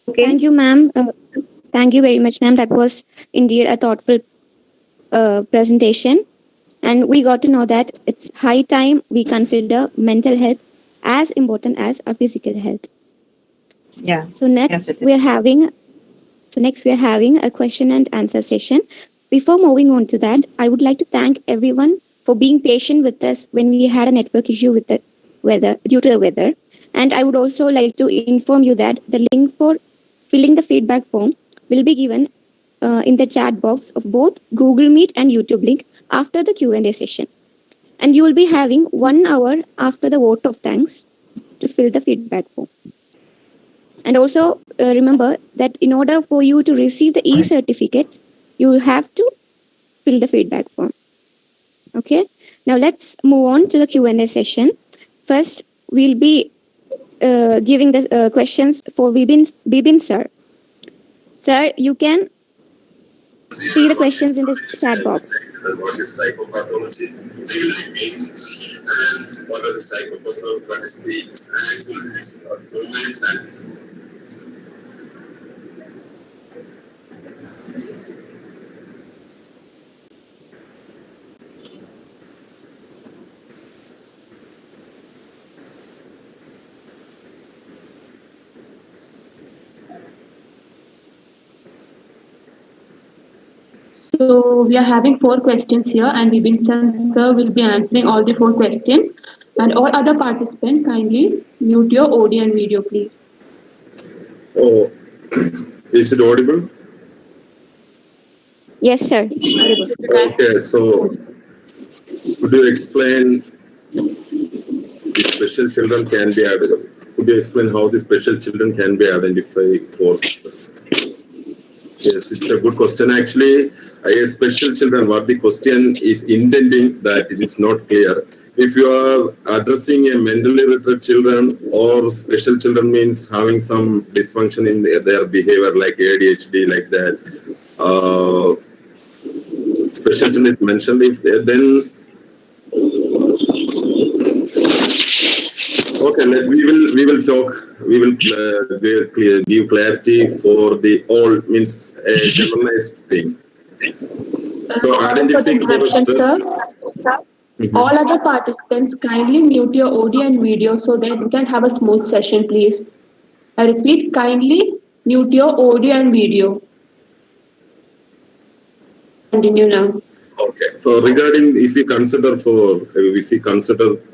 Okay. Thank you, ma'am. Thank you very much, ma'am. That was indeed a thoughtful presentation. And we got to know that it's high time we consider mental health as important as our physical health. Yeah. So next Yes, we are having a question and answer session. Before moving on to that, I would like to thank everyone for being patient with us when we had a network issue with the weather due to the weather. And I would also like to inform you that the link for filling the feedback form will be given in the chat box of both Google Meet and YouTube link after the Q&A session. And you will be having 1 hour after the vote of thanks to fill the feedback form. And also remember that in order for you to receive the e-certificate, you have to fill the feedback form. Okay. Now let's move on to the Q&A session. First, we'll be giving the questions for Bibin sir. Sir, you can see the questions in the chat box. What is psychopathology really means, and what are the psychopathology, what is the activities or domains and So we are having 4 questions here, and Vibinsan sir will be answering all the 4 questions. And all other participants, kindly mute your audio and video, please. oh, is it audible? Yes, sir. Audible. Okay, so could you explain the special children can be added? Could you explain how the special children can be identified for us? Yes, it's a good question. Actually, special children, what the question is intending that it is not clear. If you are addressing a mentally retarded children or special children means having some dysfunction in their behavior like ADHD, like that. Special children is mentioned. If then okay, we will talk. We will give clarity for the all means a generalized thing. So identifying sir. All other participants, kindly mute your audio and video so that we can have a smooth session, please. I repeat, kindly mute your audio and video. Continue now. Okay. So regarding if we consider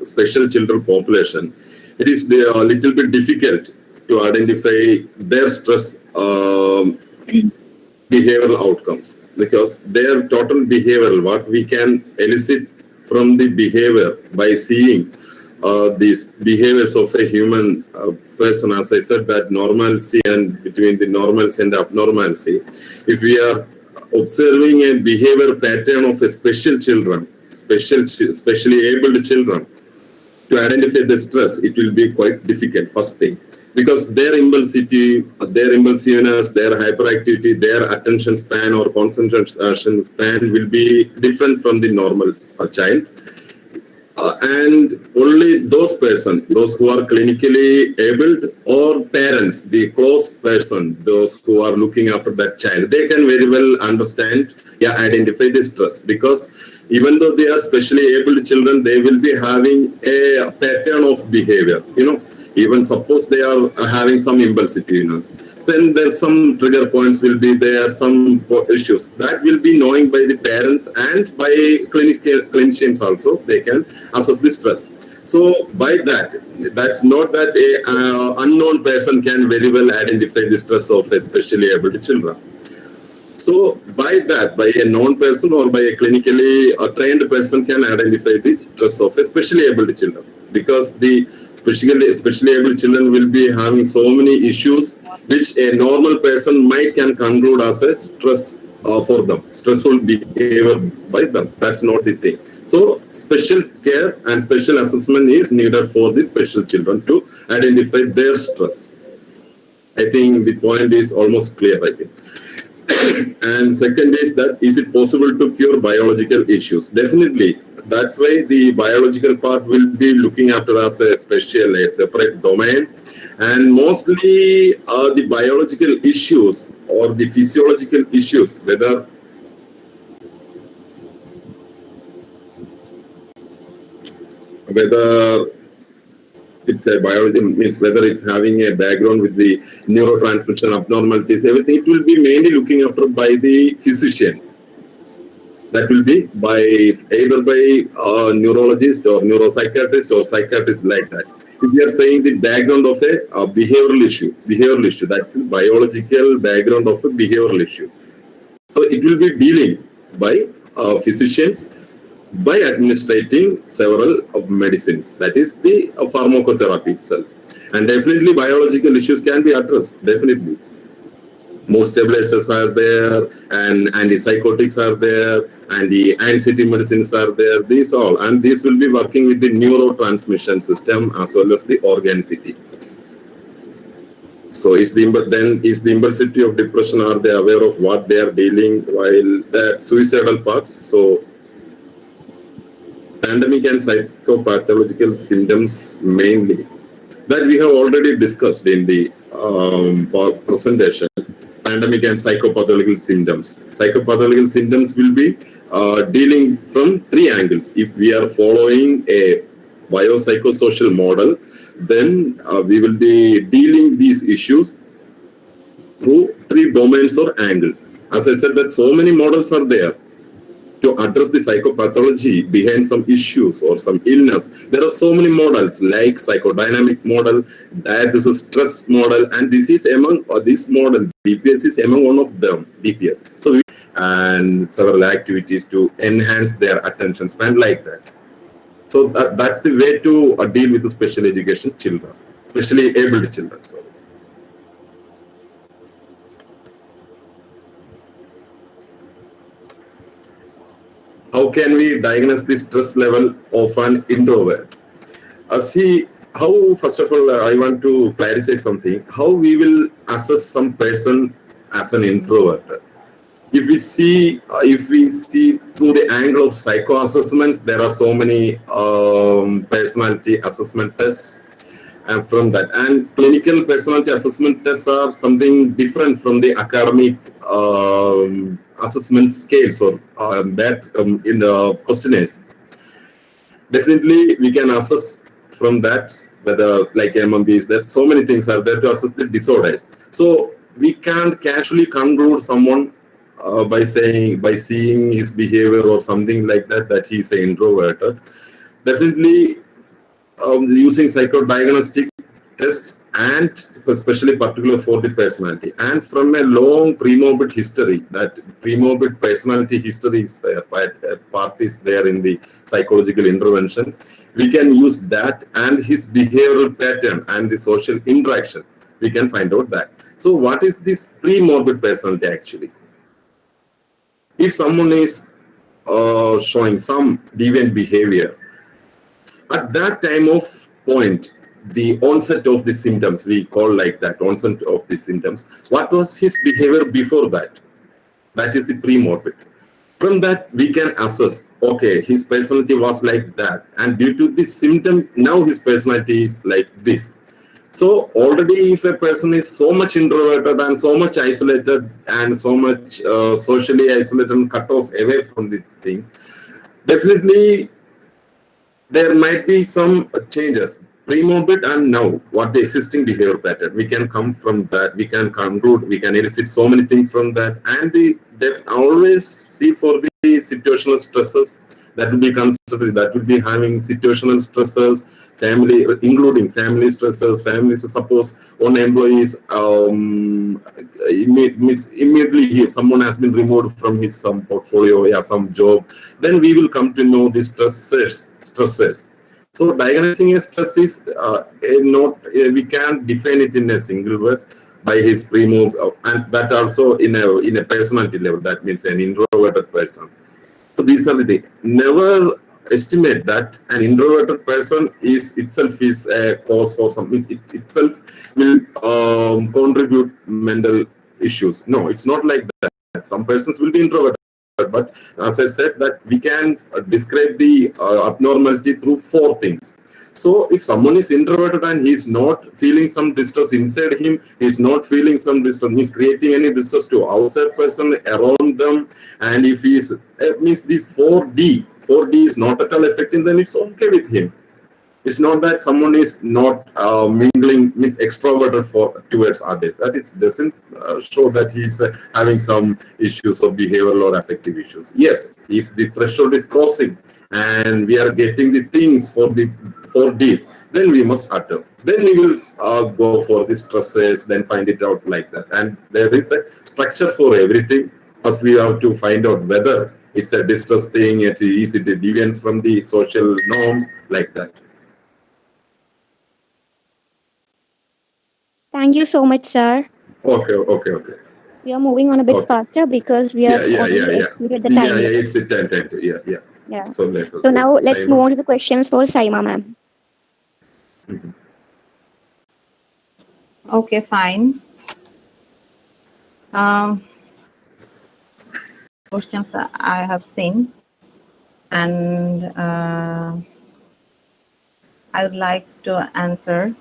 special children population, it is a little bit difficult to identify their stress behavioral outcomes. because their total behavior, what we can elicit from the behavior by seeing these behaviors of a human person, as I said, that normalcy and between the normalcy and abnormalcy. If we are observing a behavior pattern of a specially able children, to identify the stress, it will be quite difficult, first thing. Because their impulsiveness, their hyperactivity, their attention span or concentration span will be different from the normal child. And only those persons, those who are clinically abled or parents, the close person, those who are looking after that child, they can very well understand, identify the stress. Because even though they are specially able children, they will be having a pattern of behavior, even suppose they are having some impulsiveness, then there's some trigger points will be there, some issues that will be knowing by the parents and by clinicians also. They can assess the stress. So by that's not that a unknown person can very well identify the stress of especially able children. So by a known person or by a clinically trained person can identify the stress of especially able children, because the especially able children will be having so many issues which a normal person can conclude as a stress for them, stressful behavior by them. That's not the thing. So special care and special assessment is needed for the special children to identify their stress. I think the point is almost clear, I think. And second is that, is it possible to cure biological issues? Definitely. That's why the biological part will be looking after as a separate domain. And mostly the biological issues or the physiological issues, whether it's a biology, means whether it's having a background with the neurotransmission abnormalities, everything, it will be mainly looking after by the physicians. That will be either by neurologist or neuropsychiatrist or psychiatrist, like that. If we are saying the background of a behavioral issue, that's the biological background of a behavioral issue. So it will be dealing by physicians by administrating several medicines, that is the pharmacotherapy itself. And definitely biological issues can be addressed, definitely. More stabilizers are there, and antipsychotics are there, and the anxiety medicines are there, these all. And these will be working with the neurotransmission system as well as the organicity. So is the impulsivity of depression, are they aware of what they are dealing while the suicidal parts? So pandemic and psychopathological symptoms mainly, that we have already discussed in the presentation. Pandemic and psychopathological symptoms. Psychopathological symptoms will be dealing from three angles. If we are following a biopsychosocial model, then we will be dealing these issues through three domains or angles. As I said, that so many models are there to address the psychopathology behind some issues or some illness. There are so many models like psychodynamic model, diagnosis stress model, and this is among this model, BPS is among one of them, BPS. So and several activities to enhance their attention span, like that. So that's the way to deal with the special education children, especially able children. Sorry. How can we diagnose the stress level of an introvert? First of all, I want to clarify something. How we will assess some person as an introvert? If we see through the angle of psycho assessments, there are so many personality assessment tests, and from that, and clinical personality assessment tests are something different from the academic assessment scales or in the questionnaires. Definitely, we can assess from that whether, like MMBs, there so many things are there to assess the disorders. So we can't casually conclude someone by seeing his behavior or something like that he's an introverted. Definitely, using psychodiagnostic test, and especially particular for the personality. And from a long pre-morbid history, that pre-morbid personality history is part is there in the psychological intervention. We can use that and his behavioral pattern and the social interaction. We can find out that. So what is this pre-morbid personality actually? If someone is showing some deviant behavior, at that time of point, the onset of the symptoms, we call like that, onset of the symptoms, what was his behavior before that? That is the pre-morbid. From that, we can assess, okay, his personality was like that, and due to this symptom, now his personality is like this. So already if a person is so much introverted and so much isolated and so much socially isolated and cut off away from the thing, definitely there might be some changes pre-morbid and now what the existing behavior pattern. We can come from that, we can conclude, we can elicit so many things from that, and the always see for the situational stresses that will be considered, that will be having situational stresses, family, including family stresses, families. Suppose one employee is immediately someone has been removed from his some portfolio, yeah, some job, then we will come to know the stresses. So diagnosing a stress is not, we can't define it in a single word by his pre-move, and that also in a personality level, that means an introverted person. So these are the things. Never estimate that an introverted person is itself is a cause for something. It itself will contribute mental issues. No, it's not like that. Some persons will be introverted, but as I said, that we can describe the abnormality through 4 things. So if someone is introverted and he's not feeling some distress inside him, he's not feeling some distress, means creating any distress to outside person around them, and if he's means this 4D is not at all affecting, then it's okay with him. It's not that someone is not mingling, means extroverted towards others. That it doesn't show that he's having some issues of behavioral or affective issues. Yes, if the threshold is crossing and we are getting the things for these, then we must address. Then we will go for the stresses, then find it out like that. And there is a structure for everything. First, we have to find out whether it's a distress thing, is it a deviance from the social norms, like that. Thank you so much, sir. Okay. We are moving on a bit Okay. faster because we are Yeah. exceeded the time. It's a 10. Yeah. Yeah. So later. So now let's move on to the questions for Saima ma'am. Okay, fine. Questions I have seen, and I would like to answer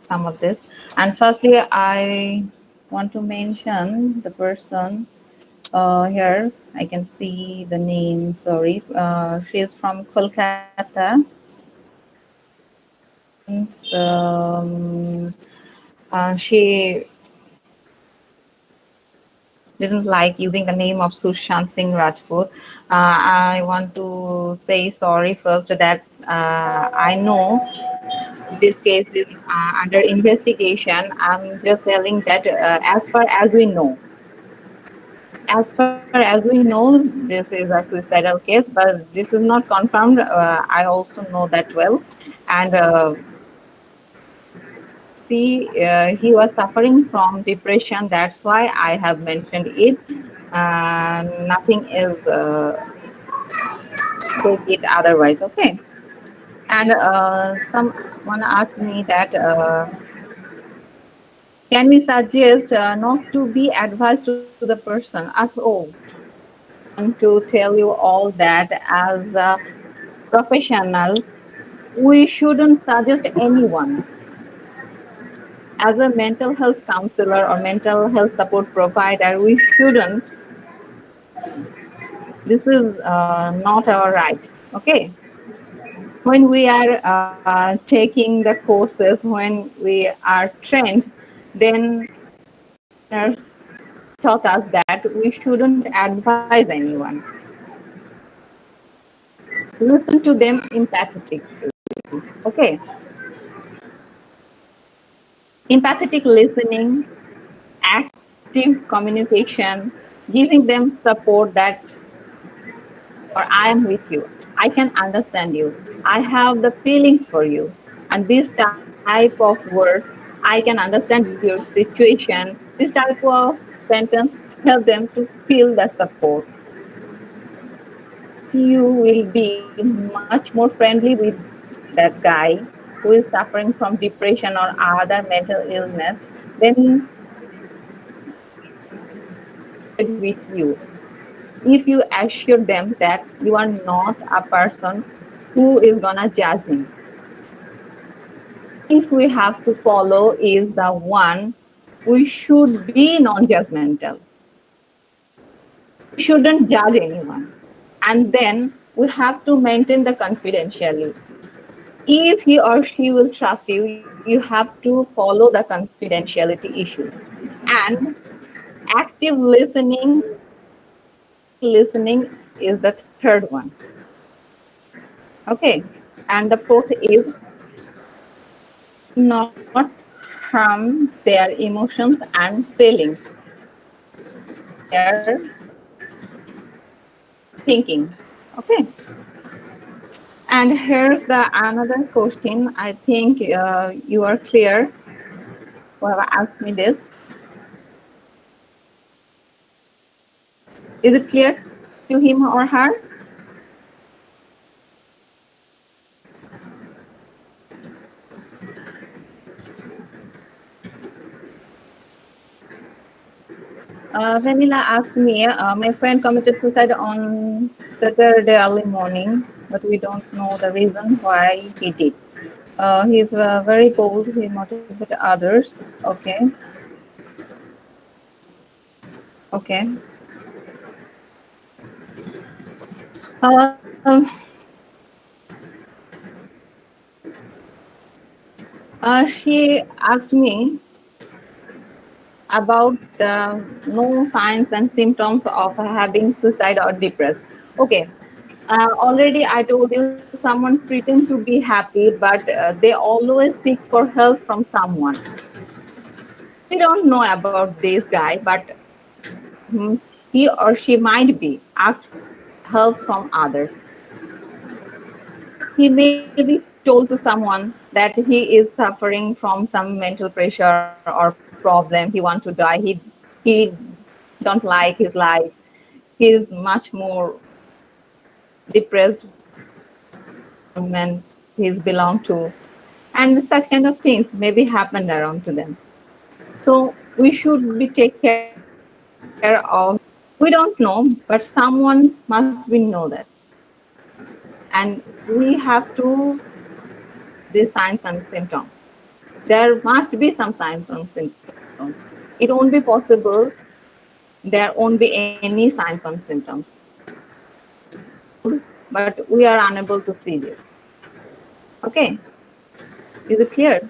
some of this. And firstly, I want to mention the person here. I can see the name, sorry. She is from Kolkata. She didn't like using the name of Sushant Singh Rajput. I want to say sorry first that I know this case is under investigation. I'm just telling that as far as we know, this is a suicidal case, but this is not confirmed. I also know that well. And see, he was suffering from depression. That's why I have mentioned it. Nothing is take it otherwise. Okay. And someone asked me that can we suggest not to be advised to the person? I want to tell you all that as a professional, we shouldn't suggest anyone. As a mental health counselor or mental health support provider, we shouldn't. This is not our right. Okay. When we are taking the courses, when we are trained, then nurse taught us that we shouldn't advise anyone. Listen to them empathetically. Okay. Empathetic listening, active communication, giving them support that or I am with you. I can understand you. I have the feelings for you. And this type of words, I can understand your situation. This type of sentence help them to feel the support. If you will be much more friendly with that guy who is suffering from depression or other mental illness, then with you. If you assure them that you are not a person who is gonna judge him. If we have to follow is the one, we should be non-judgmental. We shouldn't judge anyone. And then we have to maintain the confidentiality. If he or she will trust you, you have to follow the confidentiality issue. And active listening, listening is the third one. Okay. And the fourth is not harm their emotions and feelings, their thinking. Okay. And here's the another question. I think you are clear who have asked me this. Is it clear to him or her? Vanilla asked me, my friend committed suicide on Saturday early morning, but we don't know the reason why he did. He's very bold, he motivated others. Okay. Okay. Um, she asked me about no signs and symptoms of having suicide or depressed. Okay. Already I told you someone pretend to be happy, but they always seek for help from someone. We don't know about this guy, but he or she might be asked help from others. He may be told to someone that he is suffering from some mental pressure or problem. He wants to die. He don't like his life. He's much more depressed environment he's belong to, and such kind of things maybe happened around to them. So we should be take care of. We don't know, but someone must be know that, and we have to the signs and symptoms. There must be some signs and symptoms. It won't be possible. There won't be any signs and symptoms. But we are unable to see this. Okay, is it clear?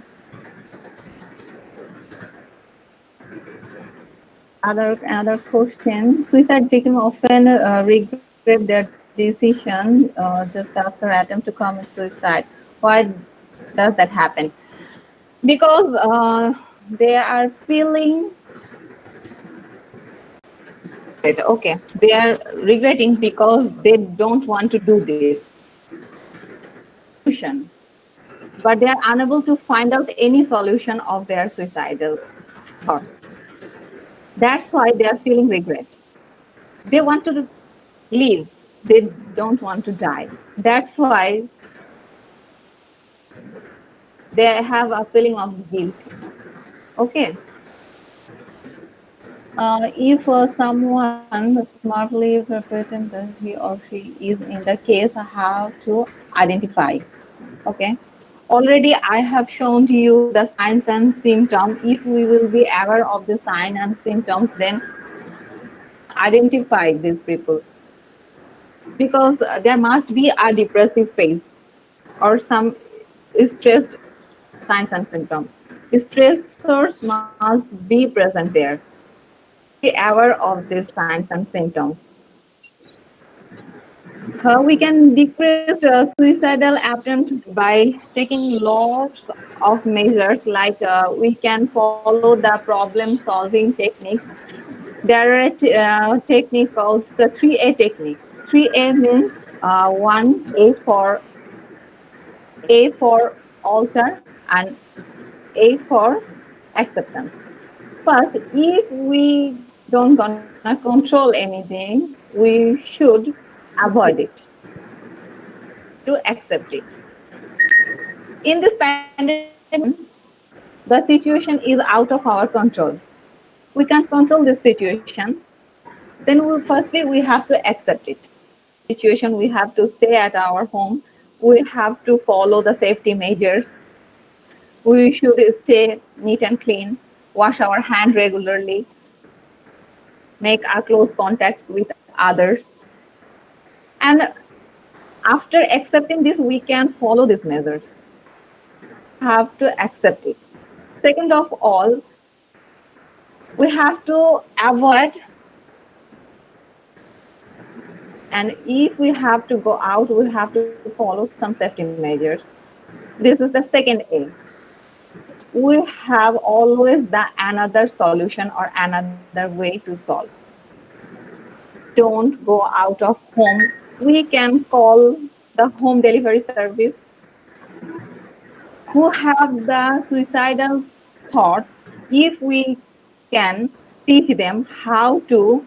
Another question. Suicide victims often regret their decision just after attempt to commit suicide. Why does that happen? Because they are feeling okay. They are regretting because they don't want to do this solution, but they are unable to find out any solution of their suicidal thoughts. That's why they are feeling regret. They want to live. They don't want to die. That's why they have a feeling of guilt. Okay. If someone smartly represents that he or she is in the case, how to identify. Okay. Already I have shown to you the signs and symptoms. If we will be aware of the sign and symptoms, then identify these people. Because there must be a depressive phase or some stressed signs and symptoms. Stressors must be present there. Be aware of these signs and symptoms. We can decrease suicidal attempts by taking lots of measures, like we can follow the problem solving techniques. There are a technique called the 3A technique. 3A means one A for alter and A for acceptance. First, if we don't gonna control anything, we should avoid it to accept it. In this pandemic situation, the situation is out of our control. We can't control this situation. Then firstly, we have to accept it. Situation, we have to stay at our home. We have to follow the safety measures. We should stay neat and clean, wash our hand regularly, make our close contacts with others. And after accepting this, we can follow these measures. We have to accept it. Second of all, we have to avoid, and if we have to go out, we have to follow some safety measures. This is the second A. We have always the another solution or another way to solve. Don't go out of home. We can call the home delivery service who have the suicidal thought. If we can teach them how to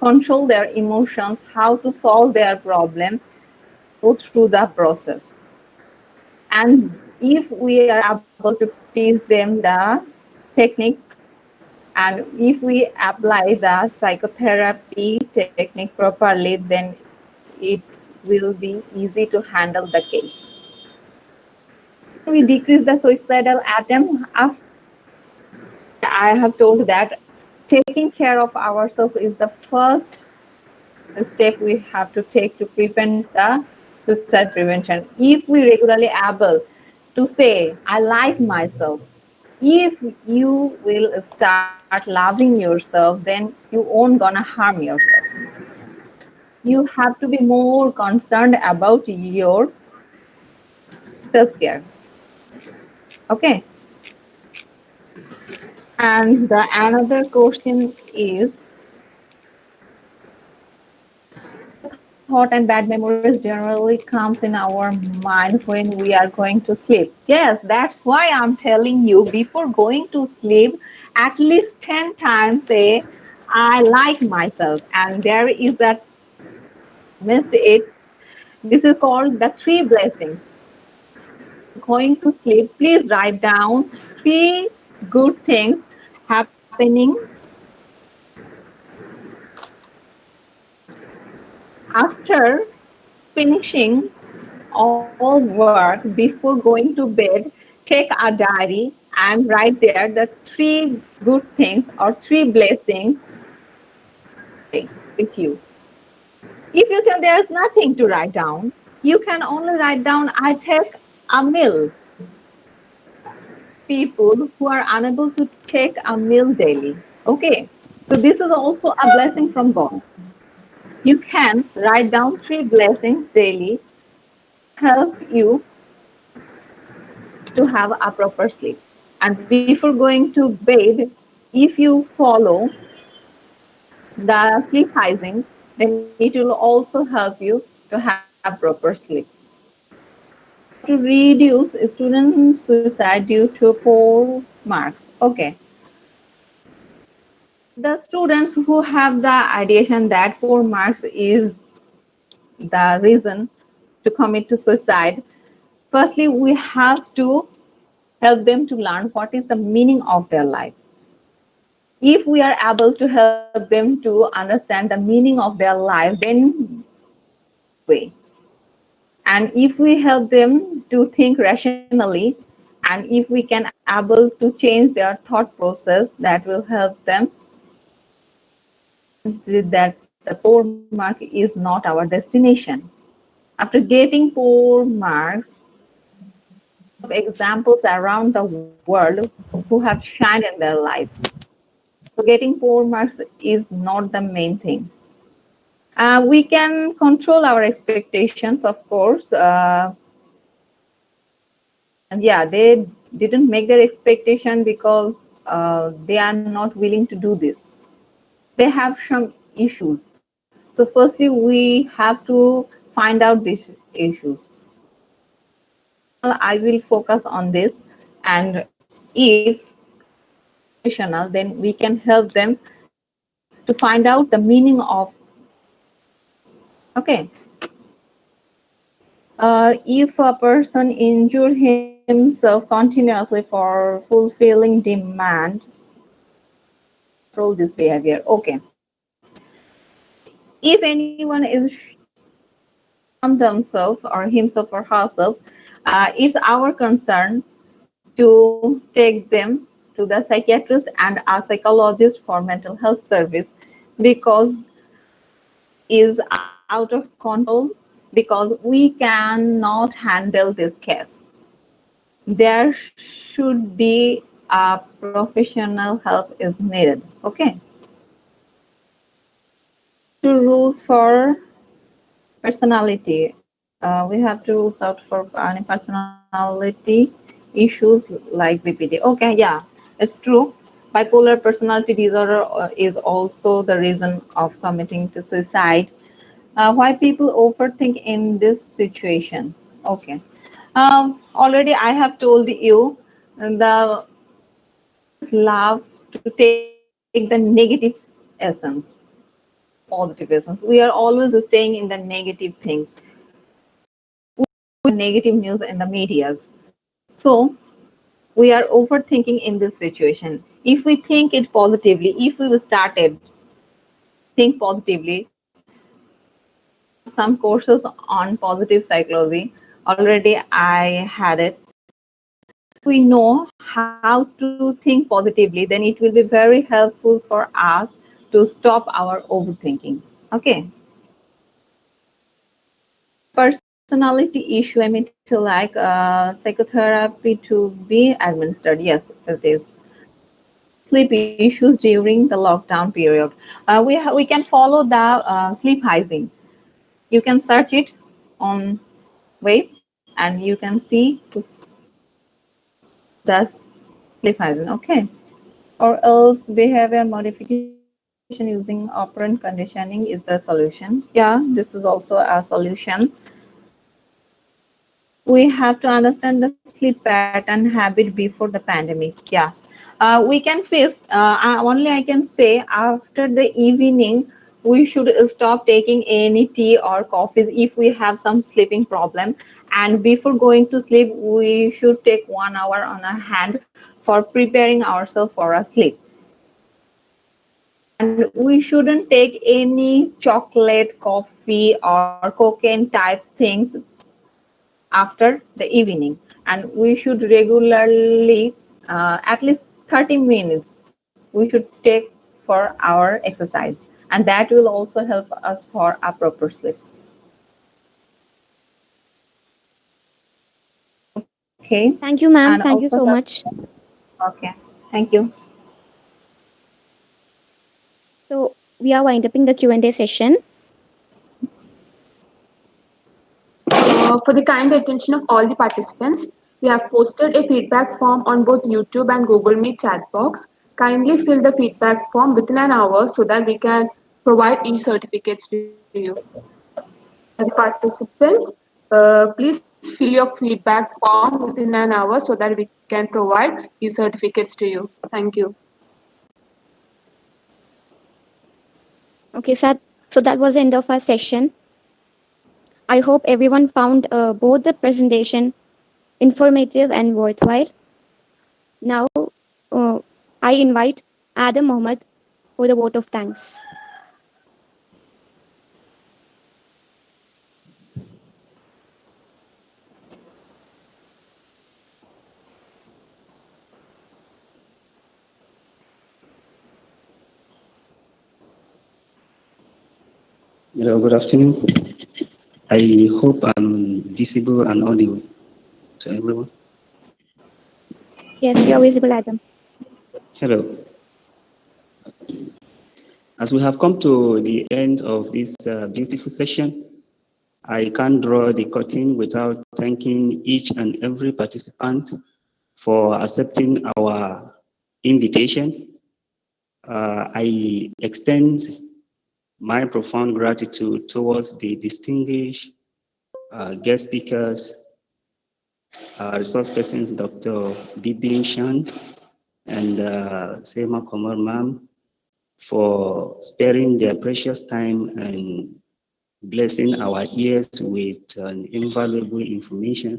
control their emotions, how to solve their problem, go through the process. And if we are able to teach them the technique, and if we apply the psychotherapy technique properly, then it will be easy to handle the case. How can we decrease the suicidal attempt? I have told that taking care of ourselves is the first step we have to take to prevent the suicide prevention. If we regularly able to say, I like myself, if you will start loving yourself, then you won't gonna harm yourself. You have to be more concerned about your self-care. Okay. And the another question is, thought and bad memories generally comes in our mind when we are going to sleep. Yes, that's why I'm telling you, before going to sleep, at least 10 times say, I like myself. And there is a, missed it, this is called the three blessings. Going to sleep, please write down three good things happening after finishing all work. Before going to bed, take a diary and write there the three good things or three blessings with you. If you think there is nothing to write down, you can only write down, I take a meal. People who are unable to take a meal daily. Okay, so this is also a blessing from God. You can write down three blessings daily, help you to have a proper sleep. And before going to bed, if you follow the sleep hygiene, then it will also help you to have proper sleep. How to reduce student suicide due to poor marks? Okay. The students who have the ideation that poor marks is the reason to commit to suicide, firstly, we have to help them to learn what is the meaning of their life. If we are able to help them to understand the meaning of their life, then way. And if we help them to think rationally, and if we can able to change their thought process, that will help them that the poor mark is not our destination. After getting poor marks, of examples around the world who have shined in their life. So getting poor marks is not the main thing. We can control our expectations, of course. And yeah, they didn't make their expectation because they are not willing to do this. They have some issues. So firstly, we have to find out these issues. I will focus on this, and if professional, then we can help them to find out the meaning of. Okay. If a person injure himself continuously for fulfilling demand, control this behavior. Okay. If anyone is harm themselves or himself or herself, it's our concern to take them to the psychiatrist and a psychologist for mental health service, because is out of control, because we cannot handle this case. There should be a professional help is needed. Okay. Two rules for personality. We have to rules out for any personality issues like BPD. Okay, yeah, it's true. Bipolar personality disorder is also the reason of committing to suicide. Why people overthink in this situation? Okay. Already I have told you the love to take the negative essence, positive essence. We are always staying in the negative things, negative news in the medias. So we are overthinking in this situation. If we think it positively, if we started think positively, some courses on positive psychology already I had it. If we know how to think positively, then it will be very helpful for us to stop our overthinking. Okay. Personality issue, I mean, to like psychotherapy to be administered. Yes, it is. Sleep issues during the lockdown period. We can follow the sleep hygiene. You can search it on web, and you can see the sleep hygiene. Okay. Or else behavior modification using operant conditioning is the solution. Yeah, this is also a solution. We have to understand the sleep pattern habit before the pandemic. Yeah, we can face. Only I can say after the evening, we should stop taking any tea or coffees if we have some sleeping problem. And before going to sleep, we should take 1 hour on a hand for preparing ourselves for a sleep. And we shouldn't take any chocolate, coffee, or cocaine types things after the evening, and we should regularly at least 30 minutes we should take for our exercise, and that will also help us for a proper sleep. Okay. Thank you, ma'am. And Thank you also so much. okay, thank you. So we are winding up in the Q&A session. For the kind attention of all the participants, we have posted a feedback form on both YouTube and Google Meet chat box. Kindly fill the feedback form within an hour so that we can provide e-certificates to you. The participants, please fill your feedback form within an hour so that we can provide e-certificates to you. Thank you. Okay, so that was the end of our session. I hope everyone found both the presentation informative and worthwhile. Now, I invite Adam Mohammed for the vote of thanks. Hello, good afternoon. I hope I'm visible and audible to everyone. Yes, you are visible, Adam. Hello. As we have come to the end of this beautiful session, I can't draw the curtain without thanking each and every participant for accepting our invitation. I extend my profound gratitude towards the distinguished guest speakers, resource persons, Dr. Bibi Shan and Sema Komar Ma'am, for sparing their precious time and blessing our ears with invaluable information.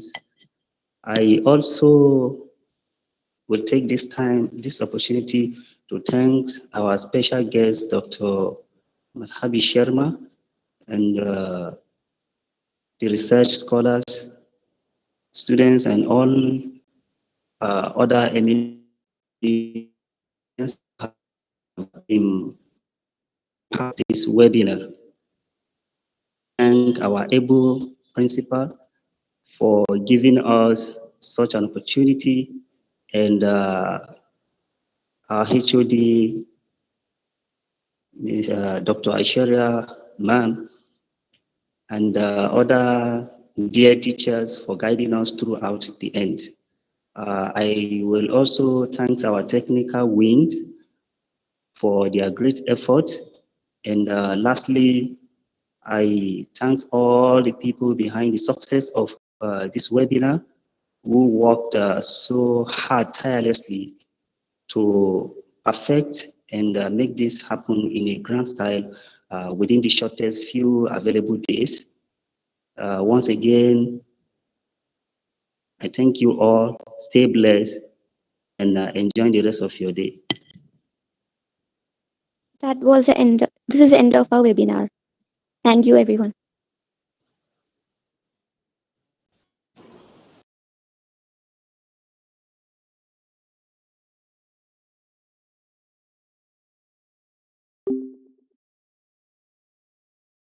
I also will take this opportunity to thank our special guest, Dr. Madhabi Sharma, and the research scholars, students, and all other eminent in this webinar. Thank our able principal for giving us such an opportunity, and our HOD, Dr. Aishwarya Ma'am, and other dear teachers for guiding us throughout the end. I will also thank our technical wing for their great effort. And lastly, I thank all the people behind the success of this webinar who worked so hard, tirelessly to perfect and make this happen in a grand style within the shortest few available days. Once again, I thank you all. Stay blessed and enjoy the rest of your day. That was the end. This is the end of our webinar. Thank you, everyone.